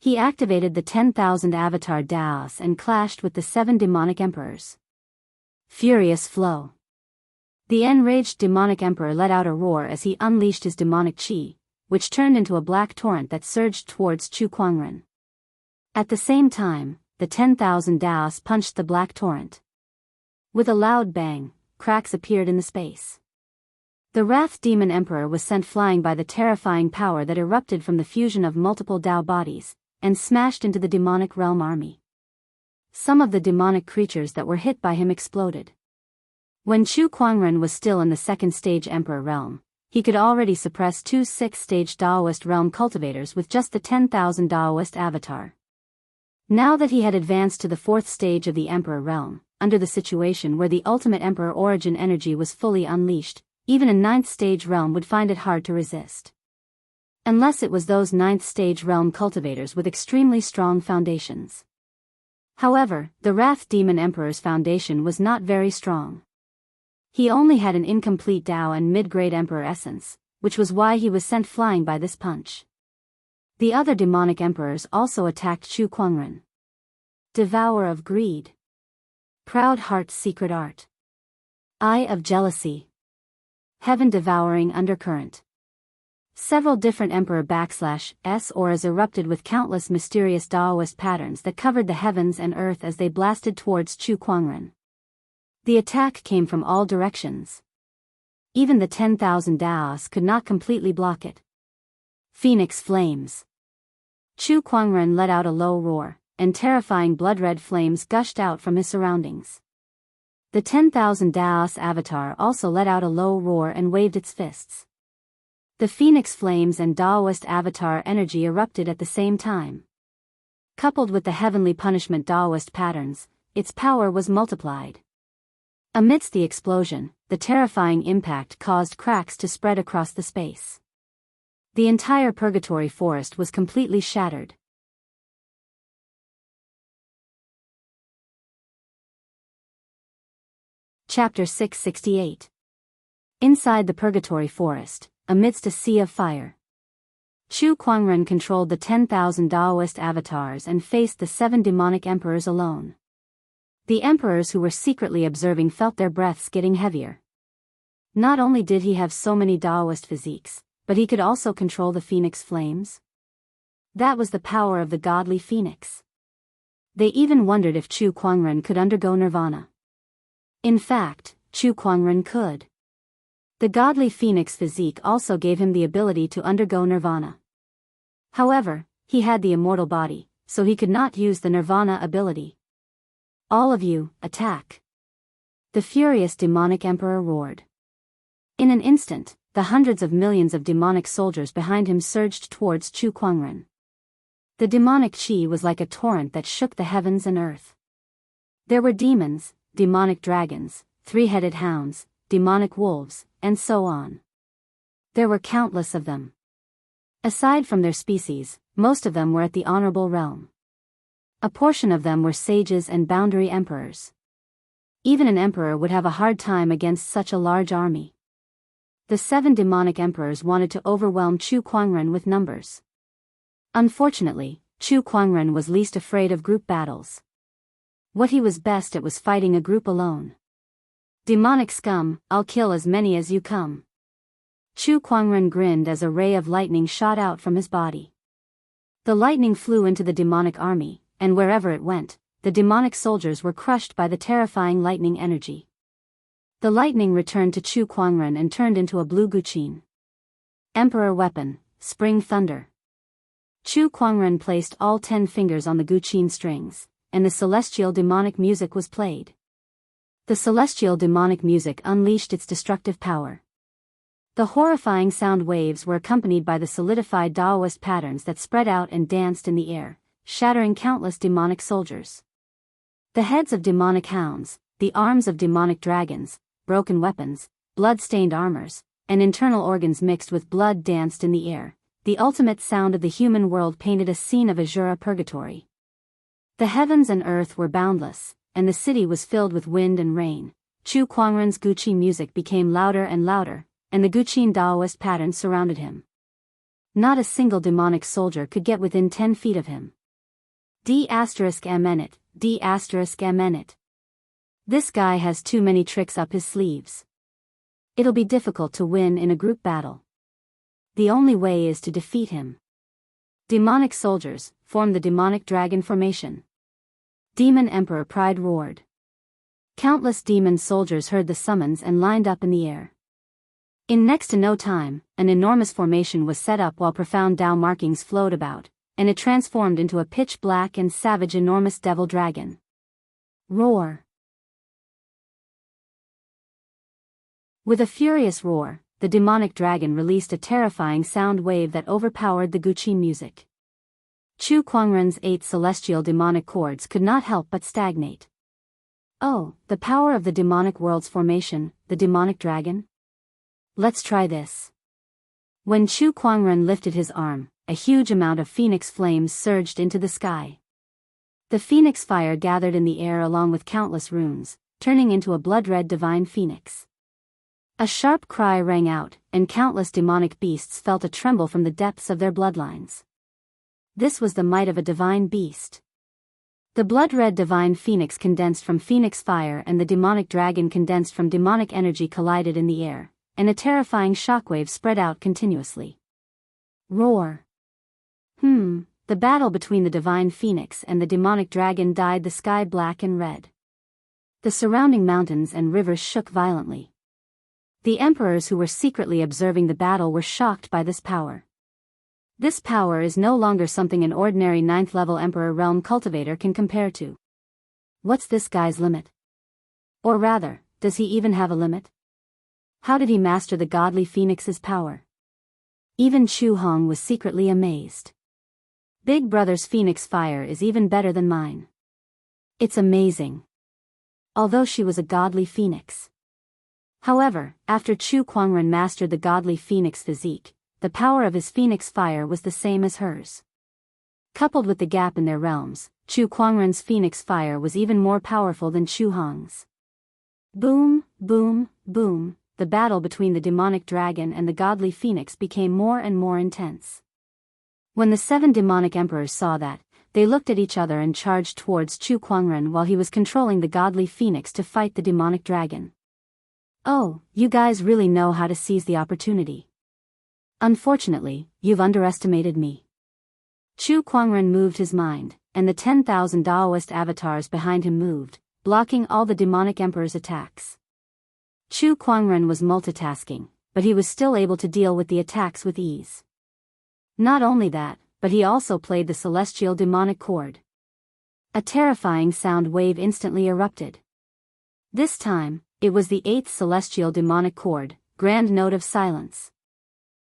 He activated the 10,000 avatar Daoist and clashed with the 7 demonic emperors. Furious flow. The enraged demonic emperor let out a roar as he unleashed his demonic chi, which turned into a black torrent that surged towards Chu Kuangren. At the same time, the 10,000 Daoist punched the black torrent. With a loud bang, cracks appeared in the space. The Wrath Demon Emperor was sent flying by the terrifying power that erupted from the fusion of multiple Tao bodies, and smashed into the demonic realm army. Some of the demonic creatures that were hit by him exploded. When Chu Kuangren was still in the second stage Emperor realm, he could already suppress 2 6th-stage Daoist realm cultivators with just the 10,000 Daoist avatar. Now that he had advanced to the 4th stage of the Emperor realm, under the situation where the ultimate Emperor origin energy was fully unleashed, even a 9th stage realm would find it hard to resist. Unless it was those 9th stage realm cultivators with extremely strong foundations. However, the Wrath Demon Emperor's foundation was not very strong. He only had an incomplete Dao and mid-grade Emperor essence, which was why he was sent flying by this punch. The other demonic emperors also attacked Chu Kuangren. Devourer of Greed. Proud Heart's Secret Art. Eye of Jealousy. Heaven Devouring Undercurrent. Several different Emperor/S auras erupted with countless mysterious Daoist patterns that covered the heavens and earth as they blasted towards Chu Kuangren. The attack came from all directions. Even the 10,000 Daos could not completely block it. Phoenix Flames. Chu Kuangren let out a low roar, and terrifying blood-red flames gushed out from his surroundings. The 10,000 Daos avatar also let out a low roar and waved its fists. The Phoenix Flames and Daoist avatar energy erupted at the same time. Coupled with the heavenly punishment Daoist patterns, its power was multiplied. Amidst the explosion, the terrifying impact caused cracks to spread across the space. The entire purgatory forest was completely shattered. Chapter 668. Inside the purgatory forest, amidst a sea of fire, Chu Kuangren controlled the 10,000 Daoist avatars and faced the 7 demonic emperors alone. The emperors who were secretly observing felt their breaths getting heavier. Not only did he have so many Daoist physiques, but he could also control the Phoenix Flames. That was the power of the godly Phoenix. They even wondered if Chu Kuangren could undergo nirvana. In fact, Chu Kuangren could. The godly Phoenix physique also gave him the ability to undergo nirvana. However, he had the immortal body, so he could not use the nirvana ability. All of you, attack! The furious demonic emperor roared. In an instant, the hundreds of millions of demonic soldiers behind him surged towards Chu Kuangren. The demonic chi was like a torrent that shook the heavens and earth. There were demons, demonic dragons, three-headed hounds, demonic wolves, and so on. There were countless of them. Aside from their species, most of them were at the honorable realm. A portion of them were sages and boundary emperors. Even an emperor would have a hard time against such a large army. The 7 demonic emperors wanted to overwhelm Chu Kuangren with numbers. Unfortunately, Chu Kuangren was least afraid of group battles. What he was best at was fighting a group alone. Demonic scum, I'll kill as many as you come. Chu Kuangren grinned as a ray of lightning shot out from his body. The lightning flew into the demonic army, and wherever it went, the demonic soldiers were crushed by the terrifying lightning energy. The lightning returned to Chu Kuangren and turned into a blue guqin. Emperor Weapon, Spring Thunder. Chu Kuangren placed all 10 fingers on the guqin strings, and the celestial demonic music was played. The celestial demonic music unleashed its destructive power. The horrifying sound waves were accompanied by the solidified Daoist patterns that spread out and danced in the air, shattering countless demonic soldiers. The heads of demonic hounds, the arms of demonic dragons, broken weapons, blood-stained armors, and internal organs mixed with blood danced in the air. The ultimate sound of the human world painted a scene of azura purgatory. The heavens and earth were boundless, and the city was filled with wind and rain. Chu Kuangren's guqin music became louder and louder, and the guqin Daoist pattern surrounded him. Not a single demonic soldier could get within 10 feet of him. D**mnet, D**mnet. This guy has too many tricks up his sleeves. It'll be difficult to win in a group battle. The only way is to defeat him. Demonic soldiers, form the demonic dragon formation. Demon Emperor Pride roared. Countless demon soldiers heard the summons and lined up in the air. In next to no time, an enormous formation was set up while profound Dao markings flowed about, and it transformed into a pitch-black and savage enormous devil dragon. Roar. With a furious roar, the demonic dragon released a terrifying sound wave that overpowered the guqin music. Chu Kuangren's 8 celestial demonic chords could not help but stagnate. Oh, the power of the demonic world's formation, the demonic dragon? Let's try this. When Chu Kuangren lifted his arm, a huge amount of phoenix flames surged into the sky. The phoenix fire gathered in the air along with countless runes, turning into a blood-red divine phoenix. A sharp cry rang out, and countless demonic beasts felt a tremble from the depths of their bloodlines. This was the might of a divine beast. The blood-red divine phoenix condensed from phoenix fire and the demonic dragon condensed from demonic energy collided in the air, and a terrifying shockwave spread out continuously. Roar! The battle between the divine phoenix and the demonic dragon dyed the sky black and red. The surrounding mountains and rivers shook violently. The emperors who were secretly observing the battle were shocked by this power. This power is no longer something an ordinary 9th-level Emperor Realm cultivator can compare to. What's this guy's limit? Or rather, does he even have a limit? How did he master the godly phoenix's power? Even Chu Hong was secretly amazed. Big Brother's phoenix fire is even better than mine. It's amazing. Although she was a godly phoenix. However, after Chu Kuangren mastered the godly phoenix physique, the power of his phoenix fire was the same as hers. Coupled with the gap in their realms, Chu Kuangren's phoenix fire was even more powerful than Chu Hong's. Boom, boom, boom, the battle between the demonic dragon and the godly phoenix became more and more intense. When the 7 demonic emperors saw that, they looked at each other and charged towards Chu Kuangren while he was controlling the godly phoenix to fight the demonic dragon. Oh, you guys really know how to seize the opportunity. Unfortunately, you've underestimated me. Chu Kuangren moved his mind, and the 10,000 Daoist avatars behind him moved, blocking all the demonic emperor's attacks. Chu Kuangren was multitasking, but he was still able to deal with the attacks with ease. Not only that, but he also played the celestial demonic chord. A terrifying sound wave instantly erupted. This time, it was the 8th celestial demonic chord, grand note of silence.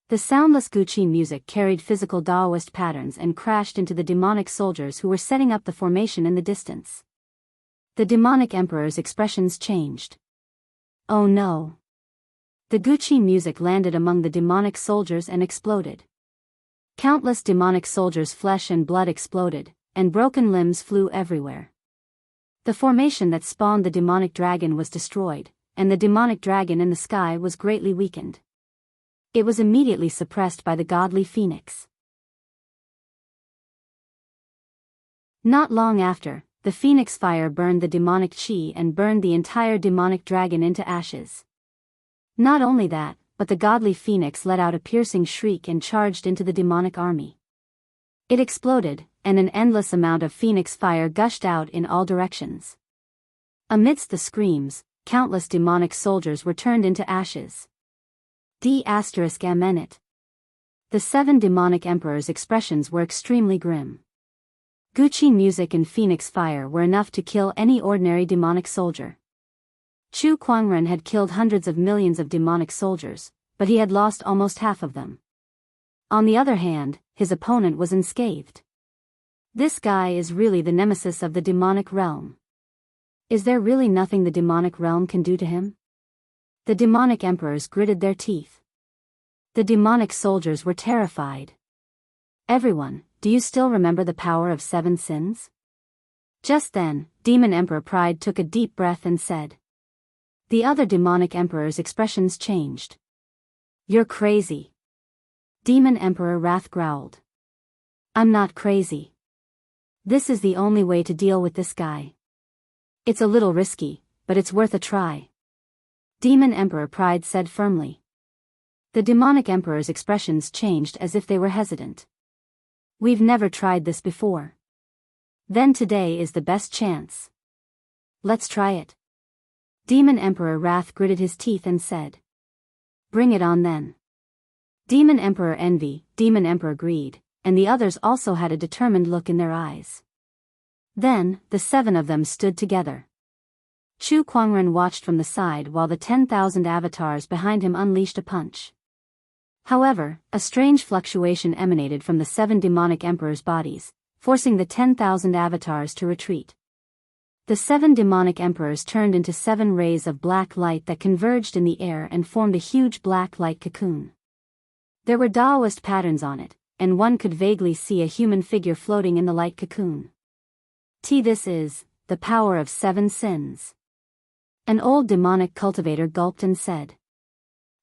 The soundless Guqi music carried physical Daoist patterns and crashed into the demonic soldiers who were setting up the formation in the distance. The demonic emperor's expressions changed. Oh no! The Guqi music landed among the demonic soldiers and exploded. Countless demonic soldiers' flesh and blood exploded, and broken limbs flew everywhere. The formation that spawned the demonic dragon was destroyed, and the demonic dragon in the sky was greatly weakened. It was immediately suppressed by the godly phoenix. Not long after, the phoenix fire burned the demonic chi and burned the entire demonic dragon into ashes. Not only that, but the godly phoenix let out a piercing shriek and charged into the demonic army. It exploded, and an endless amount of phoenix fire gushed out in all directions. Amidst the screams, countless demonic soldiers were turned into ashes. D****. The 7 demonic emperors' expressions were extremely grim. Guqi music and phoenix fire were enough to kill any ordinary demonic soldier. Chu Kuangren had killed hundreds of millions of demonic soldiers, but he had lost almost half of them. On the other hand, his opponent was unscathed. This guy is really the nemesis of the demonic realm. Is there really nothing the demonic realm can do to him? The demonic emperors gritted their teeth. The demonic soldiers were terrified. Everyone, do you still remember the power of 7 sins? Just then, Demon Emperor Pride took a deep breath and said. The other demonic emperor's expressions changed. You're crazy. Demon Emperor Wrath growled. I'm not crazy. This is the only way to deal with this guy. It's a little risky, but it's worth a try. Demon Emperor Pride said firmly. The demonic emperor's expressions changed as if they were hesitant. We've never tried this before. Then today is the best chance. Let's try it. Demon Emperor Wrath gritted his teeth and said. Bring it on then. Demon Emperor Envy, Demon Emperor Greed, and the others also had a determined look in their eyes. Then, the 7 of them stood together. Chu Kuangren watched from the side while the 10,000 avatars behind him unleashed a punch. However, a strange fluctuation emanated from the 7 demonic emperors' bodies, forcing the 10,000 avatars to retreat. The 7 demonic emperors turned into 7 rays of black light that converged in the air and formed a huge black light cocoon. There were Daoist patterns on it, and one could vaguely see a human figure floating in the light cocoon. This is the power of 7 sins. An old demonic cultivator gulped and said.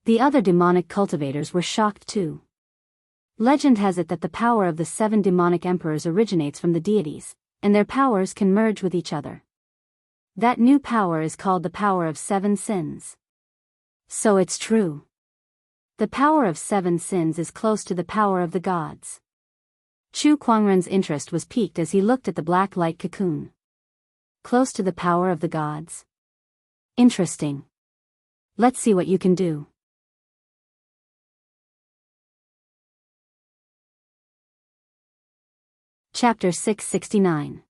The other demonic cultivators were shocked too. Legend has it that the power of the 7 demonic emperors originates from the deities, and their powers can merge with each other. That new power is called the power of 7 sins. So it's true. The power of 7 sins is close to the power of the gods. Chu Kuangren's interest was piqued as he looked at the black light cocoon. Close to the power of the gods? Interesting. Let's see what you can do. Chapter 669.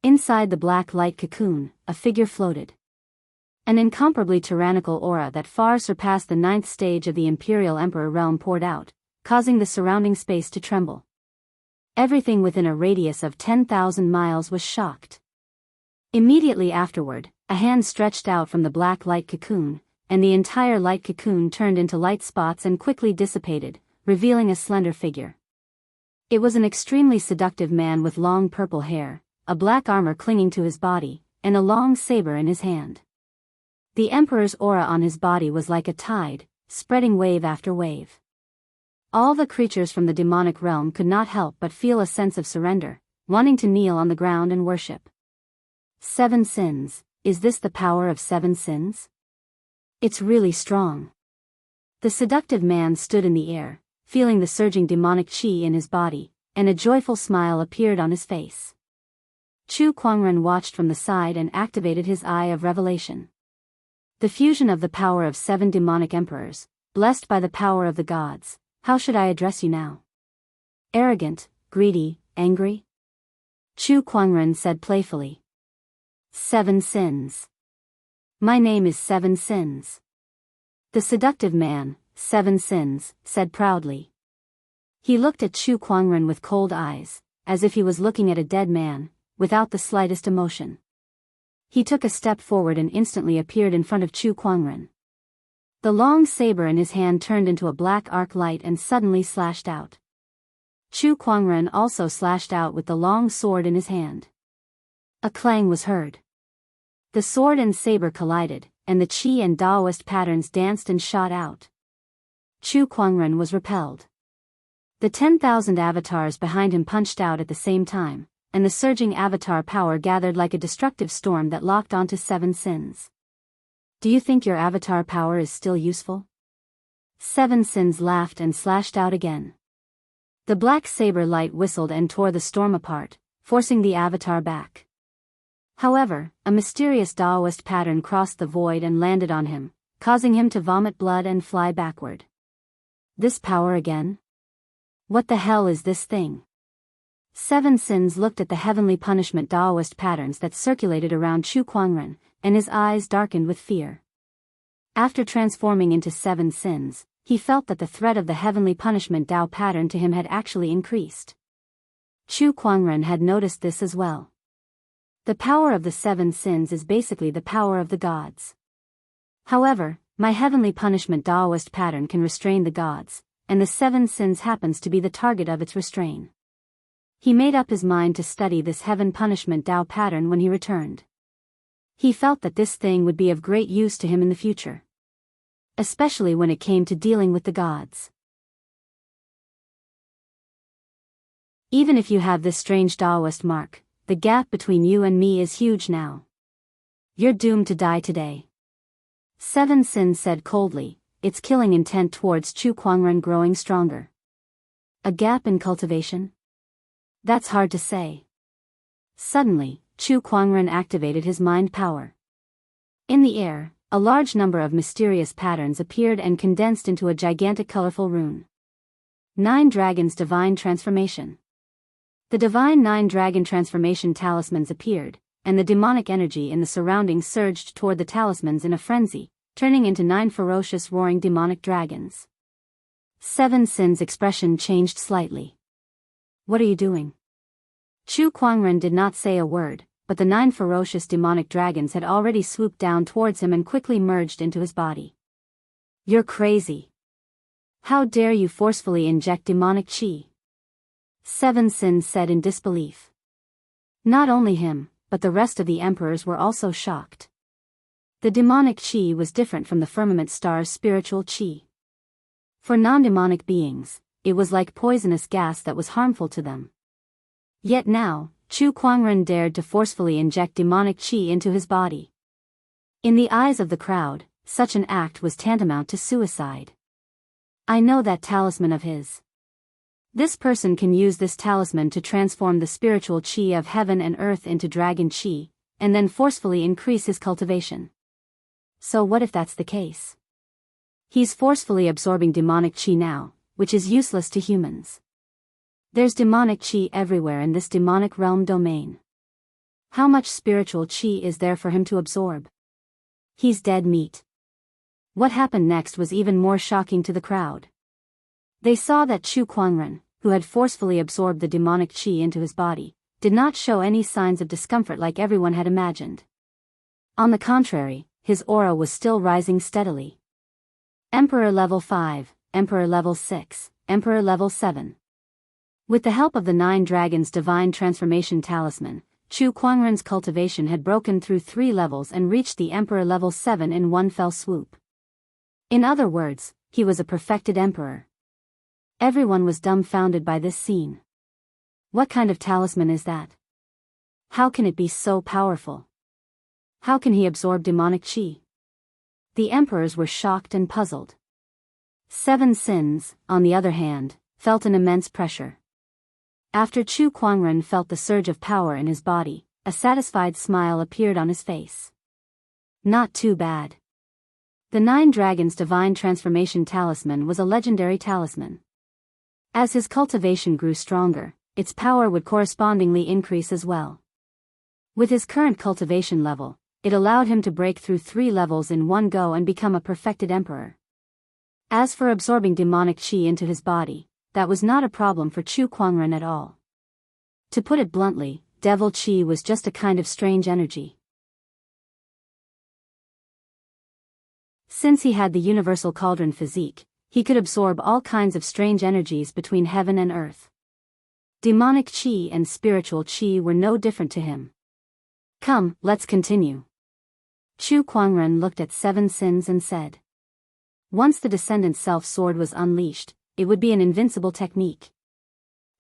Inside the black light cocoon, a figure floated. An incomparably tyrannical aura that far surpassed the 9th stage of the Imperial Emperor realm poured out, causing the surrounding space to tremble. Everything within a radius of 10,000 miles was shocked. Immediately afterward, a hand stretched out from the black light cocoon, and the entire light cocoon turned into light spots and quickly dissipated, revealing a slender figure. It was an extremely seductive man with long purple hair, a black armor clinging to his body, and a long saber in his hand. The Emperor's aura on his body was like a tide, spreading wave after wave. All the creatures from the demonic realm could not help but feel a sense of surrender, wanting to kneel on the ground and worship. 7 sins, is this the power of 7 sins? It's really strong. The seductive man stood in the air, feeling the surging demonic qi in his body, and a joyful smile appeared on his face. Chu Kuangren watched from the side and activated his eye of revelation. The fusion of the power of 7 demonic emperors, blessed by the power of the gods. How should I address you now? Arrogant, greedy, angry? Chu Kuangren said playfully. 7 sins. My name is 7 sins. The seductive man, 7 sins, said proudly. He looked at Chu Kuangren with cold eyes, as if he was looking at a dead man, without the slightest emotion. He took a step forward and instantly appeared in front of Chu Kuangren. The long saber in his hand turned into a black arc light and suddenly slashed out. Chu Kuangren also slashed out with the long sword in his hand. A clang was heard. The sword and saber collided, and the qi and Daoist patterns danced and shot out. Chu Kuangren was repelled. The 10,000 avatars behind him punched out at the same time, and the surging avatar power gathered like a destructive storm that locked onto 7 sins. Do you think your avatar power is still useful? 7 sins laughed and slashed out again. The black saber light whistled and tore the storm apart, forcing the avatar back. However, a mysterious Daoist pattern crossed the void and landed on him, causing him to vomit blood and fly backward. This power again? What the hell is this thing? 7 sins looked at the heavenly punishment Daoist patterns that circulated around Chu Kuangren, and his eyes darkened with fear. After transforming into 7 sins, he felt that the threat of the heavenly punishment Dao pattern to him had actually increased. Chu Kuangren had noticed this as well. The power of the 7 sins is basically the power of the gods. However, my heavenly punishment Daoist pattern can restrain the gods, and the 7 sins happens to be the target of its restraint. He made up his mind to study this heaven punishment Dao pattern when he returned. He felt that this thing would be of great use to him in the future. Especially when it came to dealing with the gods. Even if you have this strange Daoist mark, the gap between you and me is huge now. You're doomed to die today. 7 sins said coldly, its killing intent towards Chu Kuangren growing stronger. A gap in cultivation? That's hard to say. Suddenly, Chu Kuangren activated his mind power. In the air, a large number of mysterious patterns appeared and condensed into a gigantic colorful rune. 9 Dragons Divine Transformation. The divine 9 dragon transformation talismans appeared, and the demonic energy in the surroundings surged toward the talismans in a frenzy, turning into 9 ferocious roaring demonic dragons. 7 Sins' expression changed slightly. What are you doing? Chu Kuangren did not say a word, but the 9 ferocious demonic dragons had already swooped down towards him and quickly merged into his body. You're crazy. How dare you forcefully inject demonic qi? 7 Sins said in disbelief. Not only him, but the rest of the emperors were also shocked. The demonic chi was different from the firmament star's spiritual chi. For non-demonic beings, it was like poisonous gas that was harmful to them. Yet now, Chu Kuangren dared to forcefully inject demonic chi into his body. In the eyes of the crowd, such an act was tantamount to suicide. I know that talisman of his. This person can use this talisman to transform the spiritual chi of heaven and earth into dragon chi, and then forcefully increase his cultivation. So what if that's the case? He's forcefully absorbing demonic chi now, which is useless to humans. There's demonic chi everywhere in this demonic realm domain. How much spiritual chi is there for him to absorb? He's dead meat. What happened next was even more shocking to the crowd. They saw that Chu Kuangren, who had forcefully absorbed the demonic chi into his body, did not show any signs of discomfort like everyone had imagined. On the contrary, his aura was still rising steadily. Emperor level 5, Emperor level 6, Emperor level 7. With the help of the 9 Dragons' Divine Transformation Talisman, Chu Kuangren's cultivation had broken through 3 levels and reached the Emperor level 7 in one fell swoop. In other words, he was a perfected emperor. Everyone was dumbfounded by this scene. What kind of talisman is that? How can it be so powerful? How can he absorb demonic chi? The emperors were shocked and puzzled. 7 Sins, on the other hand, felt an immense pressure. After Chu Kuangren felt the surge of power in his body, a satisfied smile appeared on his face. Not too bad. The 9 Dragons' Divine Transformation Talisman was a legendary talisman. As his cultivation grew stronger, its power would correspondingly increase as well. With his current cultivation level, it allowed him to break through 3 levels in one go and become a perfected emperor. As for absorbing demonic chi into his body, that was not a problem for Chu Kuangren at all. To put it bluntly, devil chi was just a kind of strange energy. Since he had the universal cauldron physique, he could absorb all kinds of strange energies between heaven and earth. Demonic chi and spiritual chi were no different to him. Come, let's continue. Chu Kuangren looked at 7 Sins and said. Once the Descendant Self-Sword was unleashed, it would be an invincible technique.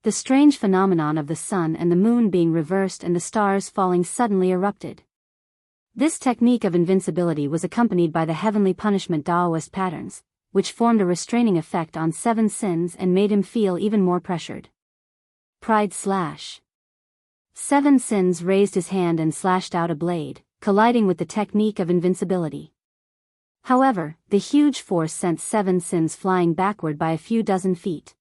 The strange phenomenon of the sun and the moon being reversed and the stars falling suddenly erupted. This technique of invincibility was accompanied by the heavenly punishment Daoist patterns, which formed a restraining effect on 7 Sins and made him feel even more pressured. Pride slash. 7 Sins raised his hand and slashed out a blade, colliding with the technique of invincibility. However, the huge force sent 7 Sins flying backward by a few dozen feet.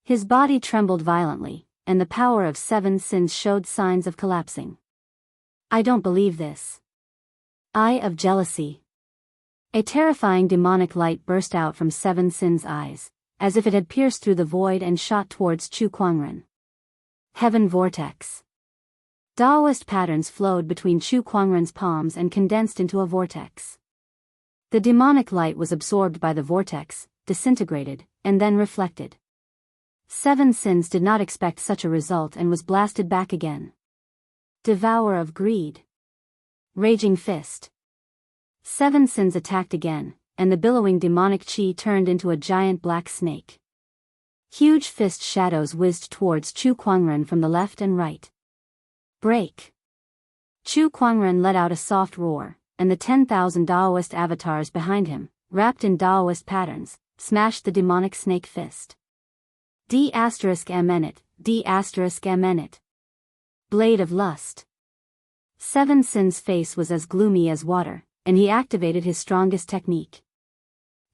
His body trembled violently, and the power of 7 Sins showed signs of collapsing. I don't believe this. Eye of jealousy. A terrifying demonic light burst out from 7 Sins' eyes, as if it had pierced through the void and shot towards Chu Kuangren. Heaven vortex. Daoist patterns flowed between Chu Kuangren's palms and condensed into a vortex. The demonic light was absorbed by the vortex, disintegrated, and then reflected. 7 Sins did not expect such a result and was blasted back again. Devourer of greed. Raging fist. 7 Sins attacked again, and the billowing demonic chi turned into a giant black snake. Huge fist shadows whizzed towards Chu Kuangren from the left and right. Break. Chu Kuangren let out a soft roar, and the 10,000 Daoist avatars behind him, wrapped in Daoist patterns, smashed the demonic snake fist. D*Mnet, D*Mnet. Blade of Lust. 7 Sins' face was as gloomy as water, and he activated his strongest technique.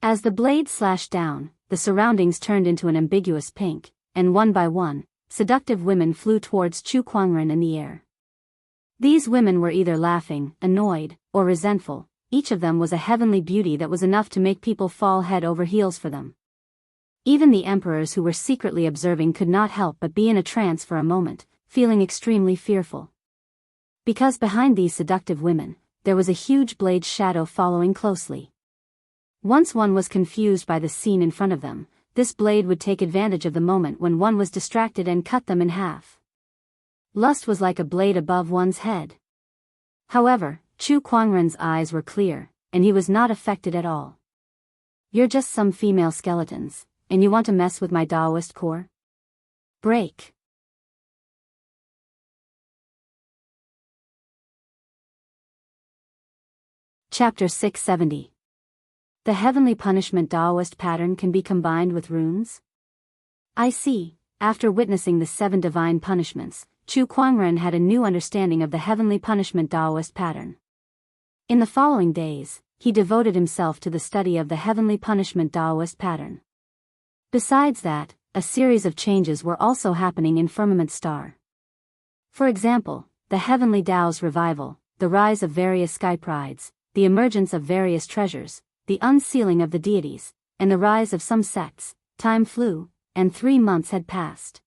As the blade slashed down, the surroundings turned into an ambiguous pink, and one by one, seductive women flew towards Chu Kuangren in the air. These women were either laughing, annoyed, or resentful. Each of them was a heavenly beauty that was enough to make people fall head over heels for them. Even the emperors who were secretly observing could not help but be in a trance for a moment, feeling extremely fearful. Because behind these seductive women, there was a huge blade shadow following closely. Once one was confused by the scene in front of them, this blade would take advantage of the moment when one was distracted and cut them in half. Lust was like a blade above one's head. However, Chu Kuangren's eyes were clear, and he was not affected at all. You're just some female skeletons, and you want to mess with my Daoist core? Break. Chapter 670. The heavenly punishment Daoist pattern can be combined with runes? I see. After witnessing the 7 divine punishments, Chu Kuangren had a new understanding of the heavenly punishment Daoist pattern. In the following days, he devoted himself to the study of the heavenly punishment Daoist pattern. Besides that, a series of changes were also happening in Firmament Star. For example, the heavenly Dao's revival, the rise of various sky prides, the emergence of various treasures, the unsealing of the deities, and the rise of some sects. Time flew, and 3 months had passed.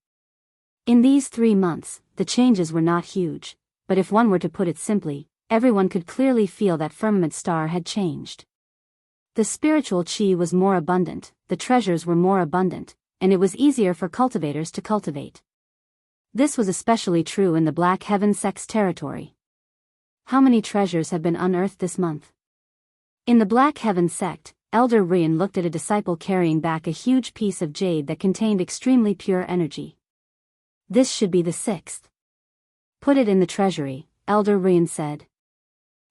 In these 3 months, the changes were not huge, but if one were to put it simply, everyone could clearly feel that Firmament Star had changed. The spiritual chi was more abundant, the treasures were more abundant, and it was easier for cultivators to cultivate. This was especially true in the Black Heaven sect's territory. How many treasures have been unearthed this month? In the Black Heaven sect, Elder Rian looked at a disciple carrying back a huge piece of jade that contained extremely pure energy. This should be the 6th. Put it in the treasury, Elder Rian said.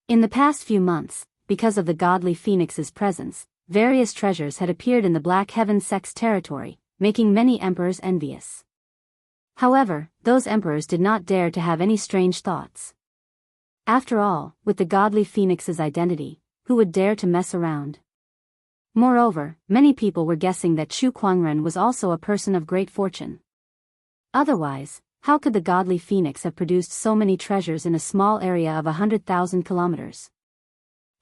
In the past few months, because of the godly phoenix's presence, various treasures had appeared in the Black Heaven sect's territory, making many emperors envious. However, those emperors did not dare to have any strange thoughts. After all, with the godly phoenix's identity, who would dare to mess around? Moreover, many people were guessing that Chu Kuangren was also a person of great fortune. Otherwise, how could the godly phoenix have produced so many treasures in a small area of 100,000 kilometers?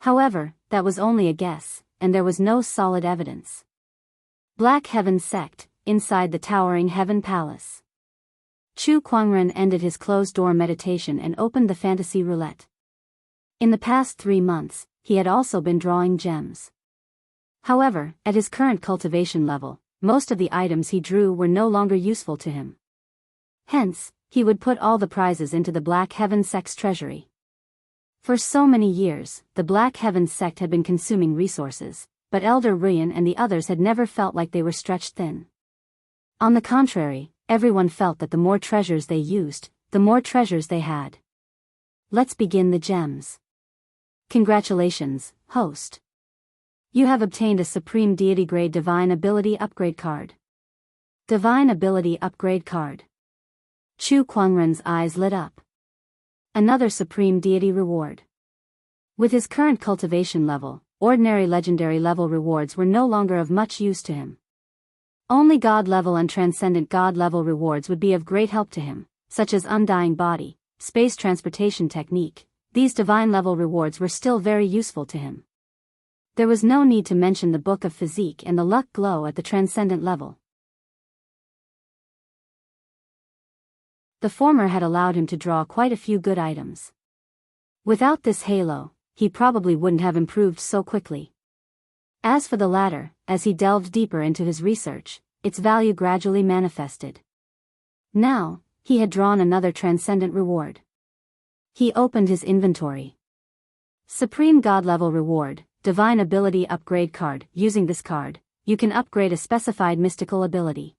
However, that was only a guess, and there was no solid evidence. Black Heaven sect, inside the towering Heaven Palace. Chu Kuangren ended his closed-door meditation and opened the fantasy roulette. In the past 3 months, he had also been drawing gems. However, at his current cultivation level, most of the items he drew were no longer useful to him. Hence, he would put all the prizes into the Black Heaven sect's treasury. For so many years, the Black Heaven sect had been consuming resources, but Elder Rian and the others had never felt like they were stretched thin. On the contrary, everyone felt that the more treasures they used, the more treasures they had. Let's begin the gems. Congratulations, host. You have obtained a Supreme Deity Grade Divine Ability Upgrade card. Divine Ability Upgrade card. Chu Kuangren's eyes lit up. Another Supreme Deity reward. With his current cultivation level, ordinary legendary level rewards were no longer of much use to him. Only God level and transcendent God level rewards would be of great help to him, such as Undying Body, Space Transportation Technique. These divine level rewards were still very useful to him. There was no need to mention the Book of Physique and the Luck Glow at the transcendent level. The former had allowed him to draw quite a few good items. Without this halo, he probably wouldn't have improved so quickly. As for the latter, as he delved deeper into his research, its value gradually manifested. Now, he had drawn another transcendent reward. He opened his inventory. Supreme God level reward, Divine Ability Upgrade card. Using this card, you can upgrade a specified mystical ability.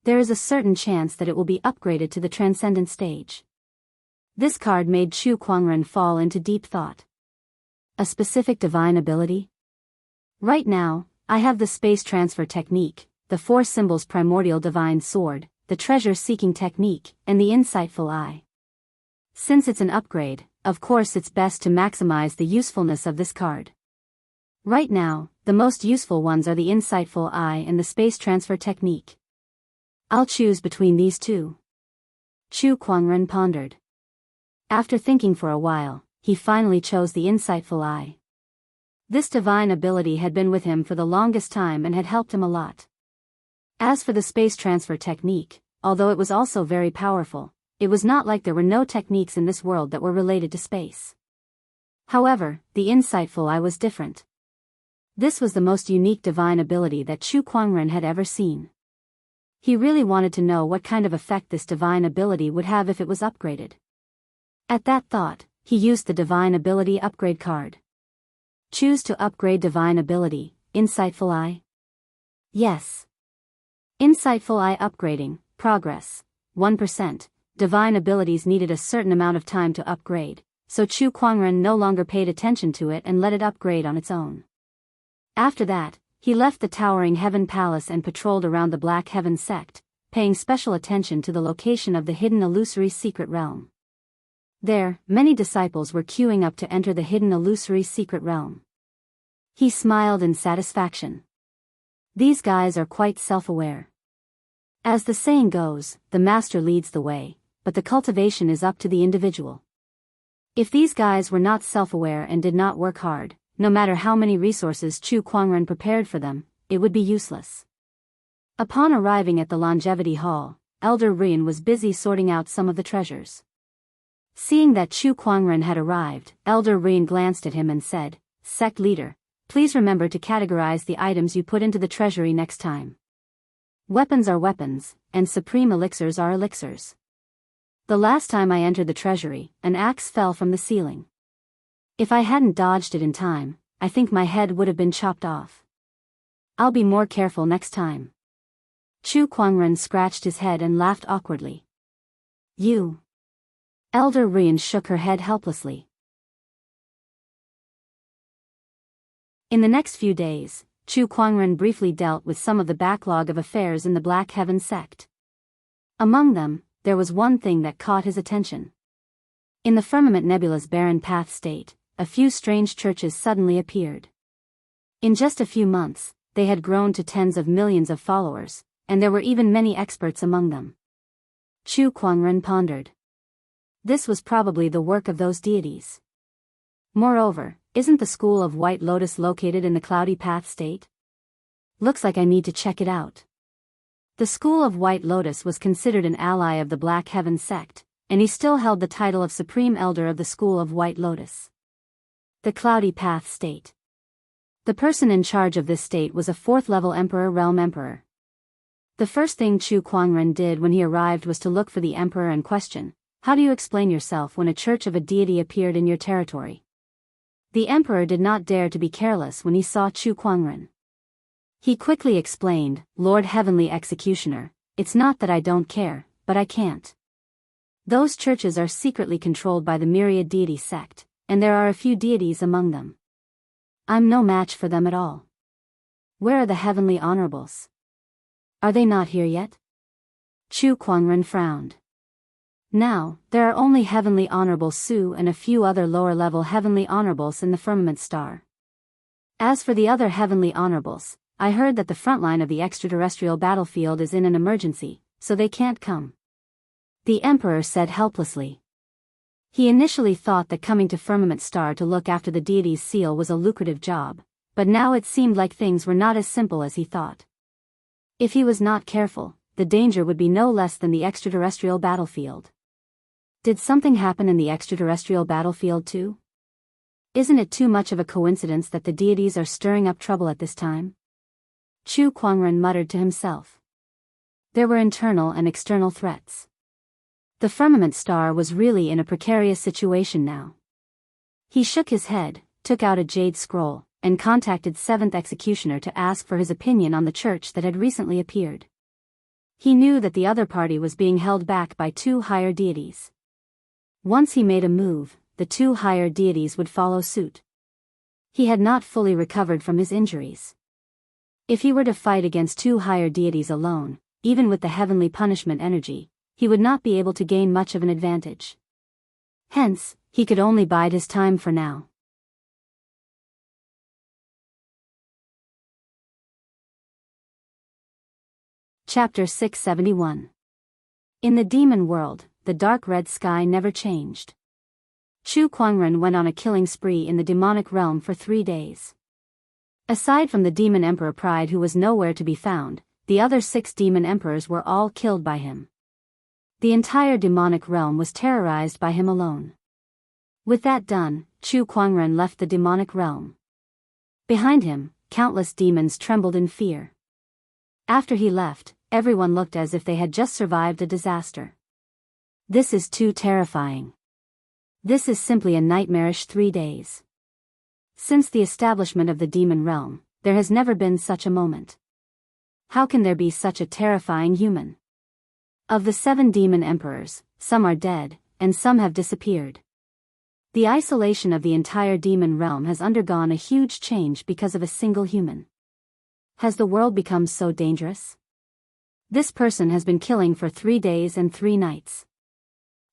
There is a certain chance that it will be upgraded to the transcendent stage. This card made Chu Kuangren fall into deep thought. A specific divine ability? Right now, I have the Space Transfer Technique, the 4 Symbols Primordial Divine Sword, the Treasure Seeking Technique, and the Insightful Eye. Since it's an upgrade, of course it's best to maximize the usefulness of this card. Right now, the most useful ones are the Insightful Eye and the Space Transfer Technique. I'll choose between these two. Chu Kuangren pondered. After thinking for a while, he finally chose the Insightful Eye. This divine ability had been with him for the longest time and had helped him a lot. As for the Space Transfer Technique, although it was also very powerful, it was not like there were no techniques in this world that were related to space. However, the Insightful Eye was different. This was the most unique divine ability that Chu Kuangren had ever seen. He really wanted to know what kind of effect this divine ability would have if it was upgraded. At that thought, he used the divine ability upgrade card. Choose to upgrade divine ability, Insightful Eye. Yes. Insightful Eye upgrading, progress, 1%. Divine abilities needed a certain amount of time to upgrade, so Chu Kuangren no longer paid attention to it and let it upgrade on its own. After that, he left the towering Heaven Palace and patrolled around the Black Heaven sect, paying special attention to the location of the hidden illusory secret realm. There, many disciples were queuing up to enter the hidden illusory secret realm. He smiled in satisfaction. These guys are quite self-aware. As the saying goes, the master leads the way, but the cultivation is up to the individual. If these guys were not self-aware and did not work hard, no matter how many resources Chu Kuangren prepared for them, it would be useless. Upon arriving at the Longevity Hall, Elder Rian was busy sorting out some of the treasures. Seeing that Chu Kuangren had arrived, Elder Rian glanced at him and said, "Sect leader, please remember to categorize the items you put into the treasury next time. Weapons are weapons, and supreme elixirs are elixirs. The last time I entered the treasury, an axe fell from the ceiling. If I hadn't dodged it in time, I think my head would have been chopped off. I'll be more careful next time." Chu Kuangren scratched his head and laughed awkwardly. "You." Elder Rian shook her head helplessly. In the next few days, Chu Kuangren briefly dealt with some of the backlog of affairs in the Black Heaven sect. Among them, there was one thing that caught his attention. In the Firmament Nebula's barren path state, a few strange churches suddenly appeared. In just a few months, they had grown to tens of millions of followers, and there were even many experts among them. Chu Kuangren pondered. This was probably the work of those deities. Moreover, isn't the School of White Lotus located in the Cloudy Path state? Looks like I need to check it out. The School of White Lotus was considered an ally of the Black Heaven sect, and he still held the title of Supreme Elder of the School of White Lotus. The Cloudy Path state. The person in charge of this state was a 4th-level Emperor Realm Emperor. The first thing Chu Kuangren did when he arrived was to look for the Emperor and question, "How do you explain yourself when a church of a deity appeared in your territory?" The Emperor did not dare to be careless when he saw Chu Kuangren. He quickly explained, "Lord Heavenly Executioner, it's not that I don't care, but I can't. Those churches are secretly controlled by the Myriad Deity sect, and there are a few deities among them. I'm no match for them at all. Where are the Heavenly Honorables? Are they not here yet?" Chu Kuangren frowned. Now, there are only Heavenly Honorable Su and a few other lower-level Heavenly Honorables in the Firmament Star. As for the other Heavenly Honorables, I heard that the front line of the extraterrestrial battlefield is in an emergency, so they can't come," the Emperor said helplessly. He initially thought that coming to Firmament Star to look after the deity's seal was a lucrative job, but now it seemed like things were not as simple as he thought. If he was not careful, the danger would be no less than the extraterrestrial battlefield. Did something happen in the extraterrestrial battlefield too? Isn't it too much of a coincidence that the deities are stirring up trouble at this time? Chu Kuangren muttered to himself. There were internal and external threats. The Firmament Star was really in a precarious situation now. He shook his head, took out a jade scroll, and contacted 7th Executioner to ask for his opinion on the church that had recently appeared. He knew that the other party was being held back by 2 higher deities. Once he made a move, the 2 higher deities would follow suit. He had not fully recovered from his injuries. If he were to fight against 2 higher deities alone, even with the heavenly punishment energy, he would not be able to gain much of an advantage. Hence, he could only bide his time for now. Chapter 671. In the demon world, the dark red sky never changed. Chu Kuangren went on a killing spree in the demonic realm for 3 days. Aside from the demon emperor Pride, who was nowhere to be found, the other 6 demon emperors were all killed by him. The entire demonic realm was terrorized by him alone. With that done, Chu Kuangren left the demonic realm. Behind him, countless demons trembled in fear. After he left, everyone looked as if they had just survived a disaster. This is too terrifying. This is simply a nightmarish 3 days. Since the establishment of the demon realm, there has never been such a moment. How can there be such a terrifying human? Of the 7 demon emperors, some are dead, and some have disappeared. The isolation of the entire demon realm has undergone a huge change because of a single human. Has the world become so dangerous? This person has been killing for 3 days and 3 nights.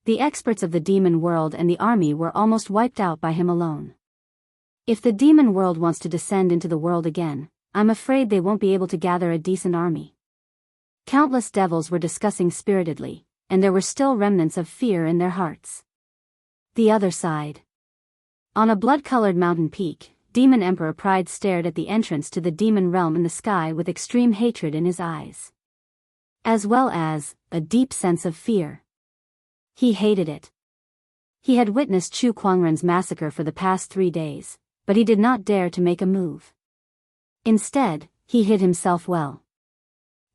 The experts of the demon world and the army were almost wiped out by him alone. If the demon world wants to descend into the world again, I'm afraid they won't be able to gather a decent army. Countless devils were discussing spiritedly, and there were still remnants of fear in their hearts. The other side. On a blood-colored mountain peak, Demon Emperor Pride stared at the entrance to the demon realm in the sky with extreme hatred in his eyes. As well as a deep sense of fear. He hated it. He had witnessed Chu Kuangren's massacre for the past 3 days, but he did not dare to make a move. Instead, he hid himself well.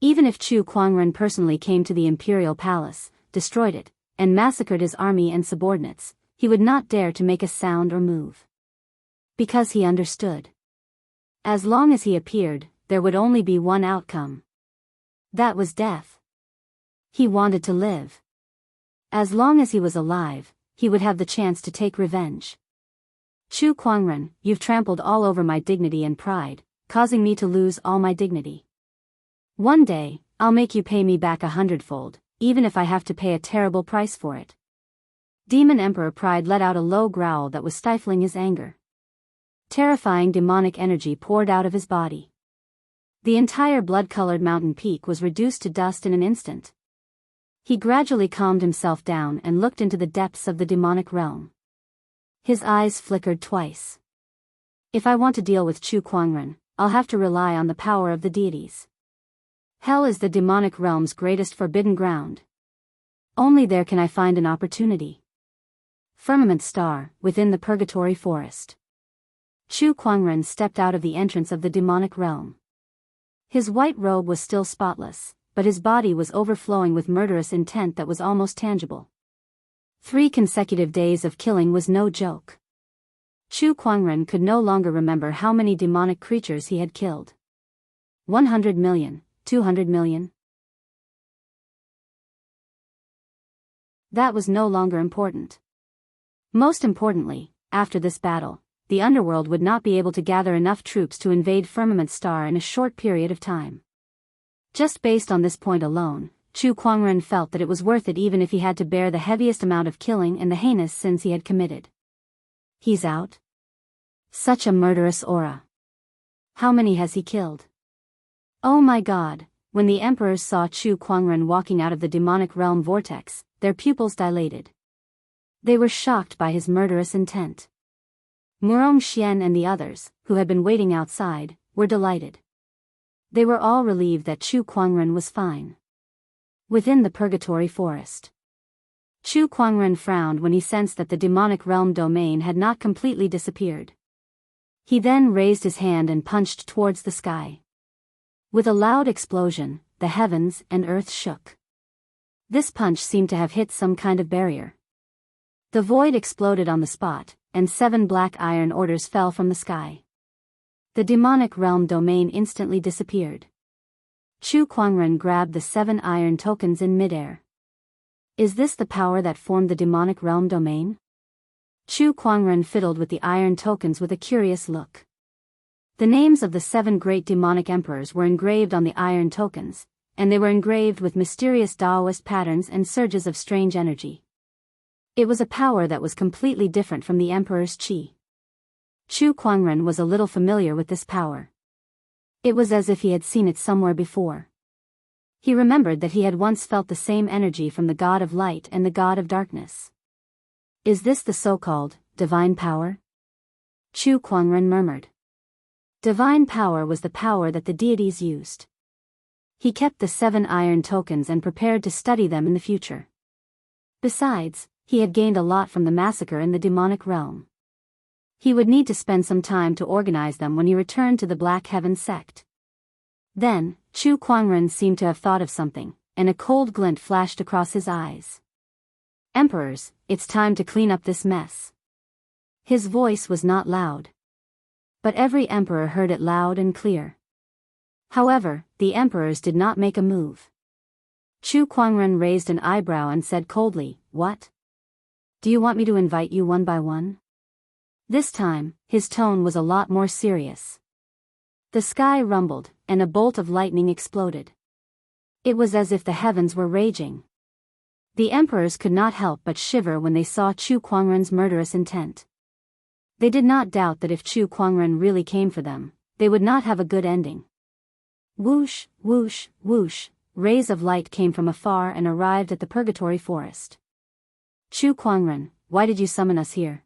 Even if Chu Kuangren personally came to the imperial palace, destroyed it, and massacred his army and subordinates, he would not dare to make a sound or move. Because he understood. As long as he appeared, there would only be one outcome. That was death. He wanted to live. As long as he was alive, he would have the chance to take revenge. Chu Kuangren, you've trampled all over my dignity and pride, causing me to lose all my dignity. One day, I'll make you pay me back 100-fold, even if I have to pay a terrible price for it. Demon Emperor Pride let out a low growl that was stifling his anger. Terrifying demonic energy poured out of his body. The entire blood-colored mountain peak was reduced to dust in an instant. He gradually calmed himself down and looked into the depths of the demonic realm. His eyes flickered twice. If I want to deal with Chu Kuangren, I'll have to rely on the power of the deities. Hell is the demonic realm's greatest forbidden ground. Only there can I find an opportunity. Firmament Star, within the Purgatory Forest. Chu Kuangren stepped out of the entrance of the demonic realm. His white robe was still spotless, but his body was overflowing with murderous intent that was almost tangible. 3 consecutive days of killing was no joke. Chu Kuangren could no longer remember how many demonic creatures he had killed. 100 million, 200 million. That was no longer important. Most importantly, after this battle, the underworld would not be able to gather enough troops to invade Firmament Star in a short period of time. Just based on this point alone, Chu Kuangren felt that it was worth it even if he had to bear the heaviest amount of killing and the heinous sins he had committed. He's out? Such a murderous aura. How many has he killed? Oh my god, when the emperors saw Chu Kuangren walking out of the demonic realm vortex, their pupils dilated. They were shocked by his murderous intent. Murong Xian and the others, who had been waiting outside, were delighted. They were all relieved that Chu Kuangren was fine. Within the Purgatory Forest. Chu Kuangren frowned when he sensed that the demonic realm domain had not completely disappeared. He then raised his hand and punched towards the sky. With a loud explosion, the heavens and earth shook. This punch seemed to have hit some kind of barrier. The void exploded on the spot, and 7 black iron orders fell from the sky. The demonic realm domain instantly disappeared. Chu Kuangren grabbed the 7 iron tokens in midair. Is this the power that formed the demonic realm domain? Chu Kuangren fiddled with the iron tokens with a curious look. The names of the 7 great demonic emperors were engraved on the iron tokens, and they were engraved with mysterious Daoist patterns and surges of strange energy. It was a power that was completely different from the emperor's qi. Chu Kuangren was a little familiar with this power. It was as if he had seen it somewhere before. He remembered that he had once felt the same energy from the god of light and the god of darkness. Is this the so-called divine power? Chu Kuangren murmured. Divine power was the power that the deities used. He kept the 7 iron tokens and prepared to study them in the future. Besides, he had gained a lot from the massacre in the demonic realm. He would need to spend some time to organize them when he returned to the Black Heaven sect. Then, Chu Kuangren seemed to have thought of something, and a cold glint flashed across his eyes. Emperors, it's time to clean up this mess. His voice was not loud. But every emperor heard it loud and clear. However, the emperors did not make a move. Chu Kuangren raised an eyebrow and said coldly, "What? Do you want me to invite you one by one?" This time, his tone was a lot more serious. The sky rumbled, and a bolt of lightning exploded. It was as if the heavens were raging. The emperors could not help but shiver when they saw Chu Kuangren's murderous intent. They did not doubt that if Chu Kuangren really came for them, they would not have a good ending. Whoosh, whoosh, whoosh, rays of light came from afar and arrived at the Purgatory Forest. "Chu Kuangren, why did you summon us here?"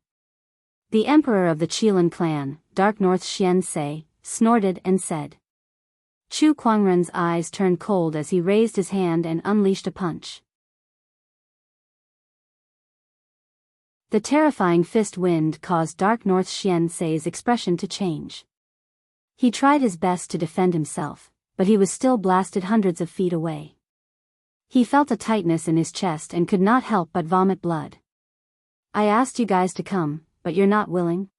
The emperor of the Qilin clan, Dark North Xianxia, snorted and said. Chu Kuangren's eyes turned cold as he raised his hand and unleashed a punch. The terrifying fist wind caused Dark North Xianxia's expression to change. He tried his best to defend himself, but he was still blasted hundreds of feet away. He felt a tightness in his chest and could not help but vomit blood. "I asked you guys to come, but you're not willing?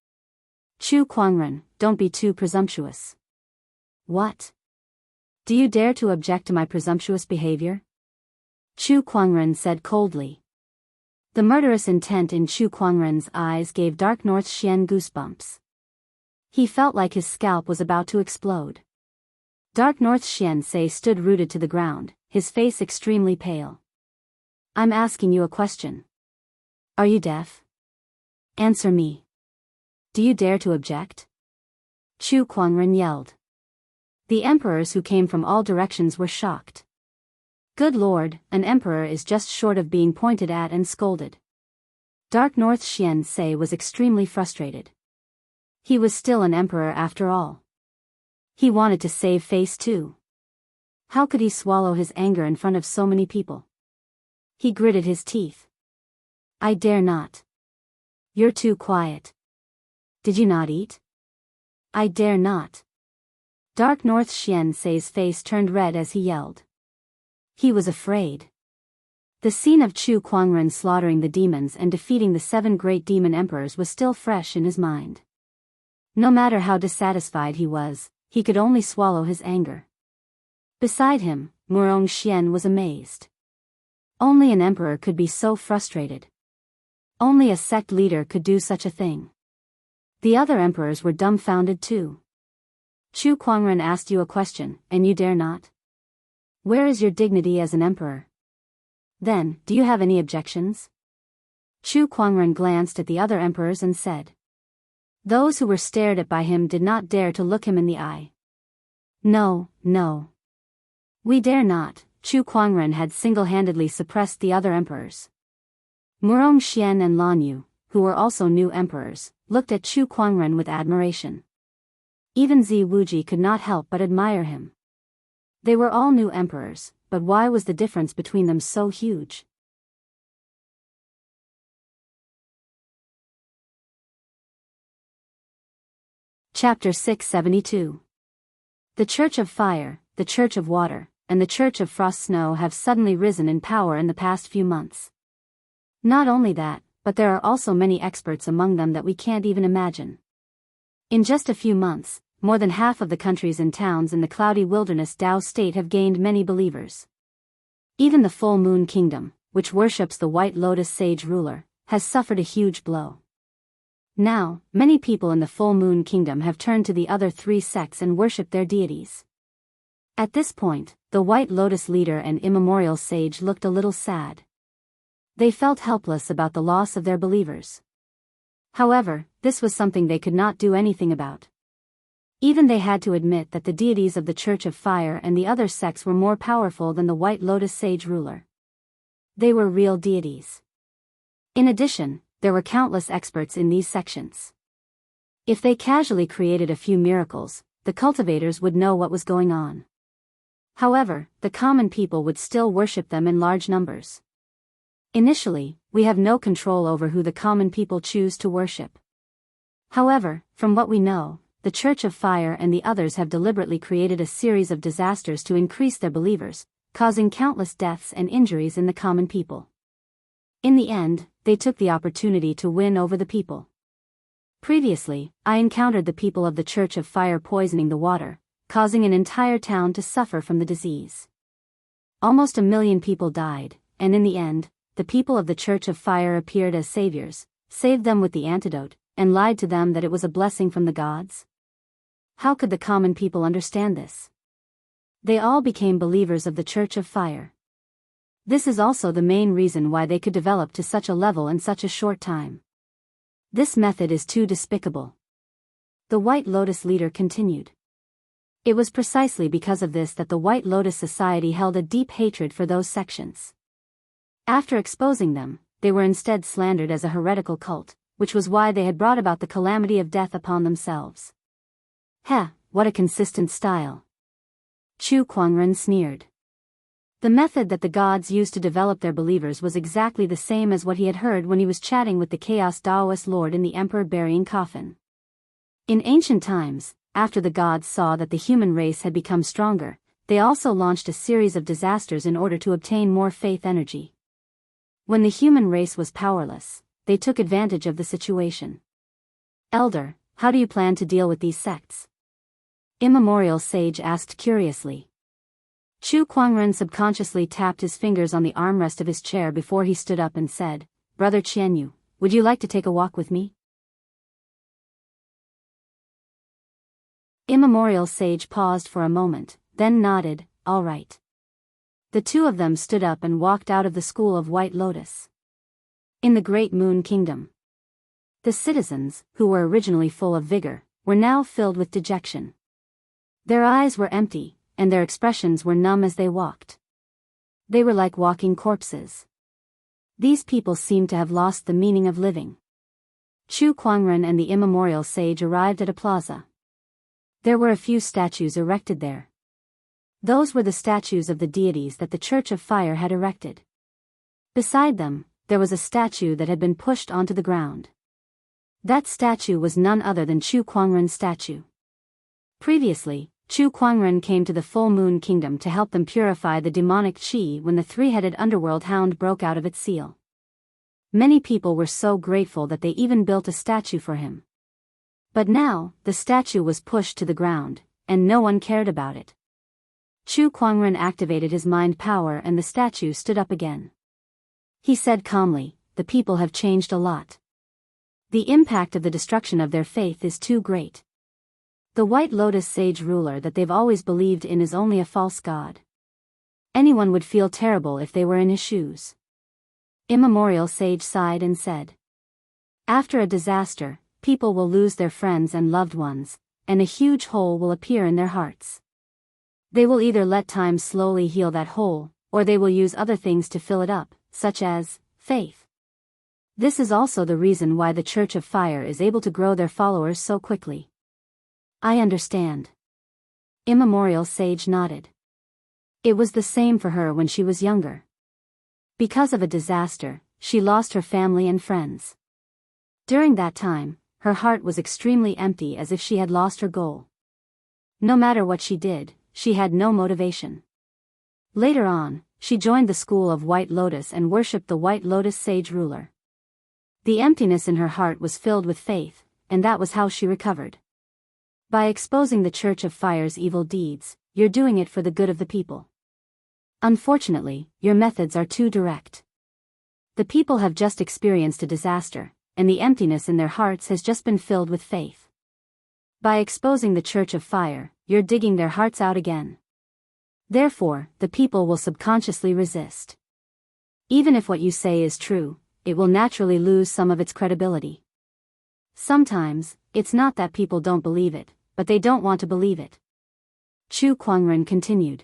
Chu Kuangren, don't be too presumptuous." "What? Do you dare to object to my presumptuous behavior?" Chu Kuangren said coldly. The murderous intent in Chu Kuangren's eyes gave Dark North Xian goosebumps. He felt like his scalp was about to explode. Dark North Xianxia stood rooted to the ground, his face extremely pale. "I'm asking you a question. Are you deaf? Answer me. Do you dare to object?" Chu Kuangren yelled. The emperors who came from all directions were shocked. Good lord, an emperor is just short of being pointed at and scolded. Dark North Xianxia was extremely frustrated. He was still an emperor after all. He wanted to save face too. How could he swallow his anger in front of so many people? He gritted his teeth. "I dare not." "You're too quiet. Did you not eat?" "I dare not." Dark North Xianxia's face turned red as he yelled. He was afraid. The scene of Chu Kuangren slaughtering the demons and defeating the 7 great demon emperors was still fresh in his mind. No matter how dissatisfied he was, he could only swallow his anger. Beside him, Murong Xian was amazed. Only an emperor could be so frustrated. Only a sect leader could do such a thing. The other emperors were dumbfounded too. Chu Kuangren asked you a question, and you dare not? Where is your dignity as an emperor? Then, do you have any objections? Chu Kuangren glanced at the other emperors and said. Those who were stared at by him did not dare to look him in the eye. No, no. We dare not. Chu Kuangren had single-handedly suppressed the other emperors. Murong Xian and Lan Yu, who were also new emperors, looked at Chu Kuangren with admiration. Even Zi Wuji could not help but admire him. They were all new emperors, but why was the difference between them so huge? Chapter 672. The Church of Fire, the Church of Water, and the Church of Frost Snow have suddenly risen in power in the past few months. Not only that, but there are also many experts among them that we can't even imagine. In just a few months, more than half of the countries and towns in the cloudy wilderness Dao state have gained many believers. Even the Full Moon Kingdom, which worships the White Lotus Sage ruler, has suffered a huge blow. Now, many people in the Full Moon Kingdom have turned to the other 3 sects and worship their deities. At this point, the White Lotus leader and immemorial sage looked a little sad. They felt helpless about the loss of their believers. However, this was something they could not do anything about. Even they had to admit that the deities of the Church of Fire and the other sects were more powerful than the White Lotus Sage ruler. They were real deities. In addition, there were countless experts in these sections. If they casually created a few miracles, the cultivators would know what was going on. However, the common people would still worship them in large numbers. Initially, we have no control over who the common people choose to worship. However, from what we know, the Church of Fire and the others have deliberately created a series of disasters to increase their believers, causing countless deaths and injuries in the common people. In the end, they took the opportunity to win over the people. Previously, I encountered the people of the Church of Fire poisoning the water, causing an entire town to suffer from the disease. Almost 1 million people died, and in the end, the people of the Church of Fire appeared as saviors, saved them with the antidote, and lied to them that it was a blessing from the gods. How could the common people understand this? They all became believers of the Church of Fire. This is also the main reason why they could develop to such a level in such a short time. This method is too despicable. The White Lotus leader continued. It was precisely because of this that the White Lotus Society held a deep hatred for those sections. After exposing them, they were instead slandered as a heretical cult, which was why they had brought about the calamity of death upon themselves. Heh, what a consistent style. Chu Kuangren sneered. The method that the gods used to develop their believers was exactly the same as what he had heard when he was chatting with the Chaos Daoist Lord in the Emperor burying coffin. In ancient times, after the gods saw that the human race had become stronger, they also launched a series of disasters in order to obtain more faith energy. When the human race was powerless, they took advantage of the situation. Elder, how do you plan to deal with these sects? Immemorial Sage asked curiously. Chu Kuangren subconsciously tapped his fingers on the armrest of his chair before he stood up and said, Brother Qianyu, would you like to take a walk with me? Immemorial Sage paused for a moment, then nodded, all right. The two of them stood up and walked out of the School of White Lotus. In the Great Moon Kingdom, the citizens, who were originally full of vigor, were now filled with dejection. Their eyes were empty, and their expressions were numb as they walked. They were like walking corpses. These people seemed to have lost the meaning of living. Chu Kuangren and the Immemorial Sage arrived at a plaza. There were a few statues erected there. Those were the statues of the deities that the Church of Fire had erected. Beside them, there was a statue that had been pushed onto the ground. That statue was none other than Chu Kuangren's statue. Previously, Chu Kuangren came to the Full Moon Kingdom to help them purify the demonic qi when the three-headed underworld hound broke out of its seal. Many people were so grateful that they even built a statue for him. But now, the statue was pushed to the ground, and no one cared about it. Chu Kuangren activated his mind power and the statue stood up again. He said calmly, the people have changed a lot. The impact of the destruction of their faith is too great. The White Lotus Sage ruler that they've always believed in is only a false god. Anyone would feel terrible if they were in his shoes. Immemorial Sage sighed and said, after a disaster, people will lose their friends and loved ones, and a huge hole will appear in their hearts. They will either let time slowly heal that hole, or they will use other things to fill it up, such as faith. This is also the reason why the Church of Fire is able to grow their followers so quickly. I understand. Immemorial Sage nodded. It was the same for her when she was younger. Because of a disaster, she lost her family and friends. During that time, her heart was extremely empty as if she had lost her goal. No matter what she did, she had no motivation. Later on, she joined the School of White Lotus and worshipped the White Lotus Sage ruler. The emptiness in her heart was filled with faith, and that was how she recovered. By exposing the Church of Fire's evil deeds, you're doing it for the good of the people. Unfortunately, your methods are too direct. The people have just experienced a disaster, and the emptiness in their hearts has just been filled with faith. By exposing the Church of Fire, you're digging their hearts out again. Therefore, the people will subconsciously resist. Even if what you say is true, it will naturally lose some of its credibility. Sometimes, it's not that people don't believe it, but they don't want to believe it. Chu Kuangren continued.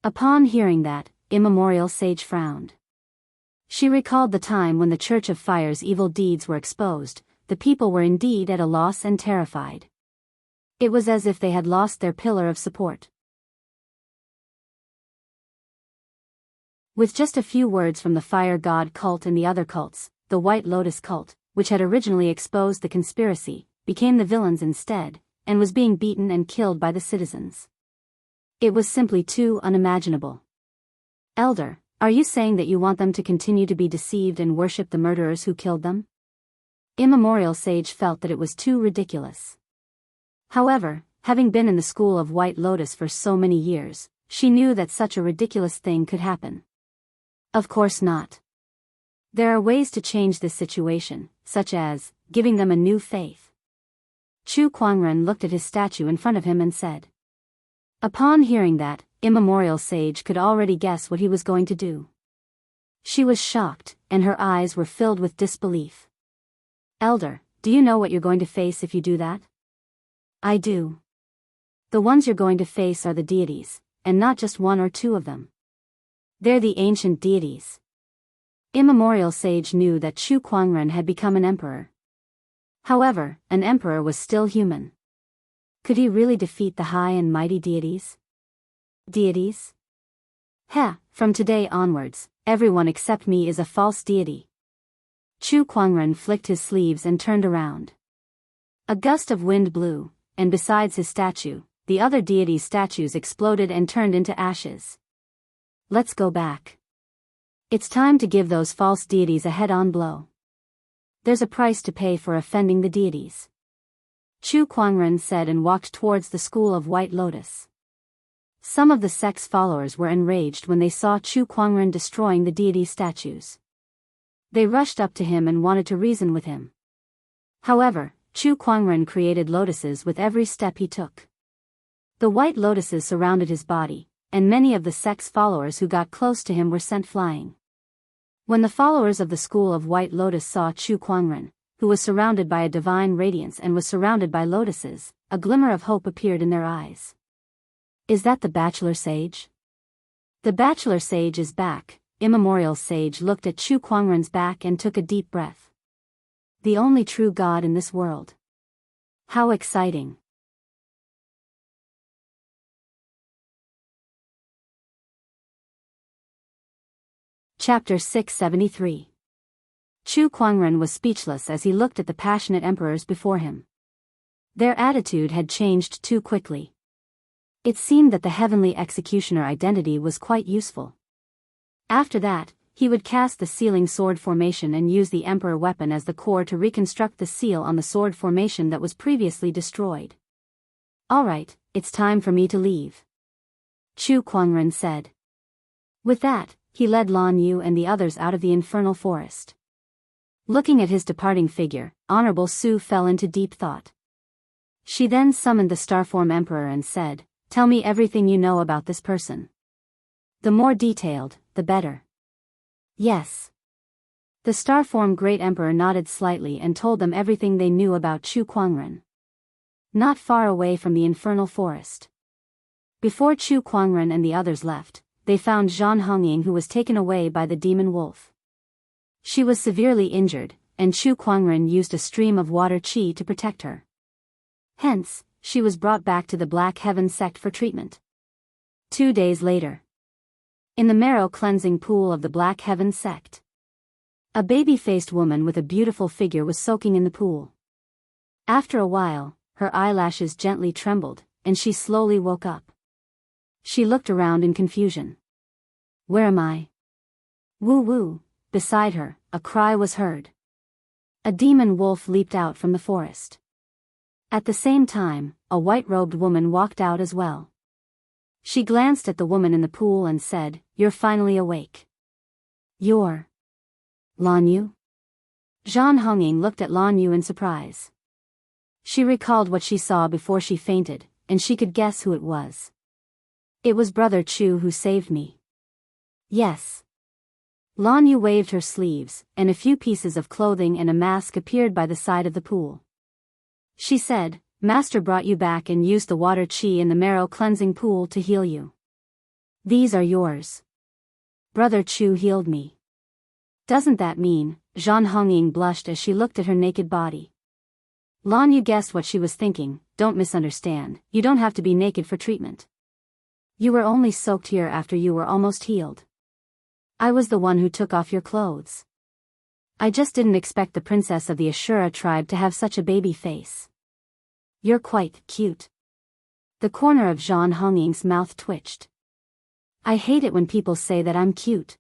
Upon hearing that, Immemorial Sage frowned. She recalled the time when the Church of Fire's evil deeds were exposed. The people were indeed at a loss and terrified. It was as if they had lost their pillar of support. With just a few words from the Fire God cult and the other cults, the White Lotus cult, which had originally exposed the conspiracy, became the villains instead, and was being beaten and killed by the citizens. It was simply too unimaginable. Elder, are you saying that you want them to continue to be deceived and worship the murderers who killed them? Immemorial Sage felt that it was too ridiculous. However, having been in the school of White Lotus for so many years, she knew that such a ridiculous thing could happen. Of course not. There are ways to change this situation, such as giving them a new faith. Chu Kuangren looked at his statue in front of him and said. Upon hearing that, Immemorial Sage could already guess what he was going to do. She was shocked, and her eyes were filled with disbelief. Elder, do you know what you're going to face if you do that? I do. The ones you're going to face are the deities, and not just one or two of them. They're the ancient deities. Immemorial Sage knew that Chu Kuangren had become an emperor. However, an emperor was still human. Could he really defeat the high and mighty deities? Deities? From today onwards, everyone except me is a false deity. Chu Kuangren flicked his sleeves and turned around. A gust of wind blew, and besides his statue, the other deities' statues exploded and turned into ashes. Let's go back. It's time to give those false deities a head-on blow. There's a price to pay for offending the deities. Chu Kuangren said and walked towards the school of White Lotus. Some of the sect's followers were enraged when they saw Chu Kuangren destroying the deity statues. They rushed up to him and wanted to reason with him. However, Chu Kuangren created lotuses with every step he took. The white lotuses surrounded his body, and many of the sect's followers who got close to him were sent flying. When the followers of the school of White Lotus saw Chu Kuangren, who was surrounded by a divine radiance and was surrounded by lotuses, a glimmer of hope appeared in their eyes. Is that the Bachelor Sage? The Bachelor Sage is back. Immemorial Sage looked at Chu Kuangren's back and took a deep breath. The only true god in this world. How exciting. Chapter 673. Chu Kuangren was speechless as he looked at the passionate emperors before him. Their attitude had changed too quickly. It seemed that the heavenly executioner identity was quite useful. After that, he would cast the sealing sword formation and use the emperor weapon as the core to reconstruct the seal on the sword formation that was previously destroyed. Alright, it's time for me to leave. Chu Kuangren said. With that, he led Lan Yu and the others out of the infernal forest. Looking at his departing figure, Honorable Su fell into deep thought. She then summoned the Starform Emperor and said, "Tell me everything you know about this person. The more detailed, the better." Yes. The Starform Great Emperor nodded slightly and told them everything they knew about Chu Kuangren. Not far away from the infernal forest. Before Chu Kuangren and the others left, they found Zhan Hongying, who was taken away by the demon wolf. She was severely injured, and Chu Kuangren used a stream of water qi to protect her. Hence, she was brought back to the Black Heaven sect for treatment. 2 days later. In the marrow-cleansing pool of the Black Heaven sect. A baby-faced woman with a beautiful figure was soaking in the pool. After a while, her eyelashes gently trembled, and she slowly woke up. She looked around in confusion. Where am I? Woo-woo. Beside her, a cry was heard. A demon wolf leaped out from the forest. At the same time, a white-robed woman walked out as well. She glanced at the woman in the pool and said, "You're finally awake. You're Lan Yu?" Zhan Hongying looked at Lan Yu in surprise. She recalled what she saw before she fainted, and she could guess who it was. It was Brother Chu who saved me. Yes. Lan Yu waved her sleeves, and a few pieces of clothing and a mask appeared by the side of the pool. She said, "Master brought you back and used the water qi in the marrow-cleansing pool to heal you. These are yours. Brother Chu healed me." Doesn't that mean? Zhan Hongying blushed as she looked at her naked body. Lan Yu guessed what she was thinking. Don't misunderstand, you don't have to be naked for treatment. You were only soaked here after you were almost healed. I was the one who took off your clothes. I just didn't expect the princess of the Ashura tribe to have such a baby face. You're quite cute. The corner of Zhang Hongying's mouth twitched. I hate it when people say that I'm cute.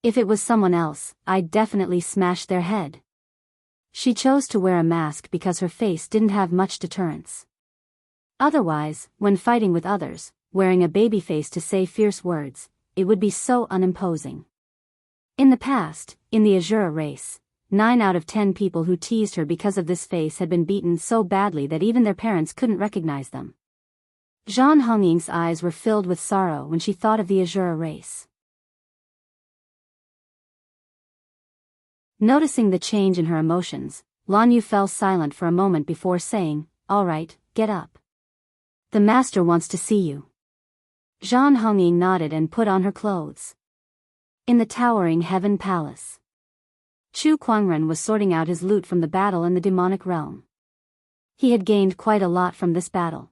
If it was someone else, I'd definitely smash their head. She chose to wear a mask because her face didn't have much deterrence. Otherwise, when fighting with others, wearing a baby face to say fierce words, it would be so unimposing. In the past, in the Azura race, 9 out of 10 people who teased her because of this face had been beaten so badly that even their parents couldn't recognize them. Zhang Hongying's eyes were filled with sorrow when she thought of the Azura race. Noticing the change in her emotions, Lan Yu fell silent for a moment before saying, "All right, get up. The master wants to see you." Zhang Hongying nodded and put on her clothes. In the towering Heaven Palace, Chu Kuangren was sorting out his loot from the battle in the demonic realm. He had gained quite a lot from this battle.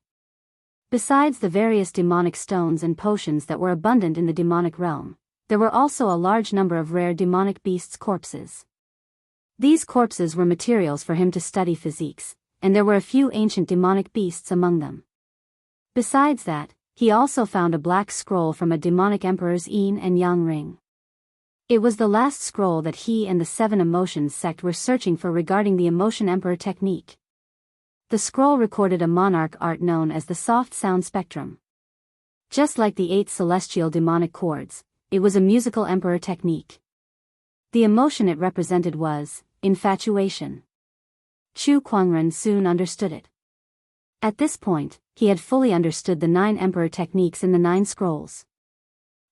Besides the various demonic stones and potions that were abundant in the demonic realm, there were also a large number of rare demonic beasts' corpses. These corpses were materials for him to study physiques, and there were a few ancient demonic beasts among them. Besides that, he also found a black scroll from a demonic emperor's yin and yang ring. It was the last scroll that he and the 7 Emotions sect were searching for regarding the Emotion Emperor technique. The scroll recorded a monarch art known as the soft sound spectrum. Just like the 8 celestial demonic chords, it was a musical emperor technique. The emotion it represented was infatuation. Chu Kuangren soon understood it. At this point, he had fully understood the 9 emperor techniques in the 9 scrolls.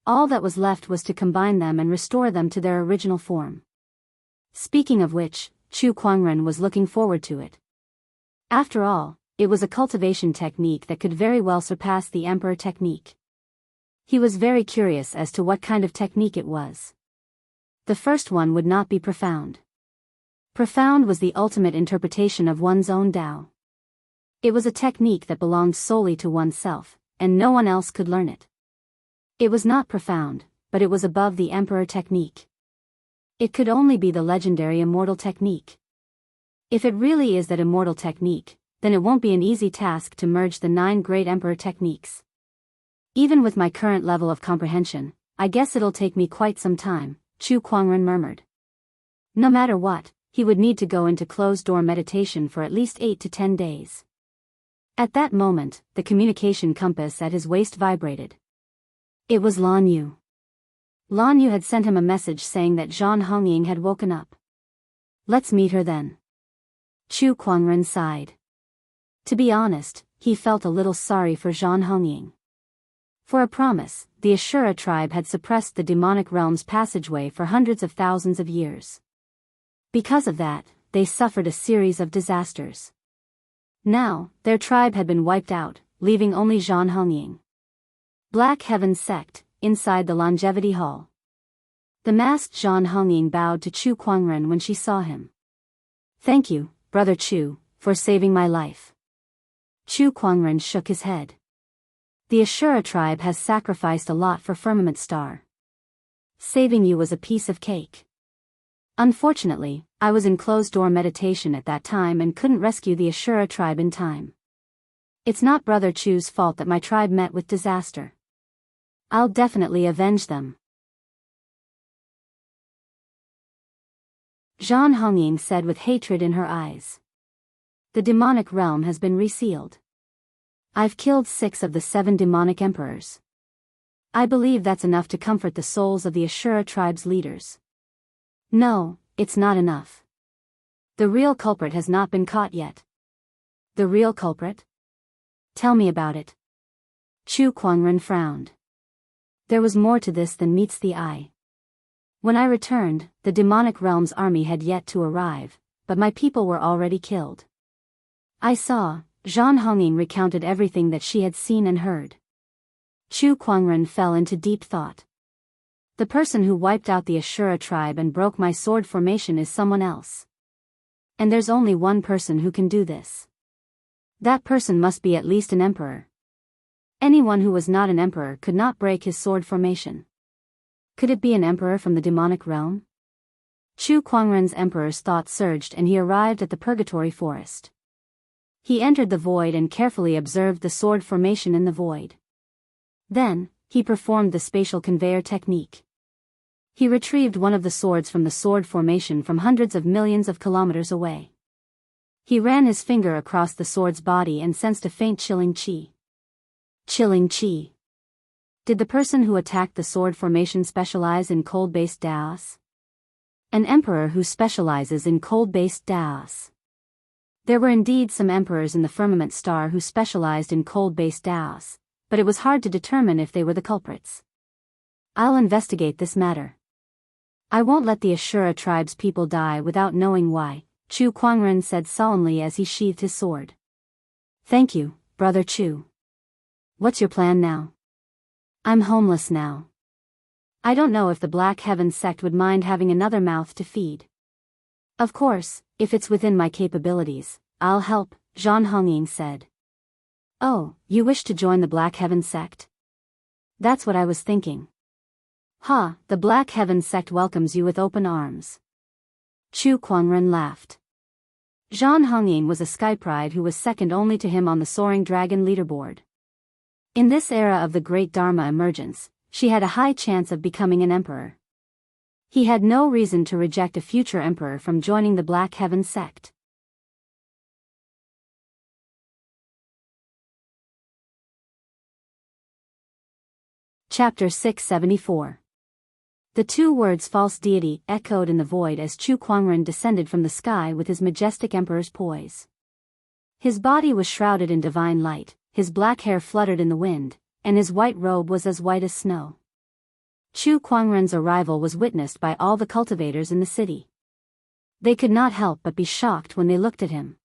All that was left was to combine them and restore them to their original form. Speaking of which, Chu Kuangren was looking forward to it. After all, it was a cultivation technique that could very well surpass the emperor technique. He was very curious as to what kind of technique it was. The first one would not be profound. Profound was the ultimate interpretation of one's own Tao. It was a technique that belonged solely to oneself, and no one else could learn it. It was not profound, but it was above the emperor technique. It could only be the legendary immortal technique. If it really is that immortal technique, then it won't be an easy task to merge the 9 great emperor techniques. Even with my current level of comprehension, I guess it'll take me quite some time, Chu Kuangren murmured. No matter what, he would need to go into closed-door meditation for at least 8 to 10 days. At that moment, the communication compass at his waist vibrated. It was Lan Yu. Lan Yu had sent him a message saying that Zhang Hongying had woken up. Let's meet her then. Chu Kuangren sighed. To be honest, he felt a little sorry for Zhang Hongying. For a promise, the Ashura tribe had suppressed the demonic realm's passageway for hundreds of thousands of years. Because of that, they suffered a series of disasters. Now, their tribe had been wiped out, leaving only Zhang Hongying. Black Heaven Sect, inside the Longevity Hall. The masked Zhang Hongying bowed to Chu Kuangren when she saw him. Thank you, Brother Chu, for saving my life. Chu Kuangren shook his head. The Ashura tribe has sacrificed a lot for Firmament Star. Saving you was a piece of cake. Unfortunately, I was in closed-door meditation at that time and couldn't rescue the Ashura tribe in time. It's not Brother Chu's fault that my tribe met with disaster. I'll definitely avenge them. Zhang Hongying said with hatred in her eyes. The demonic realm has been resealed. I've killed 6 of the 7 demonic emperors. I believe that's enough to comfort the souls of the Ashura tribe's leaders. No, it's not enough. The real culprit has not been caught yet. The real culprit? Tell me about it. Chu Kuangren frowned. There was more to this than meets the eye. When I returned, the demonic realm's army had yet to arrive, but my people were already killed. I saw, Zhang Hongying recounted everything that she had seen and heard. Chu Kuangren fell into deep thought. The person who wiped out the Ashura tribe and broke my sword formation is someone else. And there's only one person who can do this. That person must be at least an emperor. Anyone who was not an emperor could not break his sword formation. Could it be an emperor from the demonic realm? Chu Kuangren's emperor's thought surged and he arrived at the Purgatory Forest. He entered the void and carefully observed the sword formation in the void. Then, he performed the spatial conveyor technique. He retrieved one of the swords from the sword formation from hundreds of millions of kilometers away. He ran his finger across the sword's body and sensed a faint chilling chi. Chilling chi. Did the person who attacked the sword formation specialize in cold-based Daoist? An emperor who specializes in cold-based Daoist. There were indeed some emperors in the firmament star who specialized in cold-based Daoist, but it was hard to determine if they were the culprits. I'll investigate this matter. I won't let the Ashura tribe's people die without knowing why, Chu Kuangren said solemnly as he sheathed his sword. Thank you, Brother Chu. What's your plan now? I'm homeless now. I don't know if the Black Heaven sect would mind having another mouth to feed. Of course, if it's within my capabilities, I'll help, Zhan Hongying said. Oh, you wish to join the Black Heaven sect? That's what I was thinking. Ha, the Black Heaven sect welcomes you with open arms. Chu Kuangren laughed. Zhan Hongying was a skypride who was second only to him on the Soaring Dragon leaderboard. In this era of the Great Dharma emergence, she had a high chance of becoming an emperor. He had no reason to reject a future emperor from joining the Black Heaven sect. Chapter 674. The two words false deity echoed in the void as Chu Kuangren descended from the sky with his majestic emperor's poise. His body was shrouded in divine light, his black hair fluttered in the wind, and his white robe was as white as snow. Chu Kuangren's arrival was witnessed by all the cultivators in the city. They could not help but be shocked when they looked at him.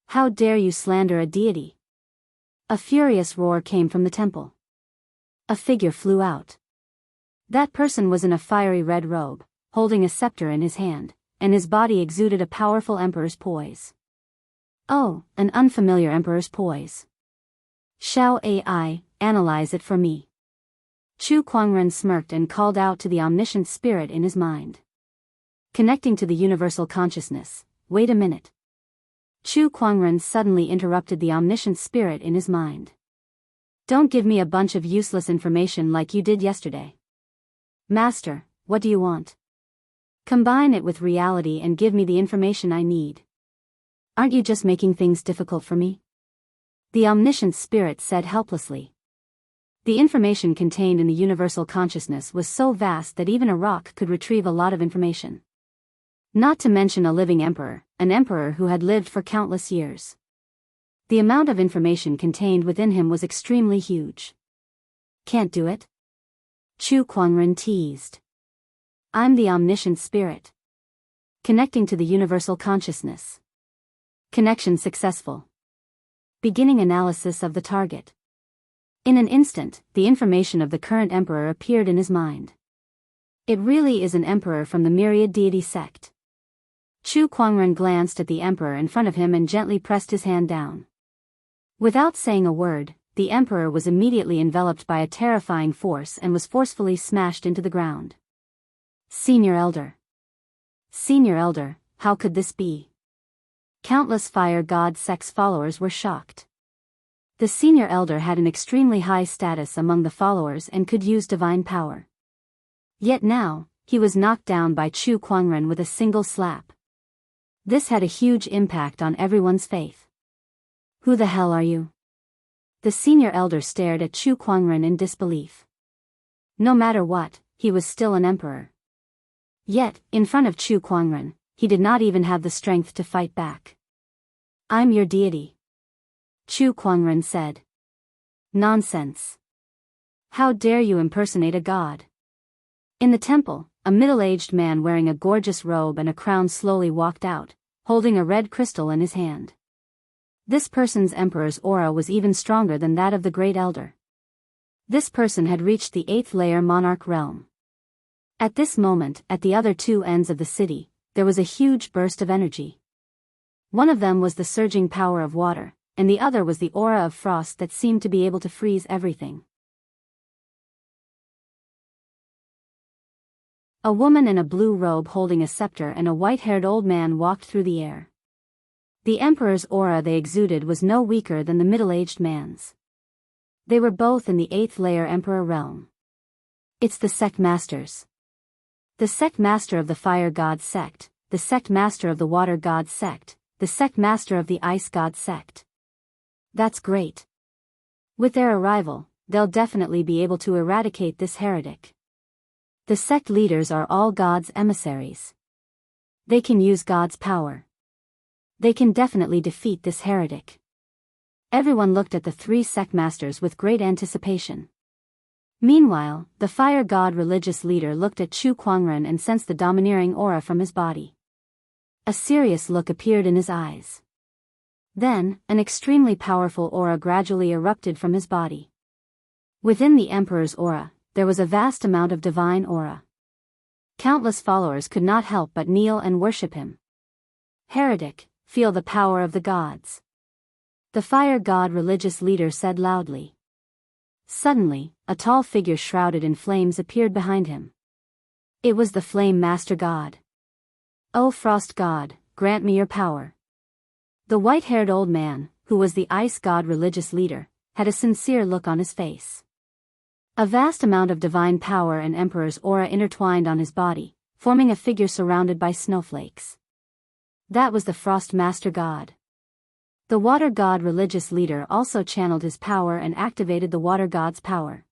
How dare you slander a deity? A furious roar came from the temple. A figure flew out. That person was in a fiery red robe, holding a scepter in his hand, and his body exuded a powerful emperor's poise. Oh, an unfamiliar emperor's poise. Shall AI analyze it for me? Chu Kuangren smirked and called out to the omniscient spirit in his mind. Connecting to the universal consciousness, wait a minute. Chu Kuangren suddenly interrupted the omniscient spirit in his mind. Don't give me a bunch of useless information like you did yesterday. Master, what do you want? Combine it with reality and give me the information I need. Aren't you just making things difficult for me? The omniscient spirit said helplessly. The information contained in the universal consciousness was so vast that even a rock could retrieve a lot of information. Not to mention a living emperor, an emperor who had lived for countless years. The amount of information contained within him was extremely huge. Can't do it? Chu Kuangren teased. I'm the omniscient spirit. Connecting to the universal consciousness. Connection successful. Beginning analysis of the target. In an instant, the information of the current emperor appeared in his mind. It really is an emperor from the myriad deity sect. Chu Kuangren glanced at the emperor in front of him and gently pressed his hand down. Without saying a word, the emperor was immediately enveloped by a terrifying force and was forcefully smashed into the ground. Senior Elder. Senior Elder, how could this be? Countless Fire God sect's followers were shocked. The Senior Elder had an extremely high status among the followers and could use divine power. Yet now, he was knocked down by Chu Kuangren with a single slap. This had a huge impact on everyone's faith. Who the hell are you? The Senior Elder stared at Chu Kuangren in disbelief. No matter what, he was still an emperor. Yet, in front of Chu Kuangren, he did not even have the strength to fight back. I'm your deity. Chu Kuangren said. Nonsense. How dare you impersonate a god? In the temple, a middle-aged man wearing a gorgeous robe and a crown slowly walked out, holding a red crystal in his hand. This person's emperor's aura was even stronger than that of the Great Elder. This person had reached the 8th layer monarch realm. At this moment, at the other two ends of the city, there was a huge burst of energy. One of them was the surging power of water, and the other was the aura of frost that seemed to be able to freeze everything. A woman in a blue robe holding a scepter and a white-haired old man walked through the air. The emperor's aura they exuded was no weaker than the middle-aged man's. They were both in the 8th layer emperor realm. It's the sect masters. The sect master of the fire god sect, the sect master of the water god sect, the sect master of the ice god sect. That's great. With their arrival, they'll definitely be able to eradicate this heretic. The sect leaders are all God's emissaries. They can use God's power. They can definitely defeat this heretic. Everyone looked at the 3 sect masters with great anticipation. Meanwhile, the fire god religious leader looked at Chu Kuangren and sensed the domineering aura from his body. A serious look appeared in his eyes. Then, an extremely powerful aura gradually erupted from his body. Within the emperor's aura, there was a vast amount of divine aura. Countless followers could not help but kneel and worship him. Heretic, feel the power of the gods. The fire god religious leader said loudly. Suddenly, a tall figure shrouded in flames appeared behind him. It was the Flame Master God. O Frost God, grant me your power. The white-haired old man, who was the Ice God religious leader, had a sincere look on his face. A vast amount of divine power and Emperor's aura intertwined on his body, forming a figure surrounded by snowflakes. That was the Frost Master God. The Water God religious leader also channeled his power and activated the Water God's power.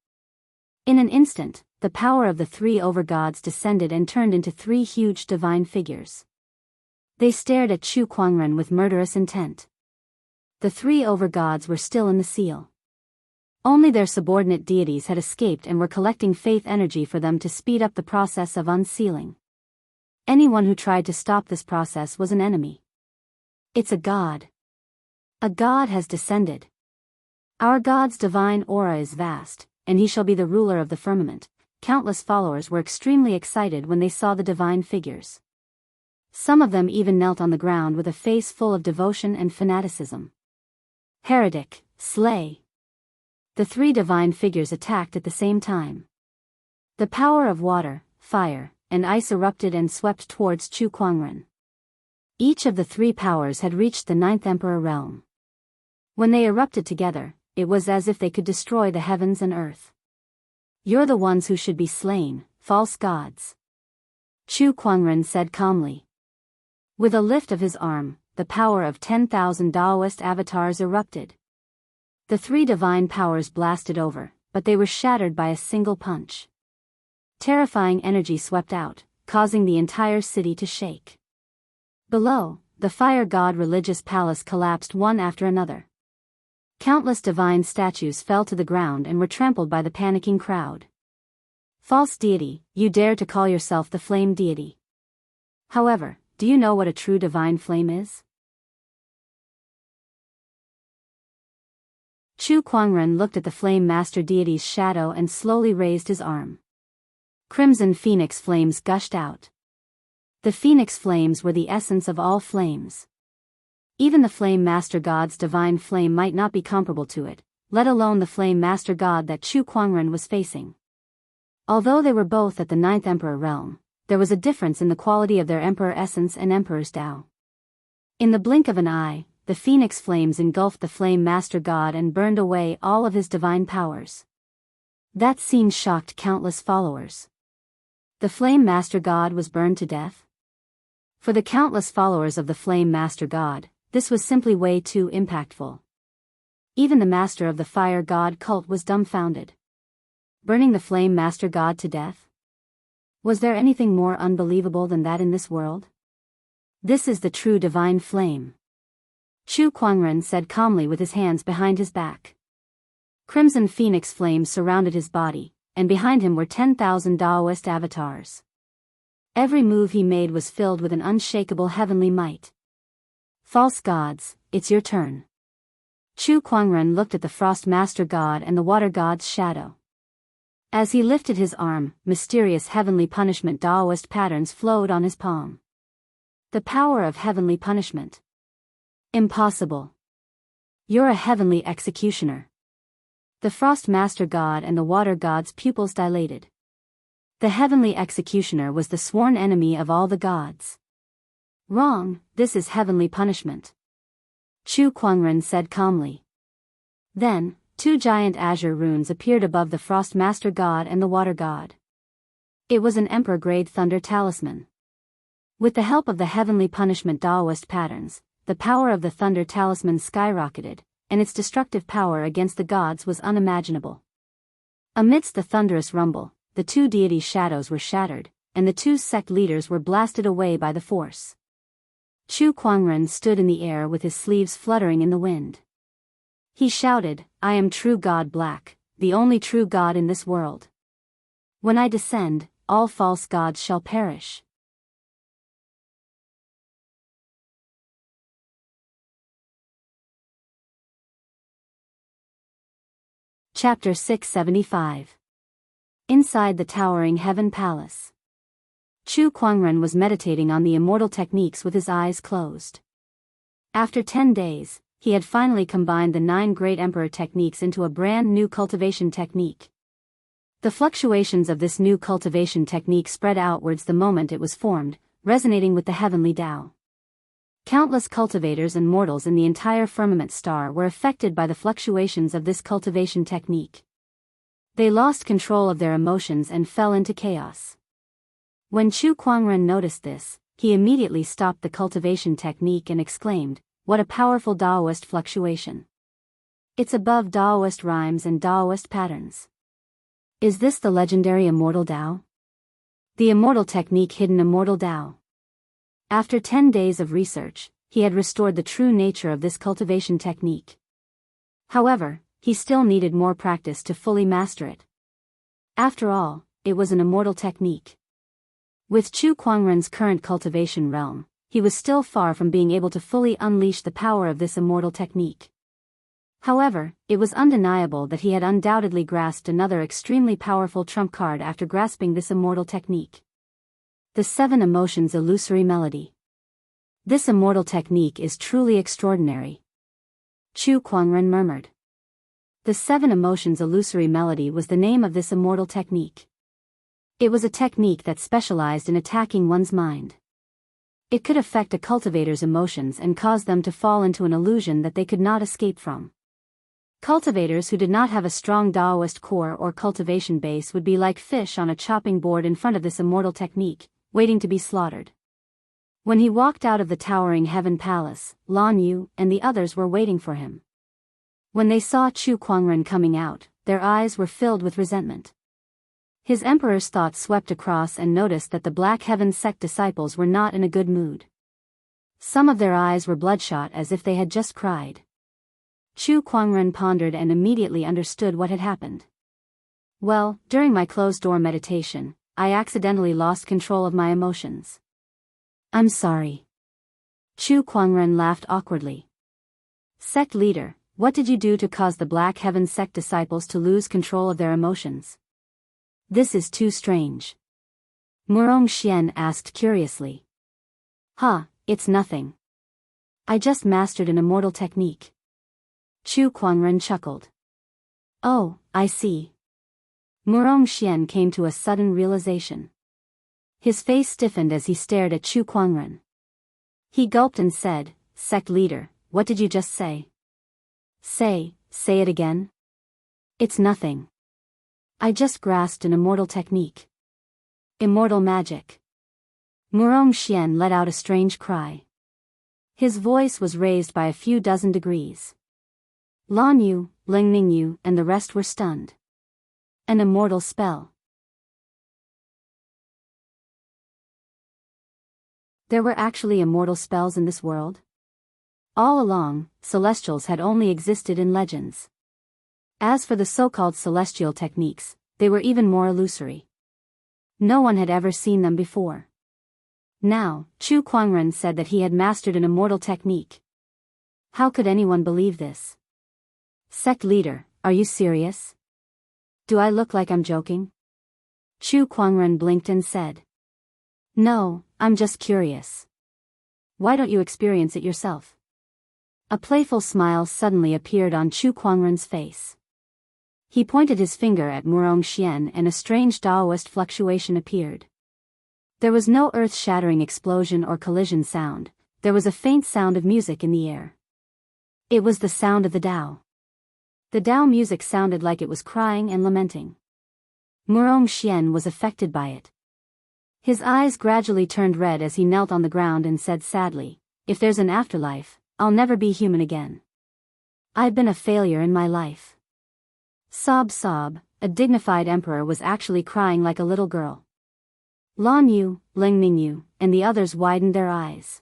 In an instant, the power of the 3 overgods descended and turned into 3 huge divine figures. They stared at Chu Kuangren with murderous intent. The 3 overgods were still in the seal. Only their subordinate deities had escaped and were collecting faith energy for them to speed up the process of unsealing. Anyone who tried to stop this process was an enemy. It's a god. A god has descended. Our god's divine aura is vast, and he shall be the ruler of the firmament. Countless followers were extremely excited when they saw the divine figures. Some of them even knelt on the ground with a face full of devotion and fanaticism. Heretic, slay. The 3 divine figures attacked at the same time. The power of water, fire, and ice erupted and swept towards Chu Kuangren. Each of the 3 powers had reached the 9th Emperor realm. When they erupted together, it was as if they could destroy the heavens and earth. You're the ones who should be slain, false gods. Chu Kuangren said calmly. With a lift of his arm, the power of 10,000 Daoist avatars erupted. The 3 divine powers blasted over, but they were shattered by a single punch. Terrifying energy swept out, causing the entire city to shake. Below, the fire god religious palace collapsed one after another. Countless divine statues fell to the ground and were trampled by the panicking crowd. False deity, you dare to call yourself the flame deity. However, do you know what a true divine flame is? Chu Kuangren looked at the flame master deity's shadow and slowly raised his arm. Crimson phoenix flames gushed out. The phoenix flames were the essence of all flames. Even the Flame Master God's divine flame might not be comparable to it, let alone the Flame Master God that Chu Kuangren was facing. Although they were both at the 9th Emperor realm, there was a difference in the quality of their Emperor essence and Emperor's Dao. In the blink of an eye, the phoenix flames engulfed the Flame Master God and burned away all of his divine powers. That scene shocked countless followers. The Flame Master God was burned to death? For the countless followers of the Flame Master God, this was simply way too impactful. Even the master of the fire god cult was dumbfounded. Burning the Flame Master God to death? Was there anything more unbelievable than that in this world? This is the true divine flame. Chu Kuangren said calmly with his hands behind his back. Crimson phoenix flames surrounded his body, and behind him were 10,000 Daoist avatars. Every move he made was filled with an unshakable heavenly might. False gods, it's your turn. Chu Kuangren looked at the Frost Master God and the Water God's shadow. As he lifted his arm, mysterious heavenly punishment Daoist patterns flowed on his palm. The power of heavenly punishment. Impossible. You're a heavenly executioner. The Frost Master God and the Water God's pupils dilated. The heavenly executioner was the sworn enemy of all the gods. Wrong, this is heavenly punishment. Chu Kuangren said calmly. Then, two giant azure runes appeared above the Frost Master God and the Water God. It was an Emperor-grade thunder talisman. With the help of the heavenly punishment Daoist patterns, the power of the thunder talisman skyrocketed, and its destructive power against the gods was unimaginable. Amidst the thunderous rumble, the two deities' shadows were shattered, and the two sect leaders were blasted away by the force. Chu Kuangren stood in the air with his sleeves fluttering in the wind. He shouted, "I am true God Black, the only true God in this world. When I descend, all false gods shall perish." Chapter 675. Inside the towering Heaven Palace. Chu Kuangren was meditating on the immortal techniques with his eyes closed. After 10 days, he had finally combined the 9 great emperor techniques into a brand new cultivation technique. The fluctuations of this new cultivation technique spread outwards the moment it was formed, resonating with the heavenly Tao. Countless cultivators and mortals in the entire firmament star were affected by the fluctuations of this cultivation technique. They lost control of their emotions and fell into chaos. When Chu Kuangren noticed this, he immediately stopped the cultivation technique and exclaimed, "What a powerful Daoist fluctuation! It's above Daoist rhymes and Daoist patterns. Is this the legendary Immortal Tao? The immortal technique hidden Immortal Tao." After 10 days of research, he had restored the true nature of this cultivation technique. However, he still needed more practice to fully master it. After all, it was an immortal technique. With Chu Kuangren's current cultivation realm, he was still far from being able to fully unleash the power of this immortal technique. However, it was undeniable that he had undoubtedly grasped another extremely powerful trump card after grasping this immortal technique. The 7 Emotions Illusory Melody. This immortal technique is truly extraordinary. Chu Kuangren murmured. The 7 Emotions Illusory Melody was the name of this immortal technique. It was a technique that specialized in attacking one's mind. It could affect a cultivator's emotions and cause them to fall into an illusion that they could not escape from. Cultivators who did not have a strong Daoist core or cultivation base would be like fish on a chopping board in front of this immortal technique, waiting to be slaughtered. When he walked out of the towering Heaven Palace, Lan Yu and the others were waiting for him. When they saw Chu Kuangren coming out, their eyes were filled with resentment. His emperor's thoughts swept across and noticed that the Black Heaven sect disciples were not in a good mood. Some of their eyes were bloodshot as if they had just cried. Chu Kuangren pondered and immediately understood what had happened. "Well, during my closed-door meditation, I accidentally lost control of my emotions. I'm sorry." Chu Kuangren laughed awkwardly. "Sect leader, what did you do to cause the Black Heaven sect disciples to lose control of their emotions? This is too strange." Murong Xian asked curiously. It's nothing. I just mastered an immortal technique." Chu Kuangren chuckled. "Oh, I see." Murong Xian came to a sudden realization. His face stiffened as he stared at Chu Kuangren. He gulped and said, "Sect leader, what did you just say?" Say it again." "It's nothing. I just grasped an immortal technique. Immortal magic." Murong Xian let out a strange cry. His voice was raised by a few dozen degrees. Lan Yu, Ling Ningyu and the rest were stunned. An immortal spell. There were actually immortal spells in this world? All along, celestials had only existed in legends. As for the so-called celestial techniques, they were even more illusory. No one had ever seen them before. Now, Chu Kuangren said that he had mastered an immortal technique. How could anyone believe this? "Sect leader, are you serious? Do I look like I'm joking?" Chu Kuangren blinked and said. "No, I'm just curious. Why don't you experience it yourself?" A playful smile suddenly appeared on Chu Kuangren's face. He pointed his finger at Murong Xian and a strange Daoist fluctuation appeared. There was no earth-shattering explosion or collision sound, there was a faint sound of music in the air. It was the sound of the Dao. The Dao music sounded like it was crying and lamenting. Murong Xian was affected by it. His eyes gradually turned red as he knelt on the ground and said sadly, "If there's an afterlife, I'll never be human again. I've been a failure in my life." Sob sob, a dignified emperor was actually crying like a little girl. Lan Yu, Ling Mingyu, and the others widened their eyes.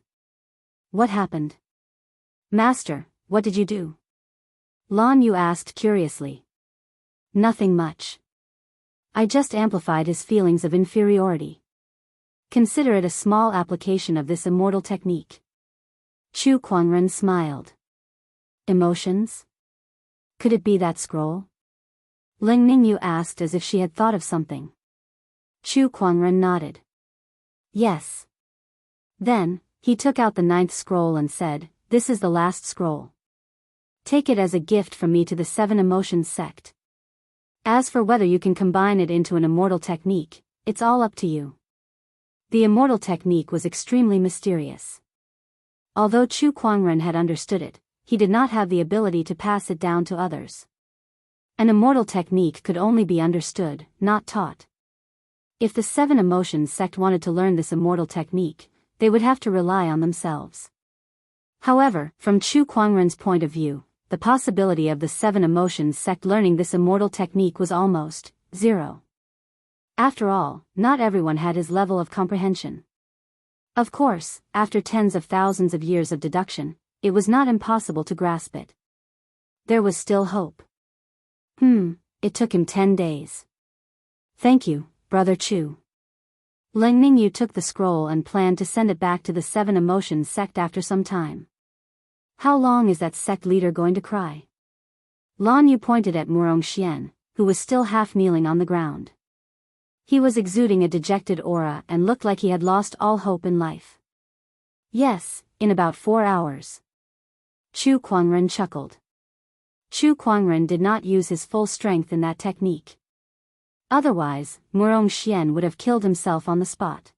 "What happened? Master, what did you do?" Lan Yu asked curiously. "Nothing much. I just amplified his feelings of inferiority. Consider it a small application of this immortal technique." Chu Kuangren smiled. "Emotions? Could it be that scroll?" Ling Mingyu asked as if she had thought of something. Chu Kuangren nodded. "Yes." Then, he took out the 9th scroll and said, "This is the last scroll. Take it as a gift from me to the 7 Emotions sect. As for whether you can combine it into an immortal technique, it's all up to you." The immortal technique was extremely mysterious. Although Chu Kuangren had understood it, he did not have the ability to pass it down to others. An immortal technique could only be understood, not taught. If the 7 Emotions sect wanted to learn this immortal technique, they would have to rely on themselves. However, from Chu Kuangren's point of view, the possibility of the 7 Emotions sect learning this immortal technique was almost zero. After all, not everyone had his level of comprehension. Of course, after tens of thousands of years of deduction, it was not impossible to grasp it. There was still hope. It took him 10 days. "Thank you, Brother Chu." Ling Mingyu took the scroll and planned to send it back to the 7 Emotions sect after some time. How long is that sect leader going to cry? Lan Yu pointed at Murong Xian, who was still half kneeling on the ground. He was exuding a dejected aura and looked like he had lost all hope in life. "Yes, in about 4 hours." Chu Kuangren chuckled. Chu Kuangren did not use his full strength in that technique. Otherwise, Murong Xian would have killed himself on the spot.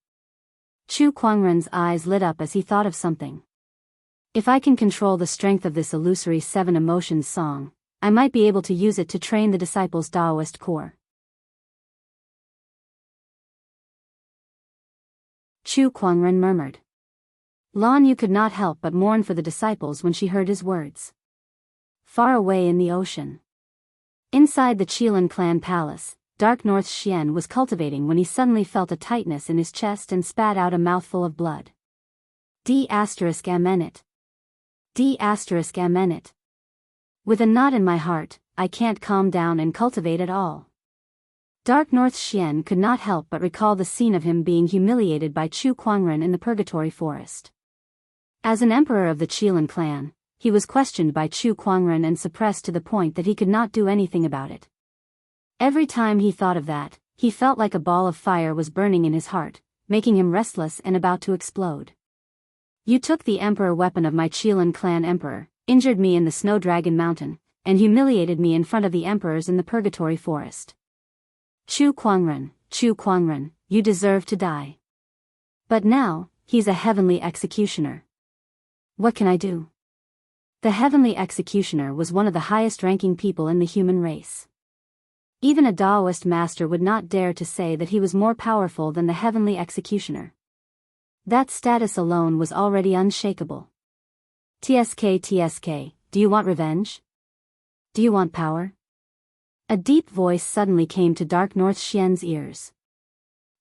Chu Kuangren's eyes lit up as he thought of something. If I can control the strength of this illusory 7 Emotions song, I might be able to use it to train the disciples' Daoist core. Chu Kuangren murmured. Lan Yu could not help but mourn for the disciples when she heard his words. Far away in the ocean, inside the Qilin clan palace, Dark North Xian was cultivating when he suddenly felt a tightness in his chest and spat out a mouthful of blood. D***amenit. D***amenit. With a knot in my heart, I can't calm down and cultivate at all. Dark North Xian could not help but recall the scene of him being humiliated by Chu Kuangren in the Purgatory Forest. As an emperor of the Qilin clan, he was questioned by Chu Kuangren and suppressed to the point that he could not do anything about it. Every time he thought of that, he felt like a ball of fire was burning in his heart, making him restless and about to explode. "You took the emperor weapon of my Qilin clan emperor, injured me in the Snow Dragon Mountain, and humiliated me in front of the emperors in the Purgatory Forest. Chu Kuangren, you deserve to die. But now, he's a heavenly executioner. What can I do?" The heavenly executioner was one of the highest-ranking people in the human race. Even a Daoist master would not dare to say that he was more powerful than the heavenly executioner. That status alone was already unshakable. TSK, do you want revenge? Do you want power? A deep voice suddenly came to Dark North Xian's ears.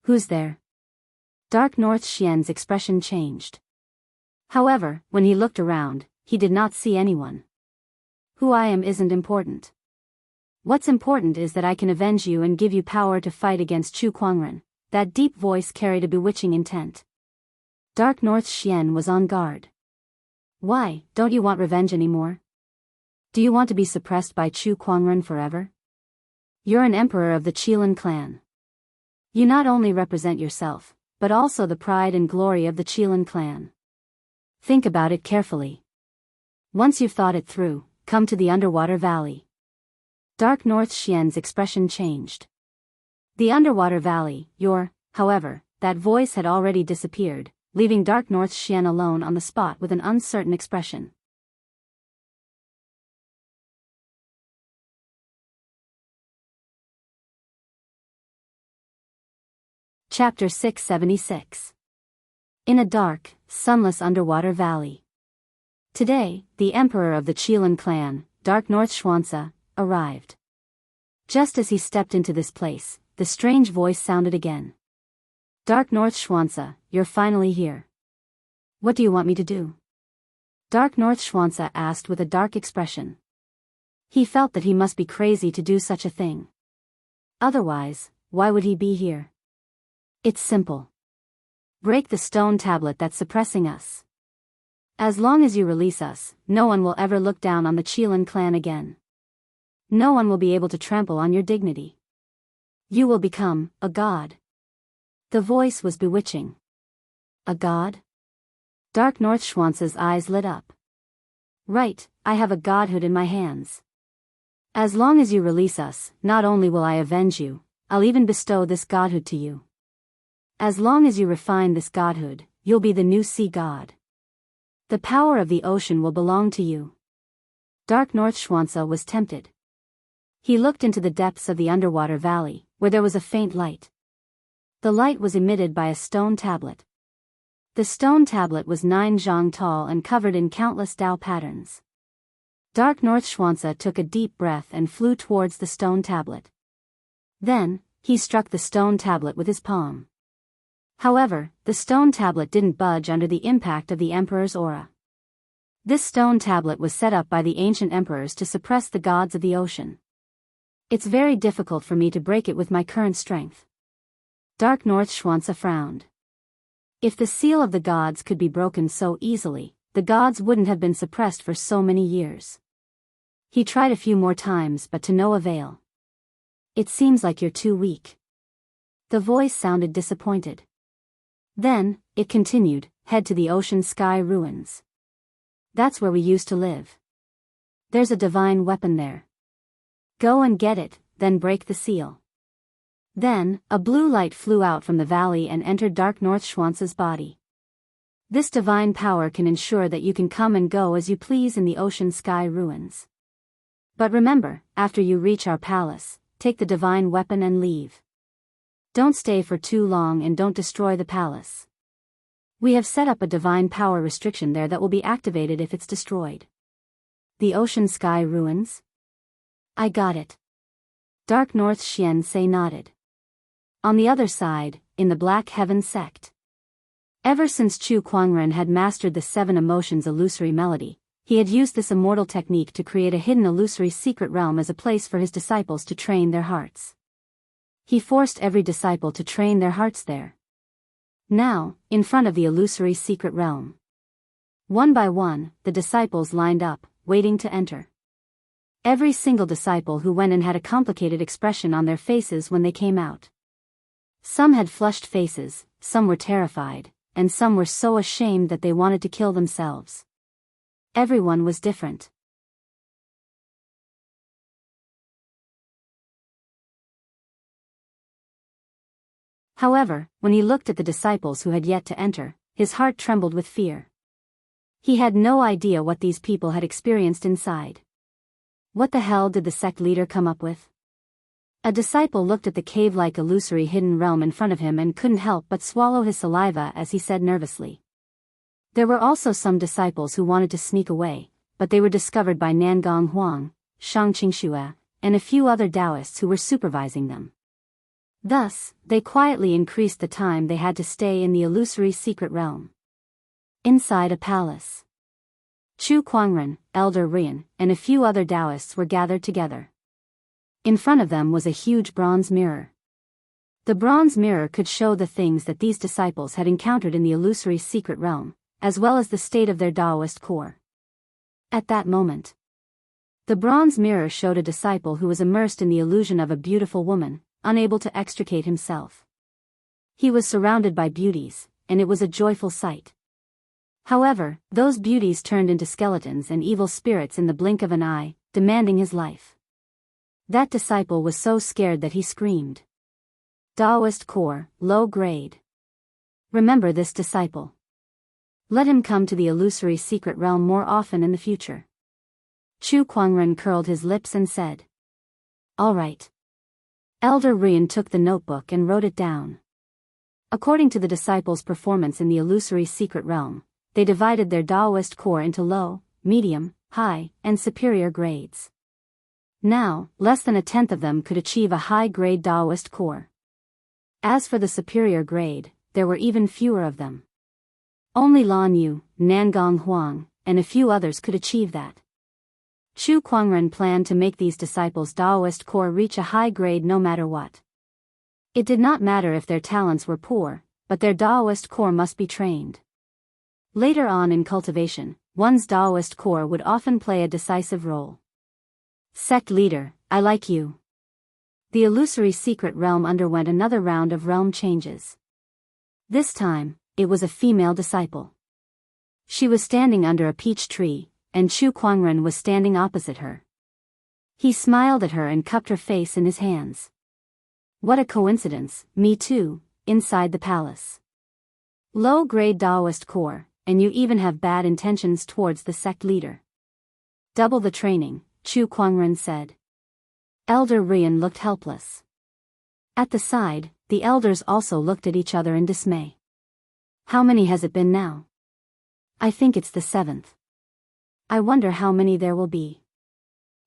"Who's there?" Dark North Xian's expression changed. However, when he looked around, he did not see anyone. "Who I am isn't important. What's important is that I can avenge you and give you power to fight against Chu Kuangren." That deep voice carried a bewitching intent. Dark North Xian was on guard. "Why, don't you want revenge anymore? Do you want to be suppressed by Chu Kuangren forever? You're an emperor of the Qilin clan. You not only represent yourself, but also the pride and glory of the Qilin clan. Think about it carefully. Once you've thought it through, come to the underwater valley." Dark North Xian's expression changed. The underwater valley, however, that voice had already disappeared, leaving Dark North Xian alone on the spot with an uncertain expression. Chapter 676. In a dark, sunless underwater valley. Today, the emperor of the Qilin clan, Dark North Xianxia, arrived. Just as he stepped into this place, the strange voice sounded again. Dark North Xianxia, you're finally here. What do you want me to do? Dark North Xianxia asked with a dark expression. He felt that he must be crazy to do such a thing. Otherwise, why would he be here? It's simple. Break the stone tablet that's suppressing us. As long as you release us, no one will ever look down on the Qilin clan again. No one will be able to trample on your dignity. You will become a god. The voice was bewitching. A god? Dark North Xianxia's eyes lit up. Right, I have a godhood in my hands. As long as you release us, not only will I avenge you, I'll even bestow this godhood to you. As long as you refine this godhood, you'll be the new sea god. The power of the ocean will belong to you. Dark North Xianxia was tempted. He looked into the depths of the underwater valley, where there was a faint light. The light was emitted by a stone tablet. The stone tablet was 9 zhang tall and covered in countless Dao patterns. Dark North Xianxia took a deep breath and flew towards the stone tablet. Then, he struck the stone tablet with his palm. However, the stone tablet didn't budge under the impact of the emperor's aura. This stone tablet was set up by the ancient emperors to suppress the gods of the ocean. It's very difficult for me to break it with my current strength. Dark North Xianxia frowned. If the seal of the gods could be broken so easily, the gods wouldn't have been suppressed for so many years. He tried a few more times but to no avail. It seems like you're too weak. The voice sounded disappointed. Then, it continued, head to the ocean sky ruins. That's where we used to live. There's a divine weapon there. Go and get it, then break the seal. Then, a blue light flew out from the valley and entered Dark North Xianxia's body. This divine power can ensure that you can come and go as you please in the ocean sky ruins. But remember, after you reach our palace, take the divine weapon and leave. Don't stay for too long and don't destroy the palace. We have set up a divine power restriction there that will be activated if it's destroyed. The ocean sky ruins? I got it. Dark North Xianxia nodded. On the other side, in the Black Heaven sect. Ever since Chu Kuangren had mastered the 7 emotions illusory melody, he had used this immortal technique to create a hidden illusory secret realm as a place for his disciples to train their hearts. He forced every disciple to train their hearts there. Now, in front of the illusory secret realm. One by one, the disciples lined up, waiting to enter. Every single disciple who went in had a complicated expression on their faces when they came out. Some had flushed faces, some were terrified, and some were so ashamed that they wanted to kill themselves. Everyone was different. However, when he looked at the disciples who had yet to enter, his heart trembled with fear. He had no idea what these people had experienced inside. What the hell did the sect leader come up with? A disciple looked at the cave-like illusory hidden realm in front of him and couldn't help but swallow his saliva as he said nervously. There were also some disciples who wanted to sneak away, but they were discovered by Nangong Huang, Shang Qingxue, and a few other Daoists who were supervising them. Thus, they quietly increased the time they had to stay in the illusory secret realm. Inside a palace. Chu Kuangren, Elder Rian, and a few other Daoists were gathered together. In front of them was a huge bronze mirror. The bronze mirror could show the things that these disciples had encountered in the illusory secret realm, as well as the state of their Daoist core. At that moment, the bronze mirror showed a disciple who was immersed in the illusion of a beautiful woman, unable to extricate himself. He was surrounded by beauties, and it was a joyful sight. However, those beauties turned into skeletons and evil spirits in the blink of an eye, demanding his life. That disciple was so scared that he screamed. Daoist core, low grade. Remember this disciple. Let him come to the illusory secret realm more often in the future. Chu Kuangren curled his lips and said. All right. Elder Rian took the notebook and wrote it down. According to the disciples' performance in the illusory secret realm, they divided their Daoist core into low, medium, high, and superior grades. Now, less than a tenth of them could achieve a high-grade Daoist core. As for the superior grade, there were even fewer of them. Only Lan Yu, Nangong Huang, and a few others could achieve that. Chu Kuangren planned to make these disciples' Daoist core reach a high grade no matter what. It did not matter if their talents were poor, but their Daoist core must be trained. Later on in cultivation, one's Daoist core would often play a decisive role. Sect leader, I like you. The illusory secret realm underwent another round of realm changes. This time, it was a female disciple. She was standing under a peach tree, and Chu Kuangren was standing opposite her. He smiled at her and cupped her face in his hands. What a coincidence, me too, inside the palace. Low-grade Daoist core, and you even have bad intentions towards the sect leader. Double the training, Chu Kuangren said. Elder Rian looked helpless. At the side, the elders also looked at each other in dismay. How many has it been now? I think it's the 7th. I wonder how many there will be.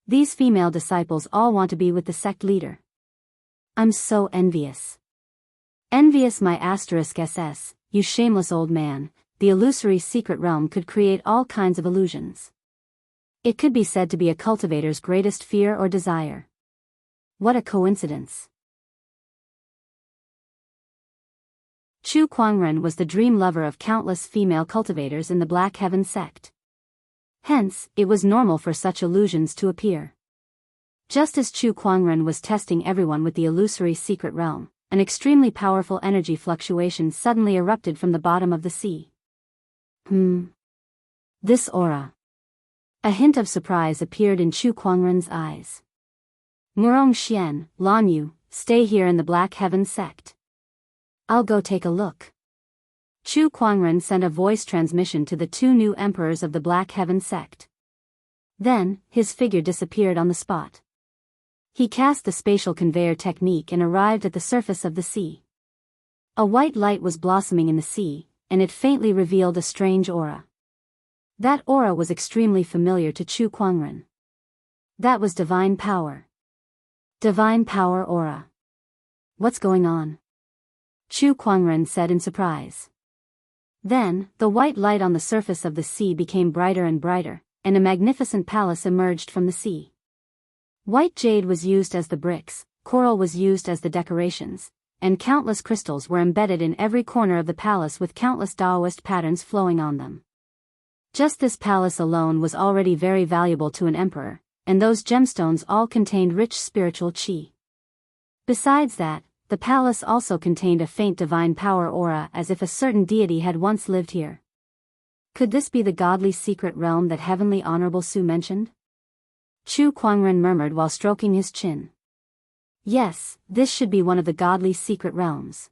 These female disciples all want to be with the sect leader. I'm so envious. Envious my *SS, you shameless old man. The illusory secret realm could create all kinds of illusions. It could be said to be a cultivator's greatest fear or desire. What a coincidence. Chu Kuangren was the dream lover of countless female cultivators in the Black Heaven sect. Hence, it was normal for such illusions to appear. Just as Chu Kuangren was testing everyone with the illusory secret realm, an extremely powerful energy fluctuation suddenly erupted from the bottom of the sea. This aura. A hint of surprise appeared in Chu Kuangren's eyes. Murong Xian, Lan Yu, stay here in the Black Heaven sect. I'll go take a look. Chu Kuangren sent a voice transmission to the 2 new emperors of the Black Heaven sect. Then, his figure disappeared on the spot. He cast the spatial conveyor technique and arrived at the surface of the sea. A white light was blossoming in the sea, and it faintly revealed a strange aura. That aura was extremely familiar to Chu Kuangren. That was divine power. Divine power aura. What's going on? Chu Kuangren said in surprise. Then, the white light on the surface of the sea became brighter and brighter, and a magnificent palace emerged from the sea. White jade was used as the bricks, coral was used as the decorations, and countless crystals were embedded in every corner of the palace with countless Daoist patterns flowing on them. Just this palace alone was already very valuable to an emperor, and those gemstones all contained rich spiritual qi. Besides that, the palace also contained a faint divine power aura as if a certain deity had once lived here. Could this be the godly secret realm that Heavenly Honorable Su mentioned? Chu Kuangren murmured while stroking his chin. Yes, this should be one of the godly secret realms.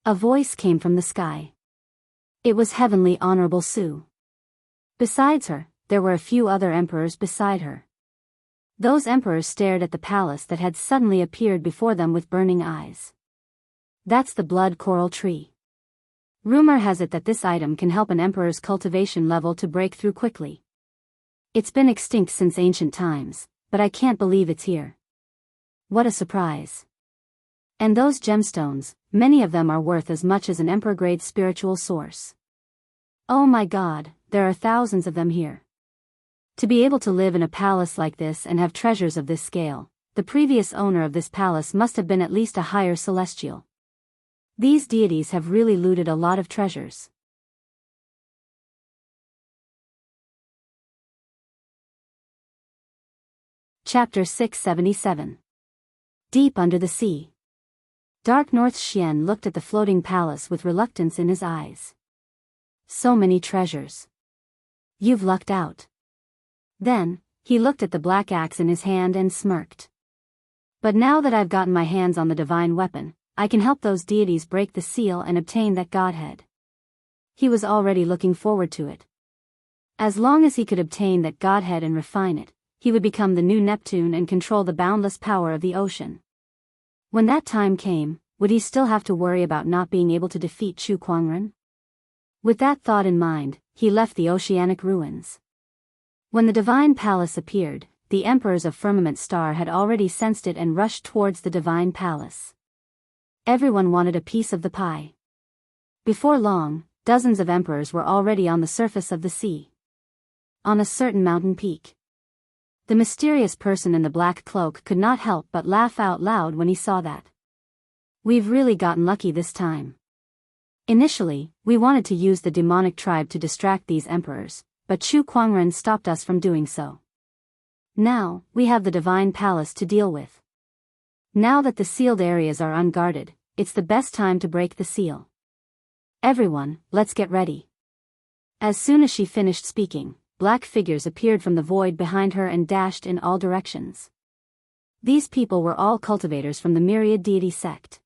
A voice came from the sky. It was Heavenly Honorable Su. Besides her, there were a few other emperors beside her. Those emperors stared at the palace that had suddenly appeared before them with burning eyes. That's the blood coral tree. Rumor has it that this item can help an emperor's cultivation level to break through quickly. It's been extinct since ancient times, but I can't believe it's here. What a surprise. And those gemstones, many of them are worth as much as an emperor-grade spiritual source. Oh my God, there are thousands of them here. To be able to live in a palace like this and have treasures of this scale, the previous owner of this palace must have been at least a higher celestial. These deities have really looted a lot of treasures. Chapter 677. Deep under the sea. Dark North Xian looked at the floating palace with reluctance in his eyes. So many treasures. You've lucked out. Then, he looked at the black axe in his hand and smirked. But now that I've gotten my hands on the divine weapon, I can help those deities break the seal and obtain that godhead. He was already looking forward to it. As long as he could obtain that godhead and refine it, he would become the new Neptune and control the boundless power of the ocean. When that time came, would he still have to worry about not being able to defeat Chu Kuangren? With that thought in mind, he left the oceanic ruins. When the divine palace appeared, the emperors of Firmament Star had already sensed it and rushed towards the divine palace. Everyone wanted a piece of the pie. Before long, dozens of emperors were already on the surface of the sea. On a certain mountain peak. The mysterious person in the black cloak could not help but laugh out loud when he saw that. We've really gotten lucky this time. Initially, we wanted to use the demonic tribe to distract these emperors, but Chu Kuangren stopped us from doing so. Now, we have the divine palace to deal with. Now that the sealed areas are unguarded, it's the best time to break the seal. Everyone, let's get ready. As soon as she finished speaking, black figures appeared from the void behind her and dashed in all directions. These people were all cultivators from the myriad deity sect.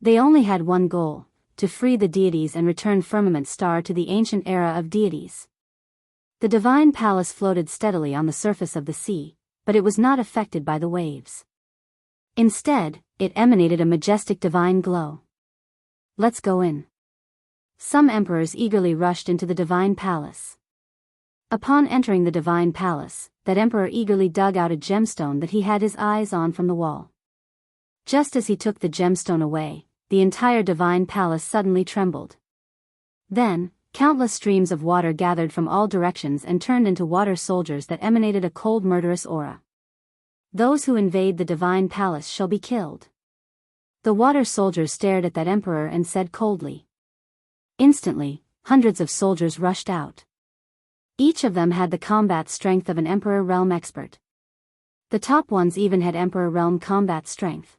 They only had one goal: to free the deities and return Firmament Star to the ancient era of deities. The divine palace floated steadily on the surface of the sea, but it was not affected by the waves. Instead, it emanated a majestic divine glow. Let's go in. Some emperors eagerly rushed into the divine palace. Upon entering the divine palace, that emperor eagerly dug out a gemstone that he had his eyes on from the wall. Just as he took the gemstone away, the entire divine palace suddenly trembled. Then, countless streams of water gathered from all directions and turned into water soldiers that emanated a cold murderous aura. Those who invade the divine palace shall be killed. The water soldiers stared at that emperor and said coldly. Instantly, hundreds of soldiers rushed out. Each of them had the combat strength of an Emperor Realm expert. The top ones even had Emperor Realm combat strength.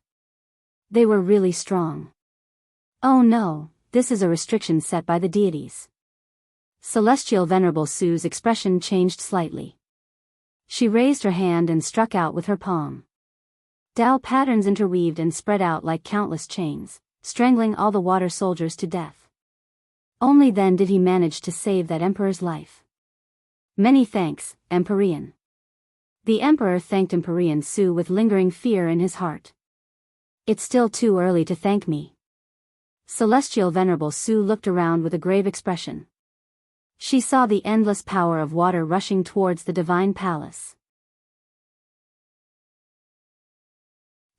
They were really strong. Oh no, this is a restriction set by the deities. Celestial Venerable Su's expression changed slightly. She raised her hand and struck out with her palm. Dao patterns interweaved and spread out like countless chains, strangling all the water soldiers to death. Only then did he manage to save that emperor's life. Many thanks, Empyrean. The emperor thanked Empyrean Su with lingering fear in his heart. It's still too early to thank me. Celestial Venerable Su looked around with a grave expression. She saw the endless power of water rushing towards the divine palace.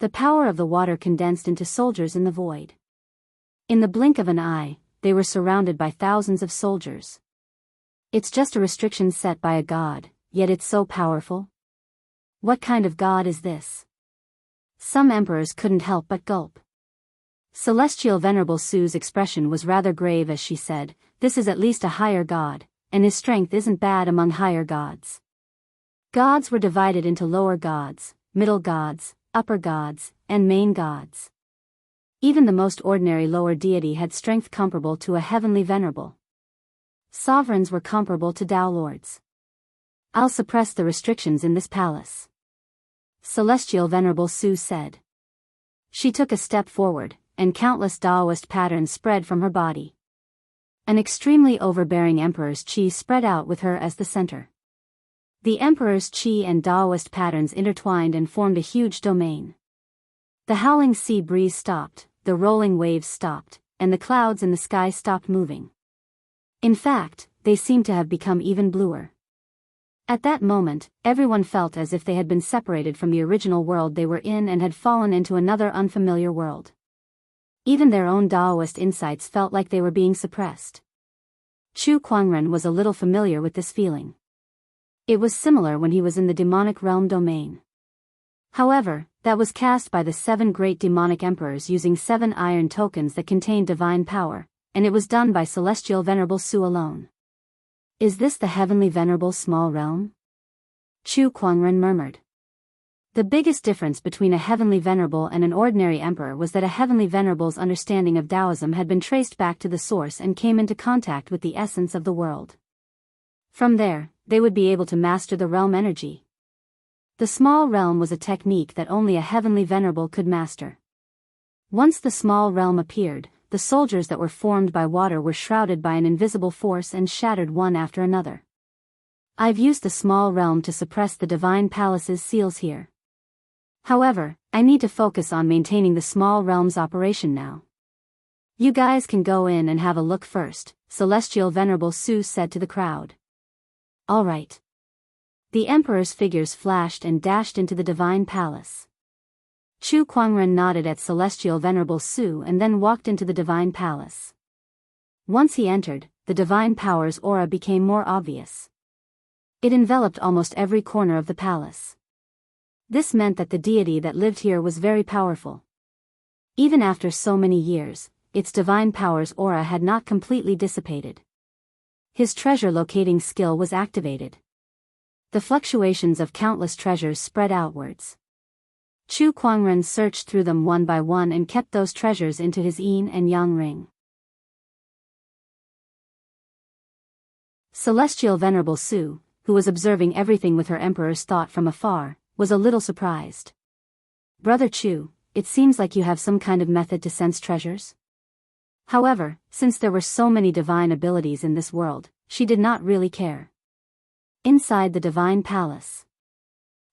The power of the water condensed into soldiers in the void. In the blink of an eye, they were surrounded by thousands of soldiers. It's just a restriction set by a god, yet it's so powerful. What kind of god is this? Some emperors couldn't help but gulp. Celestial Venerable Su's expression was rather grave as she said, this is at least a higher god, and his strength isn't bad among higher gods. Gods were divided into lower gods, middle gods, upper gods, and main gods. Even the most ordinary lower deity had strength comparable to a heavenly venerable. Sovereigns were comparable to Tao lords. I'll suppress the restrictions in this palace. Celestial Venerable Su said. She took a step forward, and countless Daoist patterns spread from her body. An extremely overbearing emperor's qi spread out with her as the center. The emperor's qi and Daoist patterns intertwined and formed a huge domain. The howling sea breeze stopped, the rolling waves stopped, and the clouds in the sky stopped moving. In fact, they seemed to have become even bluer. At that moment, everyone felt as if they had been separated from the original world they were in and had fallen into another unfamiliar world. Even their own Daoist insights felt like they were being suppressed. Chu Kuangren was a little familiar with this feeling. It was similar when he was in the demonic realm domain. However, that was cast by the 7 great demonic emperors using 7 iron tokens that contained divine power, and it was done by Celestial Venerable Su alone. Is this the Heavenly Venerable small realm? Chu Kuangren murmured. The biggest difference between a Heavenly Venerable and an ordinary emperor was that a Heavenly Venerable's understanding of Taoism had been traced back to the source and came into contact with the essence of the world. From there, they would be able to master the realm energy. The small realm was a technique that only a Heavenly Venerable could master. Once the small realm appeared, the soldiers that were formed by water were shrouded by an invisible force and shattered one after another. I've used the small realm to suppress the divine palace's seals here. However, I need to focus on maintaining the small realm's operation now. You guys can go in and have a look first, Celestial Venerable Su said to the crowd. All right. The emperor's figures flashed and dashed into the divine palace. Chu Kuangren nodded at Celestial Venerable Su and then walked into the divine palace. Once he entered, the divine power's aura became more obvious. It enveloped almost every corner of the palace. This meant that the deity that lived here was very powerful. Even after so many years, its divine power's aura had not completely dissipated. His treasure locating skill was activated. The fluctuations of countless treasures spread outwards. Chu Kuangren searched through them one by one and kept those treasures into his yin and yang ring. Celestial Venerable Su, who was observing everything with her emperor's thought from afar, was a little surprised. Brother Chu, it seems like you have some kind of method to sense treasures? However, since there were so many divine abilities in this world, she did not really care. Inside the divine palace,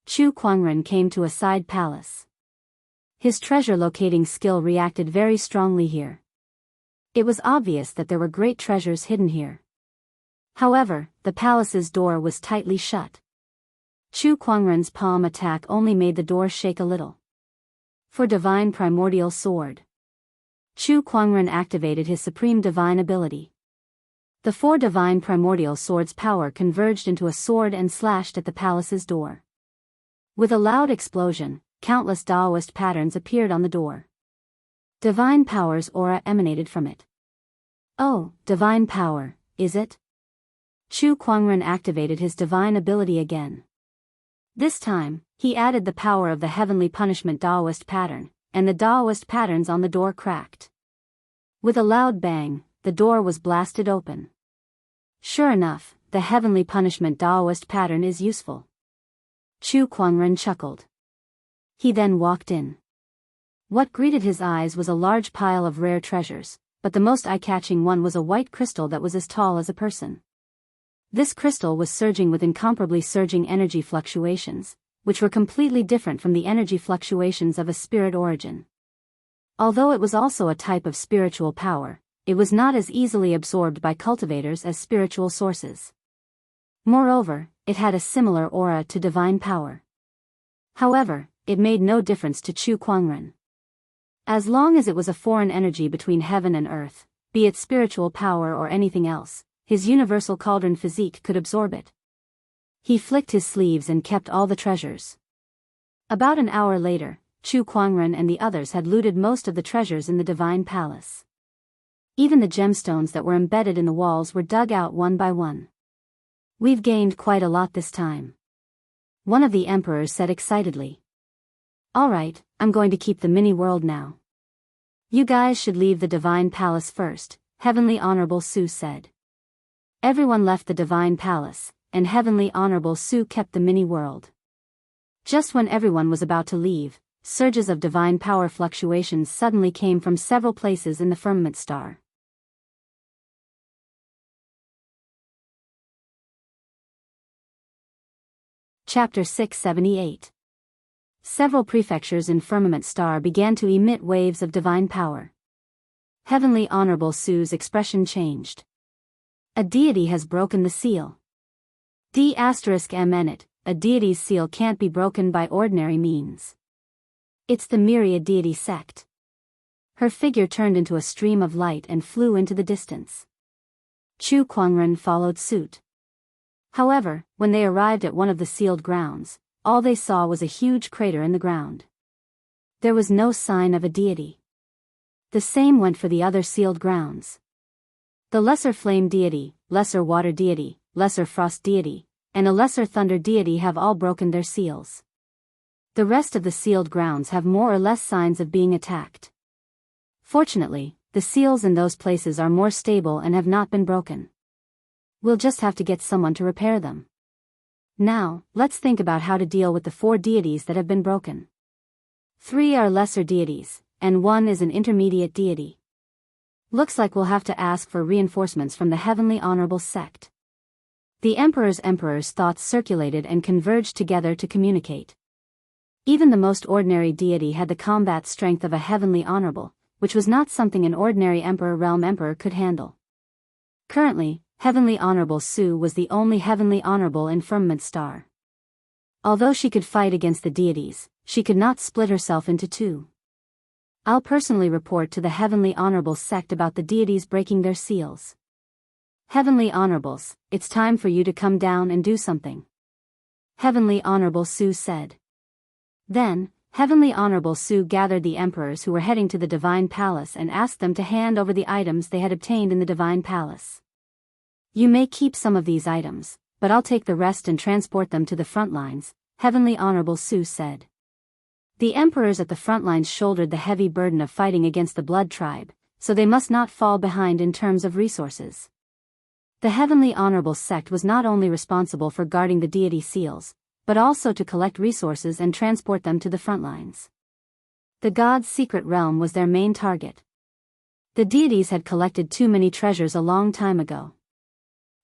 Chu Kuangren came to a side palace. His treasure locating skill reacted very strongly here. It was obvious that there were great treasures hidden here. However, the palace's door was tightly shut. Chu Kuangren's palm attack only made the door shake a little. For Divine Primordial Sword, Chu Kuangren activated his supreme divine ability. The 4 divine primordial swords' power converged into a sword and slashed at the palace's door. With a loud explosion, countless Daoist patterns appeared on the door. Divine power's aura emanated from it. Oh, divine power, is it? Chu Kuangren activated his divine ability again. This time, he added the power of the heavenly punishment Daoist pattern, and the Daoist patterns on the door cracked. With a loud bang, the door was blasted open. Sure enough, the heavenly punishment Daoist pattern is useful. Chu Kuangren chuckled. He then walked in. What greeted his eyes was a large pile of rare treasures, but the most eye-catching one was a white crystal that was as tall as a person. This crystal was surging with incomparably surging energy fluctuations, which were completely different from the energy fluctuations of a spirit origin. Although it was also a type of spiritual power, it was not as easily absorbed by cultivators as spiritual sources. Moreover, it had a similar aura to divine power. However, it made no difference to Chu Kuangren. As long as it was a foreign energy between heaven and earth, be it spiritual power or anything else, his universal cauldron physique could absorb it. He flicked his sleeves and kept all the treasures. About an hour later, Chu Kuangren and the others had looted most of the treasures in the divine palace. Even the gemstones that were embedded in the walls were dug out one by one. We've gained quite a lot this time, one of the emperors said excitedly. All right, I'm going to keep the mini-world now. You guys should leave the divine palace first, Heavenly Honorable Su said. Everyone left the divine palace, and Heavenly Honorable Su kept the mini-world. Just when everyone was about to leave, surges of divine power fluctuations suddenly came from several places in the firmament star. Chapter 678. Several prefectures in Firmament Star began to emit waves of divine power. Heavenly Honorable Su's expression changed. A deity has broken the seal. D*M*N*, a deity's seal can't be broken by ordinary means. It's the myriad deity sect. Her figure turned into a stream of light and flew into the distance. Chu Kuangren followed suit. However, when they arrived at one of the sealed grounds, all they saw was a huge crater in the ground. There was no sign of a deity. The same went for the other sealed grounds. The lesser flame deity, lesser water deity, lesser frost deity, and a lesser thunder deity have all broken their seals. The rest of the sealed grounds have more or less signs of being attacked. Fortunately, the seals in those places are more stable and have not been broken. We'll just have to get someone to repair them. Now, let's think about how to deal with the 4 deities that have been broken. 3 are lesser deities, and 1 is an intermediate deity. Looks like we'll have to ask for reinforcements from the Heavenly Honorable Sect. The emperor's thoughts circulated and converged together to communicate. Even the most ordinary deity had the combat strength of a heavenly honorable, which was not something an ordinary realm emperor could handle. Currently, Heavenly Honorable Su was the only Heavenly Honorable in Firmament Star. Although she could fight against the deities, she could not split herself into two. I'll personally report to the Heavenly Honorable sect about the deities breaking their seals. Heavenly Honorables, it's time for you to come down and do something. Heavenly Honorable Su said. Then, Heavenly Honorable Su gathered the emperors who were heading to the Divine Palace and asked them to hand over the items they had obtained in the Divine Palace. You may keep some of these items, but I'll take the rest and transport them to the front lines, Heavenly Honorable Su said. The emperors at the front lines shouldered the heavy burden of fighting against the Blood Tribe, so they must not fall behind in terms of resources. The Heavenly Honorable sect was not only responsible for guarding the deity seals, but also to collect resources and transport them to the front lines. The god's secret realm was their main target. The deities had collected too many treasures a long time ago.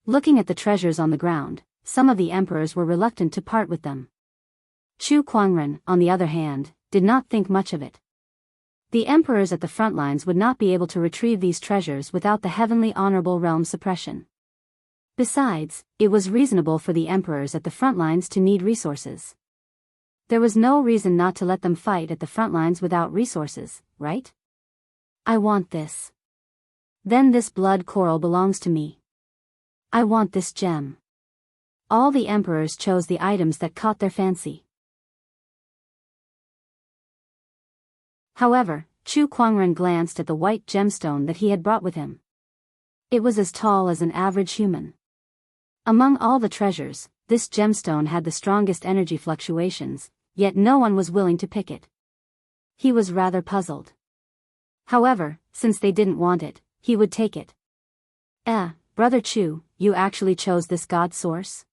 Looking at the treasures on the ground, some of the emperors were reluctant to part with them. Chu Kuangren, on the other hand, did not think much of it. The emperors at the front lines would not be able to retrieve these treasures without the Heavenly Honorable Realm suppression. Besides, it was reasonable for the emperors at the front lines to need resources. There was no reason not to let them fight at the front lines without resources, right? I want this. Then this blood coral belongs to me. I want this gem. All the emperors chose the items that caught their fancy. However, Chu Kuangren glanced at the white gemstone that he had brought with him. It was as tall as an average human. Among all the treasures, this gemstone had the strongest energy fluctuations, yet no one was willing to pick it. He was rather puzzled. However, since they didn't want it, he would take it. Brother Chu, you actually chose this god source?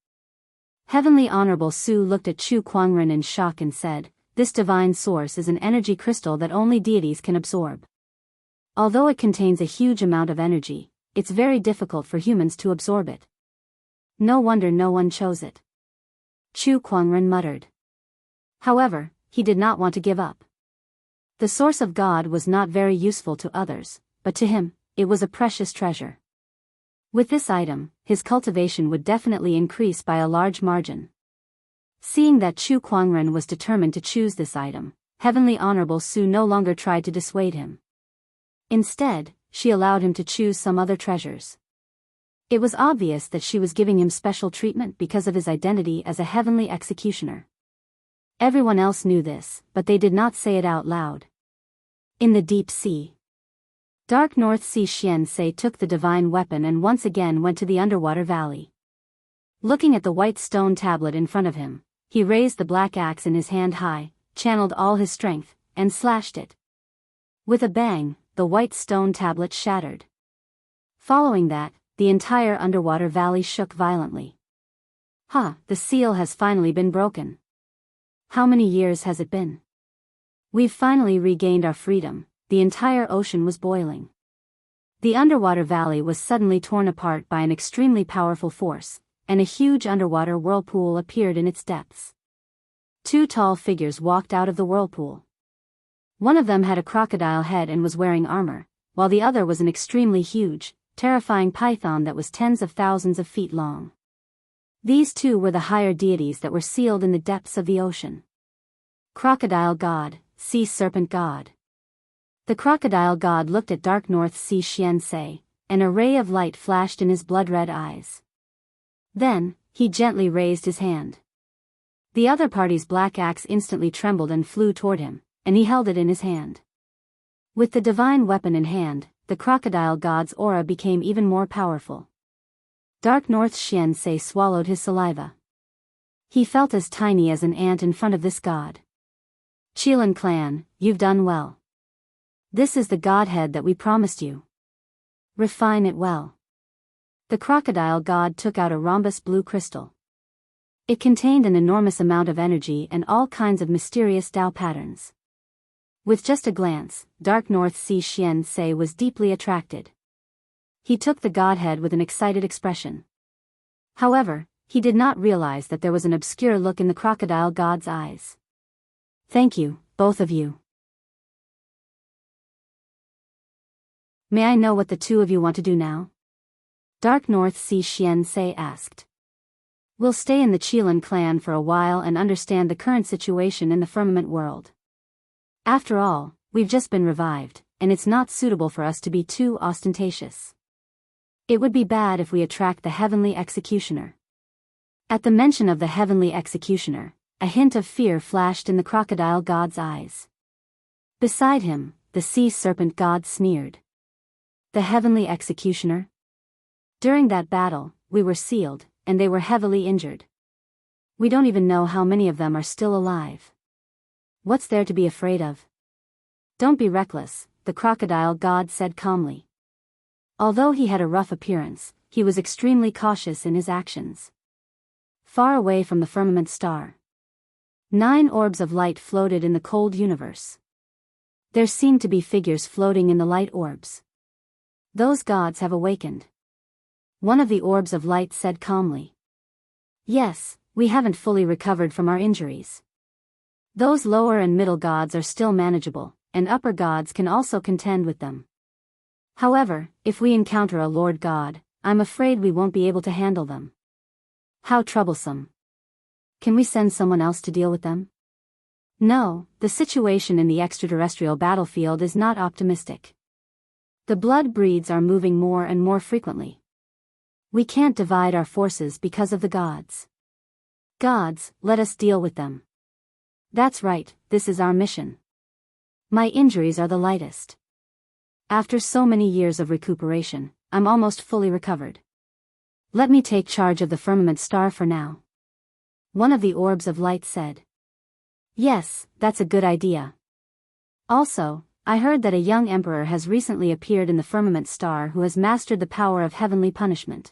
Heavenly Honorable Su looked at Chu Kuangren in shock and said, this divine source is an energy crystal that only deities can absorb. Although it contains a huge amount of energy, it's very difficult for humans to absorb it. No wonder no one chose it. Chu Kuangren muttered. However, he did not want to give up. The source of God was not very useful to others, but to him, it was a precious treasure. With this item, his cultivation would definitely increase by a large margin. Seeing that Chu Kuangren was determined to choose this item, Heavenly Honorable Su no longer tried to dissuade him. Instead, she allowed him to choose some other treasures. It was obvious that she was giving him special treatment because of his identity as a heavenly executioner. Everyone else knew this, but they did not say it out loud. In the deep sea, Dark North Sea Xianxia took the divine weapon and once again went to the underwater valley. Looking at the white stone tablet in front of him, he raised the black axe in his hand high, channeled all his strength, and slashed it. With a bang, the white stone tablet shattered. Following that, the entire underwater valley shook violently. The seal has finally been broken. How many years has it been? We've finally regained our freedom. The entire ocean was boiling. The underwater valley was suddenly torn apart by an extremely powerful force, and a huge underwater whirlpool appeared in its depths. Two tall figures walked out of the whirlpool. One of them had a crocodile head and was wearing armor, while the other was an extremely huge, terrifying python that was tens of thousands of feet long. These two were the higher deities that were sealed in the depths of the ocean. Crocodile God, Sea Serpent God. The crocodile god looked at Dark North Sea Xianxia, and a ray of light flashed in his blood-red eyes. Then, he gently raised his hand. The other party's black axe instantly trembled and flew toward him, and he held it in his hand. With the divine weapon in hand, the crocodile god's aura became even more powerful. Dark North Xianxia swallowed his saliva. He felt as tiny as an ant in front of this god. Qilin clan, you've done well. This is the godhead that we promised you. Refine it well. The crocodile god took out a rhombus blue crystal. It contained an enormous amount of energy and all kinds of mysterious Tao patterns. With just a glance, Dark North Sea Xianxia was deeply attracted. He took the godhead with an excited expression. However, he did not realize that there was an obscure look in the crocodile god's eyes. Thank you, both of you. May I know what the two of you want to do now? Dark North Wuxia Xianxia asked. We'll stay in the Qilin clan for a while and understand the current situation in the firmament world. After all, we've just been revived, and it's not suitable for us to be too ostentatious. It would be bad if we attract the Heavenly Executioner. At the mention of the Heavenly Executioner, a hint of fear flashed in the crocodile god's eyes. Beside him, the sea serpent god sneered. The Heavenly Executioner? During that battle, we were sealed, and they were heavily injured. We don't even know how many of them are still alive. What's there to be afraid of? Don't be reckless, the crocodile god said calmly. Although he had a rough appearance, he was extremely cautious in his actions. Far away from the firmament star, 9 orbs of light floated in the cold universe. There seemed to be figures floating in the light orbs. Those gods have awakened. One of the orbs of light said calmly. Yes, we haven't fully recovered from our injuries. Those lower and middle gods are still manageable, and upper gods can also contend with them. However, if we encounter a Lord God, I'm afraid we won't be able to handle them. How troublesome. Can we send someone else to deal with them? No, the situation in the extraterrestrial battlefield is not optimistic. The blood breeds are moving more and more frequently. We can't divide our forces because of the gods. Gods, let us deal with them. That's right, this is our mission. My injuries are the lightest. After so many years of recuperation, I'm almost fully recovered. Let me take charge of the firmament star for now. One of the orbs of light said. Yes, that's a good idea. Also, I heard that a young emperor has recently appeared in the firmament star who has mastered the power of heavenly punishment.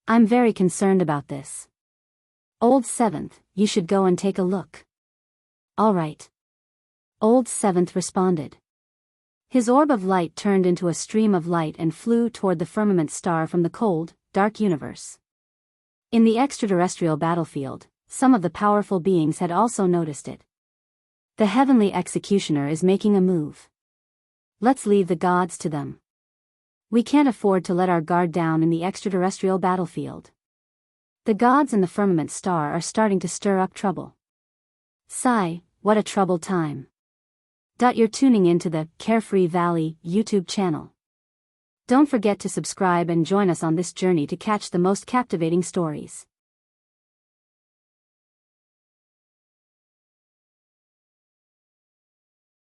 I'm very concerned about this. Old Seventh, you should go and take a look. All right. Old Seventh responded. His orb of light turned into a stream of light and flew toward the firmament star from the cold, dark universe. In the extraterrestrial battlefield, some of the powerful beings had also noticed it. The Heavenly Executioner is making a move. Let's leave the gods to them. We can't afford to let our guard down in the extraterrestrial battlefield. The gods in the firmament star are starting to stir up trouble. Sigh, what a troubled time. You're tuning into the Carefree Valley YouTube channel. Don't forget to subscribe and join us on this journey to catch the most captivating stories.